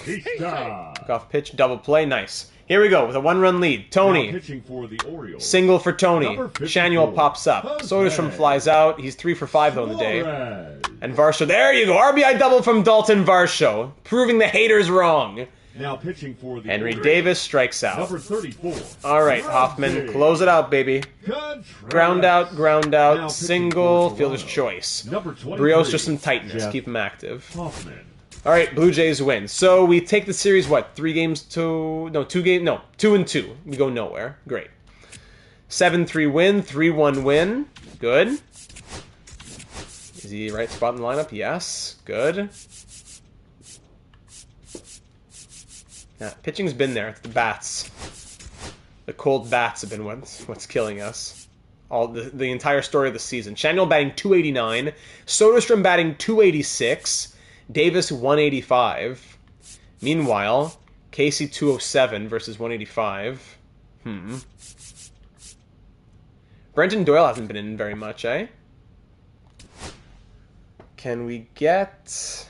S1: Off pitch. Double play. Nice. Here we go with a 1 run lead. Tony. Single for Tony. Shanuel pops up. Soderstrom flies out. He's 3 for 5 though in the day. And Varsho. There you go. RBI double from Dalton Varsho. Proving the haters wrong.
S2: Now pitching for the
S1: Henry Davis strikes out.
S2: Number 34.
S1: All right, Hoffman, close it out, baby. Ground out, single, fielder's choice. Brios, just some tightness, keep him active.
S2: Hoffman.
S1: All right, Blue Jays win. So we take the series, what, 2 and 2. We go nowhere. Great. 7-3 win, 3-1 win. Good. Is he right spot in the lineup? Yes. Good. Yeah, pitching's been there. It's the bats. The cold bats have been what's killing us. All the entire story of the season. Shanuel batting 289. Soderstrom batting 286. Davis 185. Meanwhile, Casey 207 versus 185. Brenton Doyle hasn't been in very much, eh? Can we get...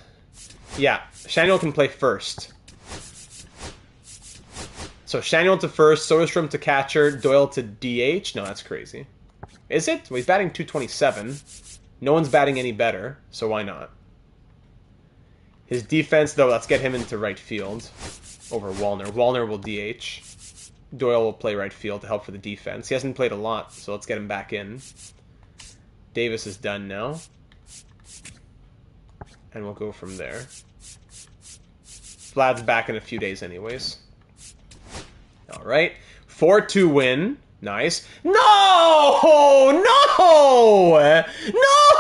S1: Yeah, Shanuel can play first. So Shanuel to first, Soderstrom to catcher, Doyle to DH. No, that's crazy. Is it? Well, he's batting 227. No one's batting any better, so why not? His defense, though, let's get him into right field over Wallner. Wallner will DH. Doyle will play right field to help for the defense. He hasn't played a lot, so let's get him back in. Davis is done now. And we'll go from there. Vlad's back in a few days anyways. Alright. 4-2 win. Nice. No! No!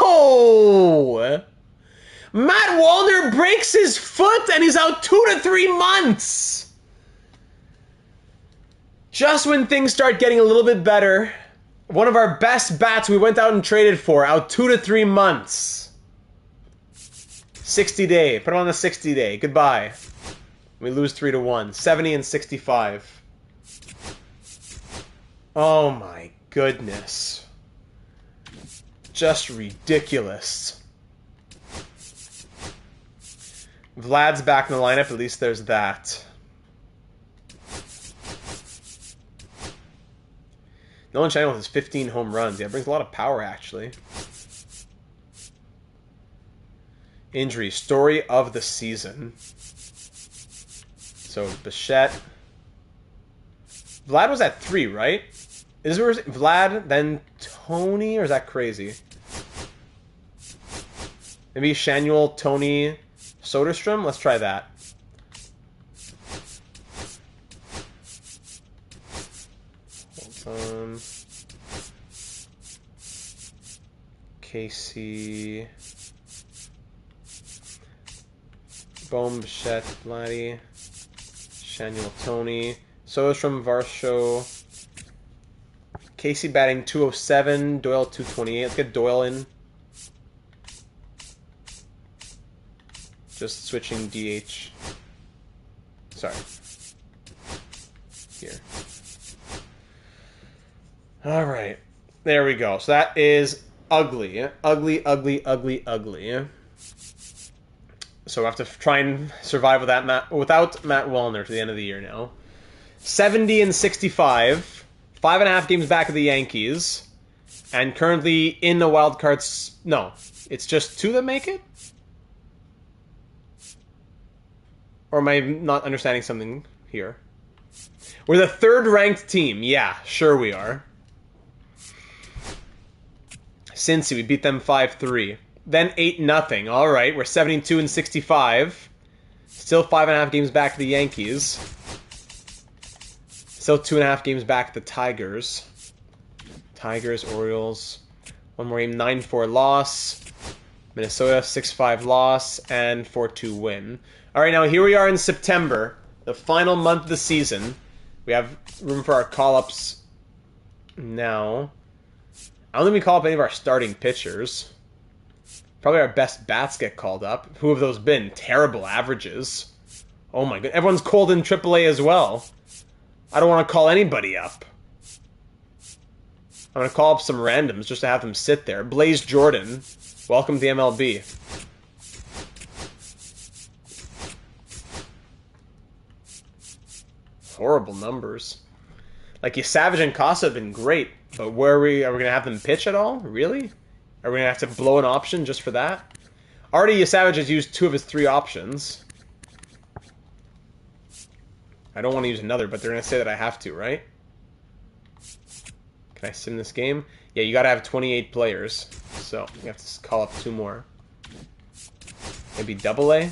S1: No! Matt Wallner breaks his foot and he's out 2 to 3 months. Just when things start getting a little bit better, one of our best bats we went out and traded for, out 2 to 3 months. 60 day. Put him on the 60 day. Goodbye. We lose 3 to 1. 70 and 65. Oh my goodness. Just ridiculous. Vlad's back in the lineup. At least there's that. Nolan Channel has 15 home runs. Yeah, it brings a lot of power, actually. Injury. Story of the season. So, Bichette. Vlad was at 3, right? Is there Vlad, then Tony, or is that crazy? Maybe Shanuel, Tony, Soderstrom? Let's try that. Hold on. Casey. Bohm, Bichette, Vladdy. Shanuel, Tony. Soderstrom, Varsho. Casey batting 207. Doyle 228. Let's get Doyle in. Just switching DH. Sorry. Here. Alright. There we go. So that is ugly. Ugly, ugly, ugly, ugly. So we have to try and survive without Matt Wallner to the end of the year now. 70 and 65. 5.5 games back of the Yankees. And currently in the wild cards. No. It's just 2 that make it? Or am I not understanding something here? We're the 3rd ranked team. Yeah, sure we are. Cincy, we beat them 5-3. Then 8-0. All right, we're 72 and 65. Still 5.5 games back of the Yankees. Still 2.5 games back of the Tigers. Tigers, Orioles. One more game, 9-4 loss. Minnesota, 6-5 loss. And 4-2 win. All right, now here we are in September. The final month of the season. We have room for our call-ups now. I don't think we call up any of our starting pitchers. Probably our best bats get called up. Who have those been? Terrible averages. Oh my god. Everyone's cold in AAA as well. I don't want to call anybody up. I'm going to call up some randoms just to have them sit there. Blaze Jordan. Welcome to the MLB. Horrible numbers. Like, Savage and Casa have been great, but are we going to have them pitch at all? Really? Are we going to have to blow an option just for that? Already, Savage has used 2 of his 3 options. I don't want to use another, but they're going to say that I have to, right? Can I sim this game? Yeah, you got to have 28 players. So, you have to call up 2 more. Maybe AA?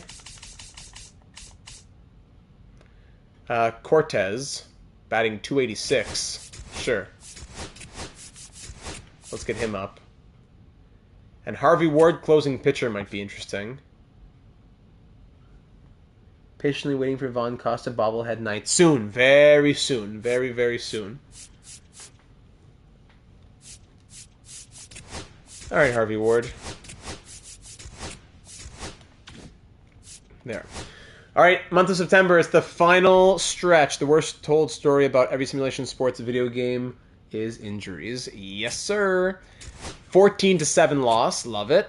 S1: Cortez, batting 286. Sure. Let's get him up. And Harvey Ward, closing pitcher, might be interesting. Patiently waiting for Von Costa bobblehead night. Soon. Very soon. Very, very soon. Alright, Harvey Ward. There. Alright, month of September. It's the final stretch. The worst told story about every simulation sports video game is injuries. Yes, sir. 14-7 loss. Love it.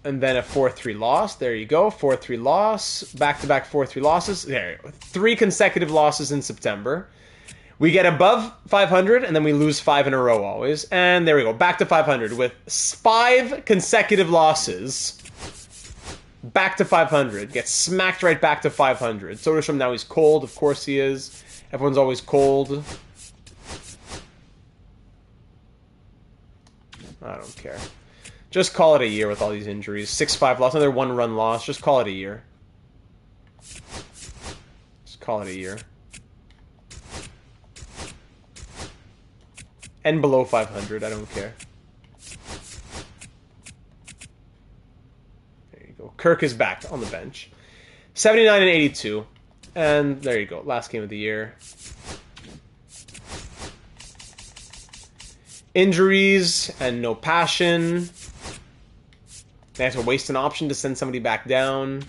S1: And then a 4-3 loss. There you go. 4-3 loss. Back-to-back 4-3 losses. There you go. 3 consecutive losses in September. We get above 500, and then we lose 5 in a row always. And there we go. Back to 500 with 5 consecutive losses. Back to 500. Gets smacked right back to 500. Soderstrom now he's cold. Of course he is. Everyone's always cold. I don't care. Just call it a year with all these injuries. 6-5 loss, another 1-run loss. Just call it a year. Just call it a year. And below 500, I don't care. There you go. Kirk is back on the bench. 79 and 82. And there you go. Last game of the year. Injuries and no passion. They have to waste an option to send somebody back down.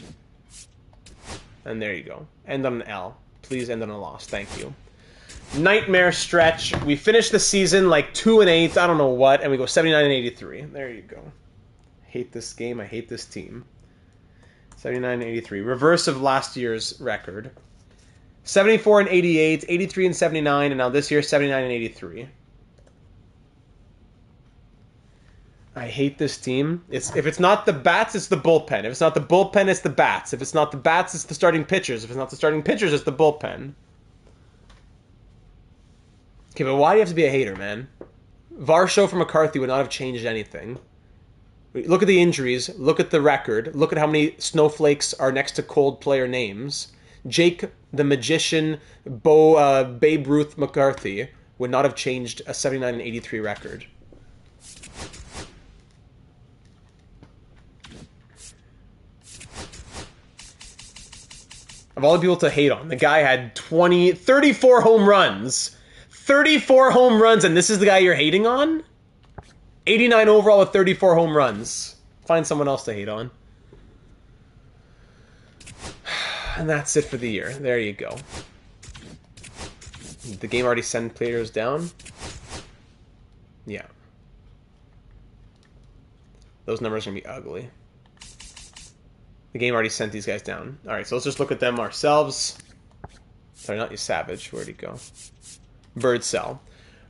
S1: And there you go. End on an L. Please end on a loss. Thank you. Nightmare stretch. We finished the season like 2-8, I don't know what, and we go 79 and 83. There you go. Hate this game. I hate this team. 79 and 83. Reverse of last year's record. 74 and 88, 83 and 79, and now this year 79 and 83. I hate this team. If it's not the bats, it's the bullpen. If it's not the bullpen, it's the bats. If it's not the bats, it's the starting pitchers. If it's not the starting pitchers, it's the bullpen. Okay, but why do you have to be a hater, man? Varsho for McCarthy would not have changed anything. Look at the injuries. Look at the record. Look at how many snowflakes are next to cold player names. Jake the Magician, Babe Ruth McCarthy would not have changed a 79 and 83 record. Of all the people to hate on, the guy had 34 home runs. 34 home runs, and this is the guy you're hating on? 89 overall with 34 home runs. Find someone else to hate on. And that's it for the year. There you go. Did the game already send players down? Yeah. Those numbers are going to be ugly. The game already sent these guys down. Alright, so let's just look at them ourselves. Sorry, not you, Savage. Where'd he go? Birdsell.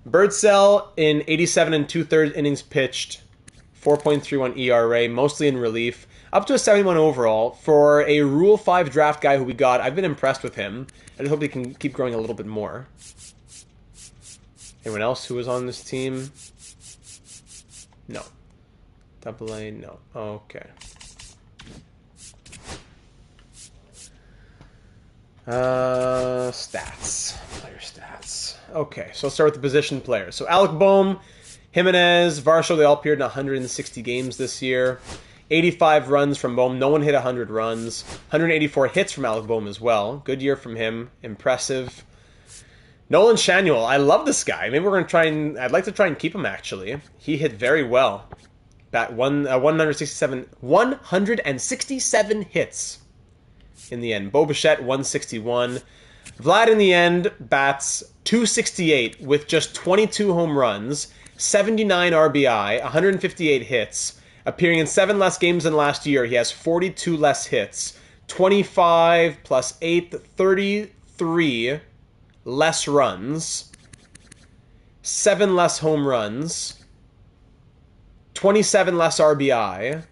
S1: Birdsell in 87 and 2/3 innings pitched, 4.31 ERA, mostly in relief, up to a 71 overall. For a Rule 5 draft guy who we got, I've been impressed with him. I just hope he can keep growing a little bit more. Anyone else who was on this team? No. Double A, no. Okay. Stats. Player stats. Okay, so let's start with the position players. So Alec Boehm, Jimenez, Varsho, they all appeared in 160 games this year. 85 runs from Boehm. No one hit 100 runs. 184 hits from Alec Boehm as well. Good year from him. Impressive. Nolan Shanuel. I love this guy. Maybe we're going to try and... I'd like to try and keep him, actually. He hit very well. 167 hits in the end. Bo Bichette, 161. Vlad, in the end, bats 268 with just 22 home runs, 79 RBI, 158 hits. Appearing in 7 less games than last year, he has 42 less hits. 25 plus 8, 33 less runs. 7 less home runs. 27 less RBI.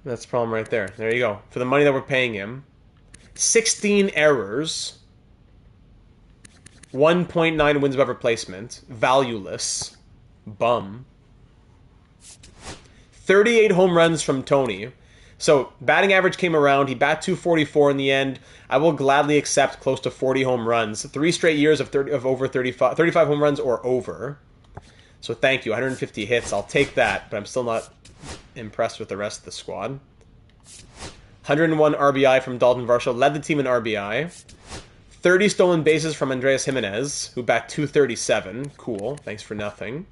S1: That's the problem right there. There you go. For the money that we're paying him. 16 errors. 1.9 wins above replacement. Valueless. Bum. 38 home runs from Tony. So, batting average came around. He bat 244 in the end. I will gladly accept close to 40 home runs. 3 straight years of over 35 home runs or over. So thank you. 150 hits. I'll take that, but I'm still not impressed with the rest of the squad. 101 RBI from Dalton Varsho. Led the team in RBI. 30 stolen bases from Andreas Jimenez, who bat 237. Cool. Thanks for nothing.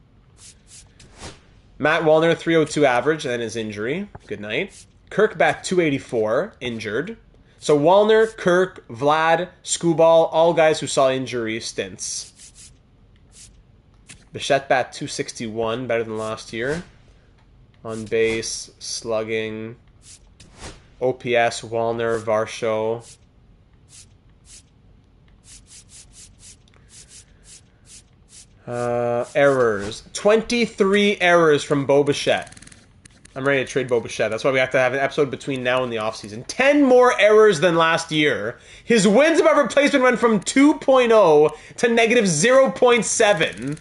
S1: Matt Wallner, 302 average, and then his injury. Good night. Kirk bat 284, injured. So Wallner, Kirk, Vlad, Skubal, all guys who saw injury stints. Bichette bat 261, better than last year. On base, slugging, OPS, Wallner, Varsho. Errors. 23 errors from Bo Bichette. I'm ready to trade Bo Bichette. That's why we have to have an episode between now and the offseason. 10 more errors than last year. His wins above replacement went from 2.0 to negative 0.7.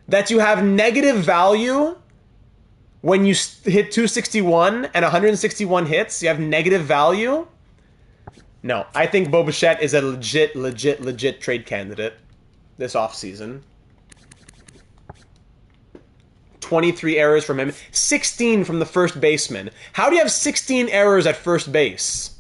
S1: That you have negative value when you hit 261 and 161 hits. You have negative value. No, I think Bo Bichette is a legit trade candidate this offseason. 23 errors from him. 16 from the first baseman. How do you have 16 errors at first base?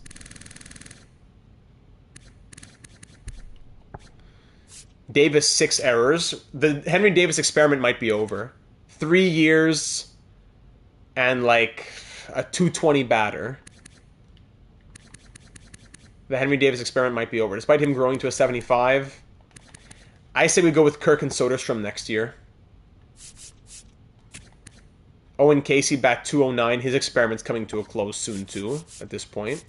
S1: Davis, 6 errors. The Henry Davis experiment might be over. 3 years and like a 220 batter. The Henry Davis experiment might be over. Despite him growing to a 75, I say we go with Kirk and Soderstrom next year. Owen Casey bat 209. His experiment's coming to a close soon, too, at this point.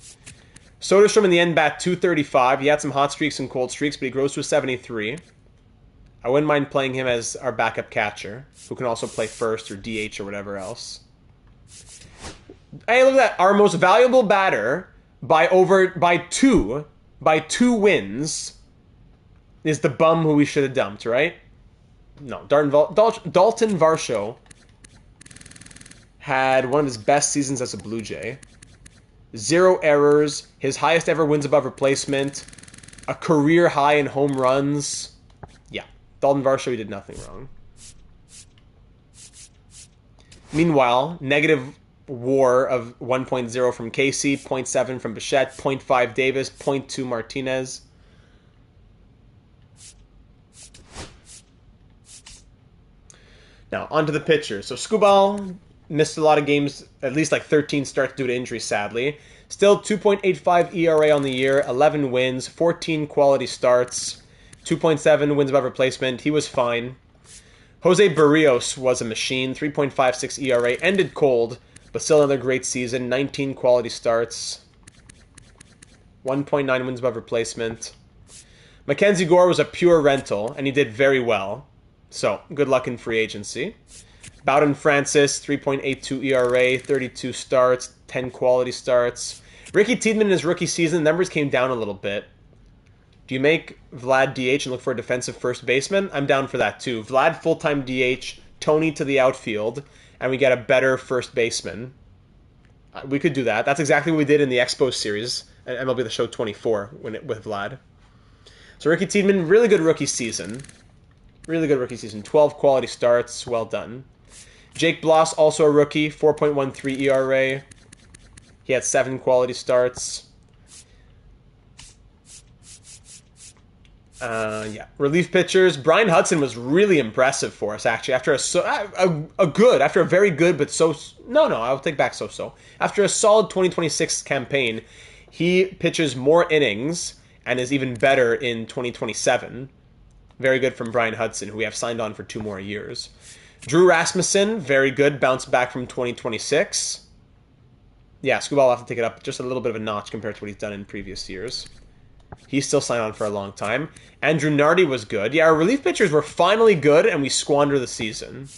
S1: Soderstrom in the end bat 235. He had some hot streaks and cold streaks, but he grows to a 73. I wouldn't mind playing him as our backup catcher, who can also play first or DH or whatever else. Hey, look at that. Our most valuable batter by two wins is the bum who we should have dumped, right? No, Dalton Varsho had one of his best seasons as a Blue Jay. 0 errors, his highest ever wins above replacement, a career high in home runs. Yeah, Dalton Varsho, he did nothing wrong. Meanwhile, negative WAR of 1.0 from Casey, 0.7 from Bichette, 0.5 Davis, 0.2 Martinez. Now, onto the pitchers. So, Skubal missed a lot of games, at least like 13 starts due to injury, sadly. Still 2.85 ERA on the year, 11 wins, 14 quality starts, 2.7 wins above replacement. He was fine. Jose Barrios was a machine, 3.56 ERA, ended cold, but still another great season, 19 quality starts, 1.9 wins above replacement. Mackenzie Gore was a pure rental, and he did very well. So, good luck in free agency. Bowden Francis, 3.82 ERA, 32 starts, 10 quality starts. Ricky Tiedemann in his rookie season, the numbers came down a little bit. Do you make Vlad DH and look for a defensive first baseman? I'm down for that too. Vlad full-time DH, Tony to the outfield, and we get a better first baseman. We could do that. That's exactly what we did in the Expo series at MLB The Show 24 with Vlad. So Ricky Tiedemann, really good rookie season. Really good rookie season. 12 quality starts. Well done. Jake Bloss, also a rookie, 4.13 ERA. He had 7 quality starts. Yeah. Relief pitchers. Brian Hudson was really impressive for us, actually. After after a very good, but I'll take back so-so. After a solid 2026 campaign, he pitches more innings and is even better in 2027. Very good from Brian Hudson, who we have signed on for 2 more years. Drew Rasmussen, very good, bounced back from 2026. Yeah, Skubal will have to take it up just a little bit of a notch compared to what he's done in previous years. He's still signed on for a long time. Andrew Nardi was good. Yeah, our relief pitchers were finally good, and we squandered the season.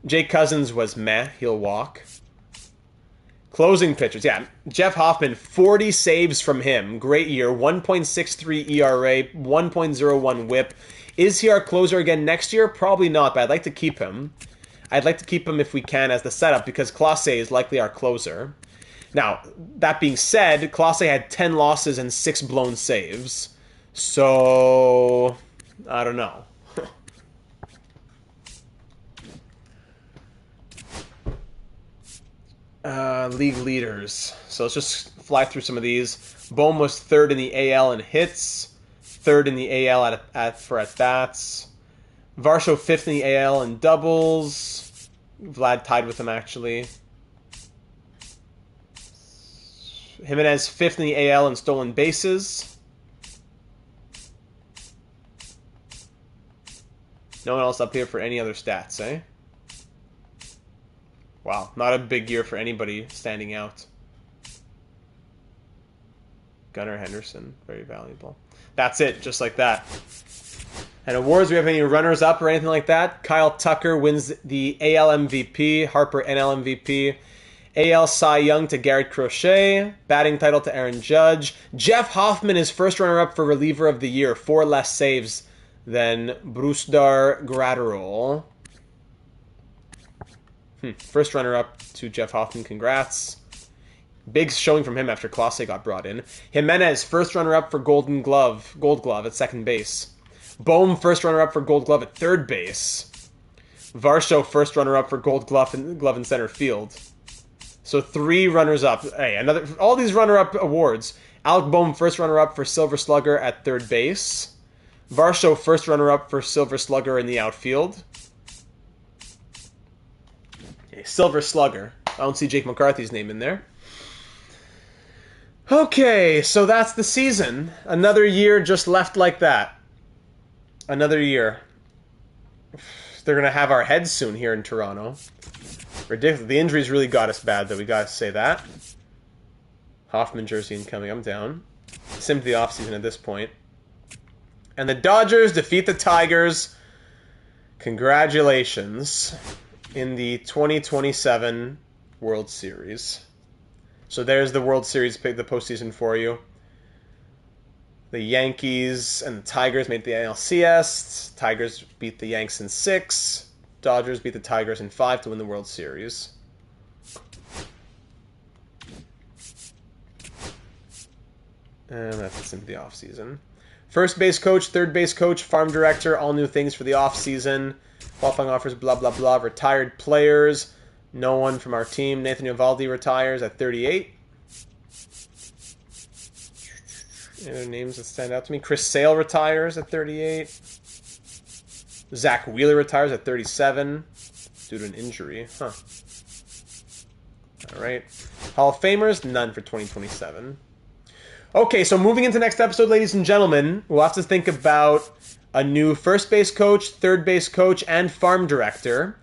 S1: Jake Cousins was meh, he'll walk. Closing pitchers, yeah. Jeff Hoffman, 40 saves from him. Great year, 1.63 ERA, 1.01 whip. Is he our closer again next year? Probably not, but I'd like to keep him. I'd like to keep him if we can as the setup, because Clase is likely our closer. Now, that being said, Clase had 10 losses and 6 blown saves. So, I don't know. League leaders. So let's just fly through some of these. Bohm was 3rd in the AL in hits. 3rd in the AL for at-bats. Varsho 5th in the AL in doubles. Vlad tied with him, actually. Jimenez 5th in the AL in stolen bases. No one else up here for any other stats, eh? Wow, not a big year for anybody standing out. Gunnar Henderson, very valuable. That's it, just like that. And awards, we have any runners-up or anything like that? Kyle Tucker wins the AL MVP, Harper NL MVP, AL Cy Young to Garrett Crochet, batting title to Aaron Judge. Jeff Hoffman is first runner-up for reliever of the year, 4 less saves than Vladimir Guerrero. First runner-up to Jeff Hoffman, congrats. Big showing from him after Clase got brought in. Jimenez, first runner-up for Gold Glove at second base. Bohm, first runner-up for Gold Glove at third base. Varsho, first runner-up for Gold Glove in center field. So 3 runners-up. Hey, all these runner-up awards. Alec Bohm, first runner-up for Silver Slugger at third base. Varsho, first runner-up for Silver Slugger in the outfield. Okay, Silver Slugger. I don't see Jake McCarthy's name in there. Okay, so that's the season. Another year just left like that. Another year. They're going to have our heads soon here in Toronto. Ridiculous. The injuries really got us bad, though. We got to say that. Hoffman jersey incoming. I'm down. Sim to the offseason at this point. And the Dodgers defeat the Tigers. Congratulations. In the 2027 World Series. So there's the World Series pick, the postseason for you. The Yankees and the Tigers made the NLCS. Tigers beat the Yanks in 6. Dodgers beat the Tigers in 5 to win the World Series. And that's into the offseason. First base coach, third base coach, farm director, all new things for the offseason. Qualifying offers, blah, blah, blah. Retired players. No one from our team. Nathan Eovaldi retires at 38. Any other names that stand out to me? Chris Sale retires at 38. Zach Wheeler retires at 37 due to an injury. Huh. All right. Hall of Famers, none for 2027. Okay, so moving into next episode, ladies and gentlemen, we'll have to think about a new first base coach, third base coach, and farm director,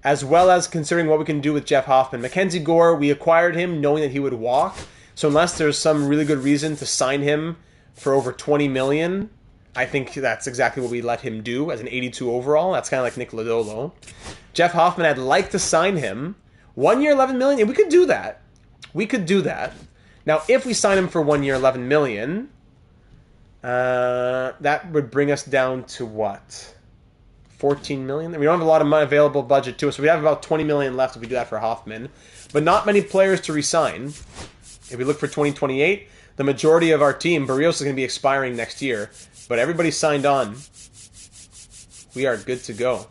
S1: as well as considering what we can do with Jeff Hoffman. Mackenzie Gore, we acquired him knowing that he would walk. So unless there's some really good reason to sign him for over $20 million, I think that's exactly what we let him do as an 82 overall. That's kind of like Nick Lodolo. Jeff Hoffman, I'd like to sign him. 1 year, $11 million. And we could do that. We could do that. Now, if we sign him for 1 year, $11 million, that would bring us down to what? $14 million? We don't have a lot of money available budget to us, so we have about $20 million left if we do that for Hoffman. But not many players to resign. If we look for 2028, the majority of our team, Barrios is going to be expiring next year, but everybody signed on. We are good to go.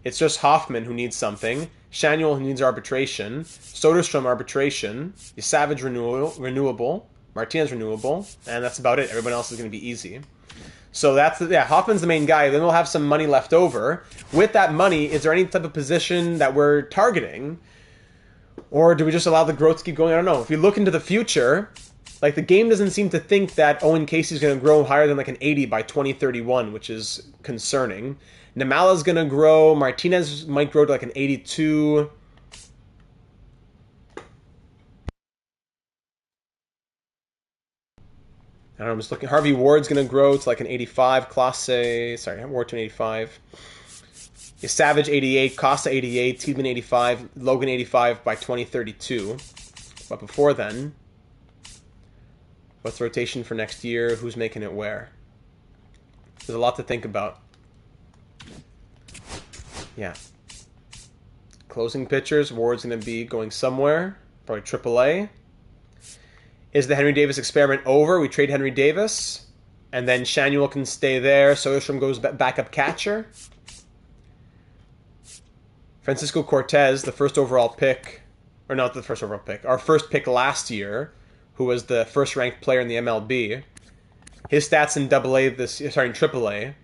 S1: It's just Hoffman who needs something, Shanuel who needs arbitration, Soderstrom arbitration, Savage renewable, Martinez renewable, and that's about it. Everyone else is going to be easy. So Hoffman's the main guy. Then we'll have some money left over. With that money, is there any type of position that we're targeting? Or do we just allow the growth to keep going? I don't know. If you look into the future, like the game doesn't seem to think that Owen Casey's going to grow higher than like an 80 by 2031, which is concerning. Namala's going to grow. Martinez might grow to like an 82. I don't know, I'm just looking. Harvey Ward's going to grow to like an 85. Ward to an 85. Savage 88, Costa 88, Tiedemann 85, Logan 85 by 2032. But before then, what's the rotation for next year? Who's making it where? There's a lot to think about. Yeah. Closing pitchers, Ward's going to be going somewhere, probably AAA. Is the Henry Davis experiment over? We trade Henry Davis, and then Shanuel can stay there. Soderstrom goes backup catcher. Francisco Cortez, the first overall pick, or not the first overall pick, our first pick last year, who was the first ranked player in the MLB. His stats in in AAA.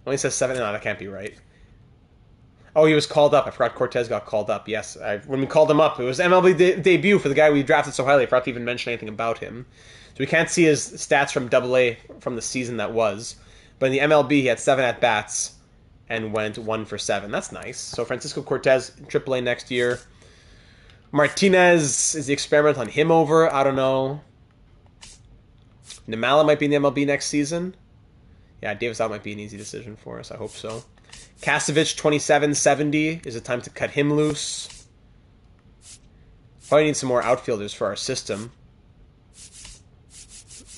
S1: Only says 7. No, that can't be right. Oh, he was called up. I forgot Cortez got called up. Yes, when we called him up, it was MLB debut for the guy we drafted so highly. I forgot to even mention anything about him. So we can't see his stats from AA from the season that was. But in the MLB, he had 7 at-bats and went 1 for 7. That's nice. So Francisco Cortez, AAA next year. Martinez, is the experiment on him over? I don't know. Namala might be in the MLB next season. Yeah, Davis out might be an easy decision for us. I hope so. Kasevich, 27-70. Is it time to cut him loose? Probably need some more outfielders for our system.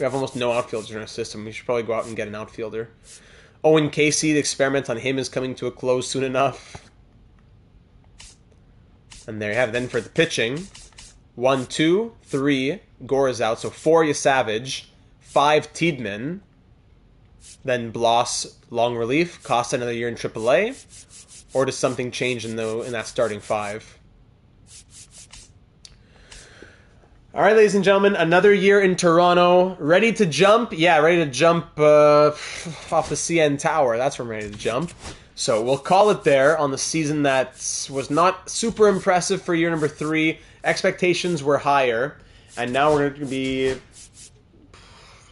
S1: We have almost no outfielders in our system. We should probably go out and get an outfielder. Owen Casey, the experiment on him is coming to a close soon enough. And there you have it. Then for the pitching, 1, 2, 3. Gore is out, so 4 Yasavage, 5 Tiedemann. Then Bloss, long relief. Costa another year in AAA. Or does something change in that starting 5? All right, ladies and gentlemen, another year in Toronto. Ready to jump? Yeah, ready to jump off the CN Tower. That's where I'm ready to jump. So we'll call it there on the season that was not super impressive for year number 3. Expectations were higher. And now we're going to be,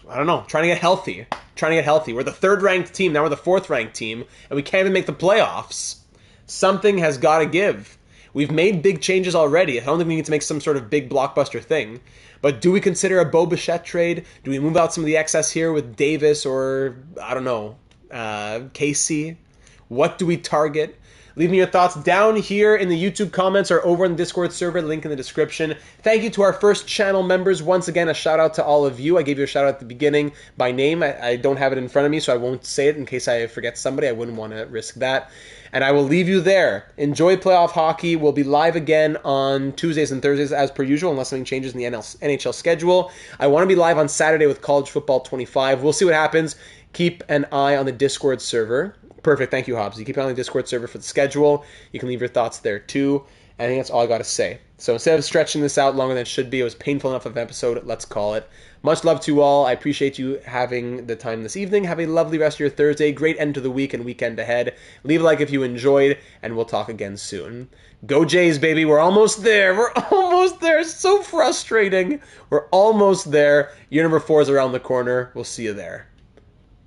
S1: I don't know, trying to get healthy. We're the 3rd-ranked team. Now we're the 4th-ranked team. And we can't even make the playoffs. Something has got to give. We've made big changes already. I don't think we need to make some sort of big blockbuster thing. But do we consider a Bo Bichette trade? Do we move out some of the excess here with Davis or, I don't know, Casey? What do we target? Leave me your thoughts down here in the YouTube comments or over in the Discord server, link in the description. Thank you to our first channel members. Once again, a shout out to all of you. I gave you a shout out at the beginning by name. I don't have it in front of me, so I won't say it in case I forget somebody. I wouldn't want to risk that. And I will leave you there. Enjoy playoff hockey. We'll be live again on Tuesdays and Thursdays as per usual, unless something changes in the NHL schedule. I want to be live on Saturday with College Football 25. We'll see what happens. Keep an eye on the Discord server. Perfect. Thank you, Hobbs. You keep an eye on the Discord server for the schedule. You can leave your thoughts there, too. I think that's all I got to say. So instead of stretching this out longer than it should be, it was painful enough of an episode. Let's call it. Much love to you all. I appreciate you having the time this evening. Have a lovely rest of your Thursday. Great end to the week and weekend ahead. Leave a like if you enjoyed, and we'll talk again soon. Go Jays, baby. We're almost there. We're almost there. It's so frustrating. We're almost there. Year number 4 is around the corner. We'll see you there.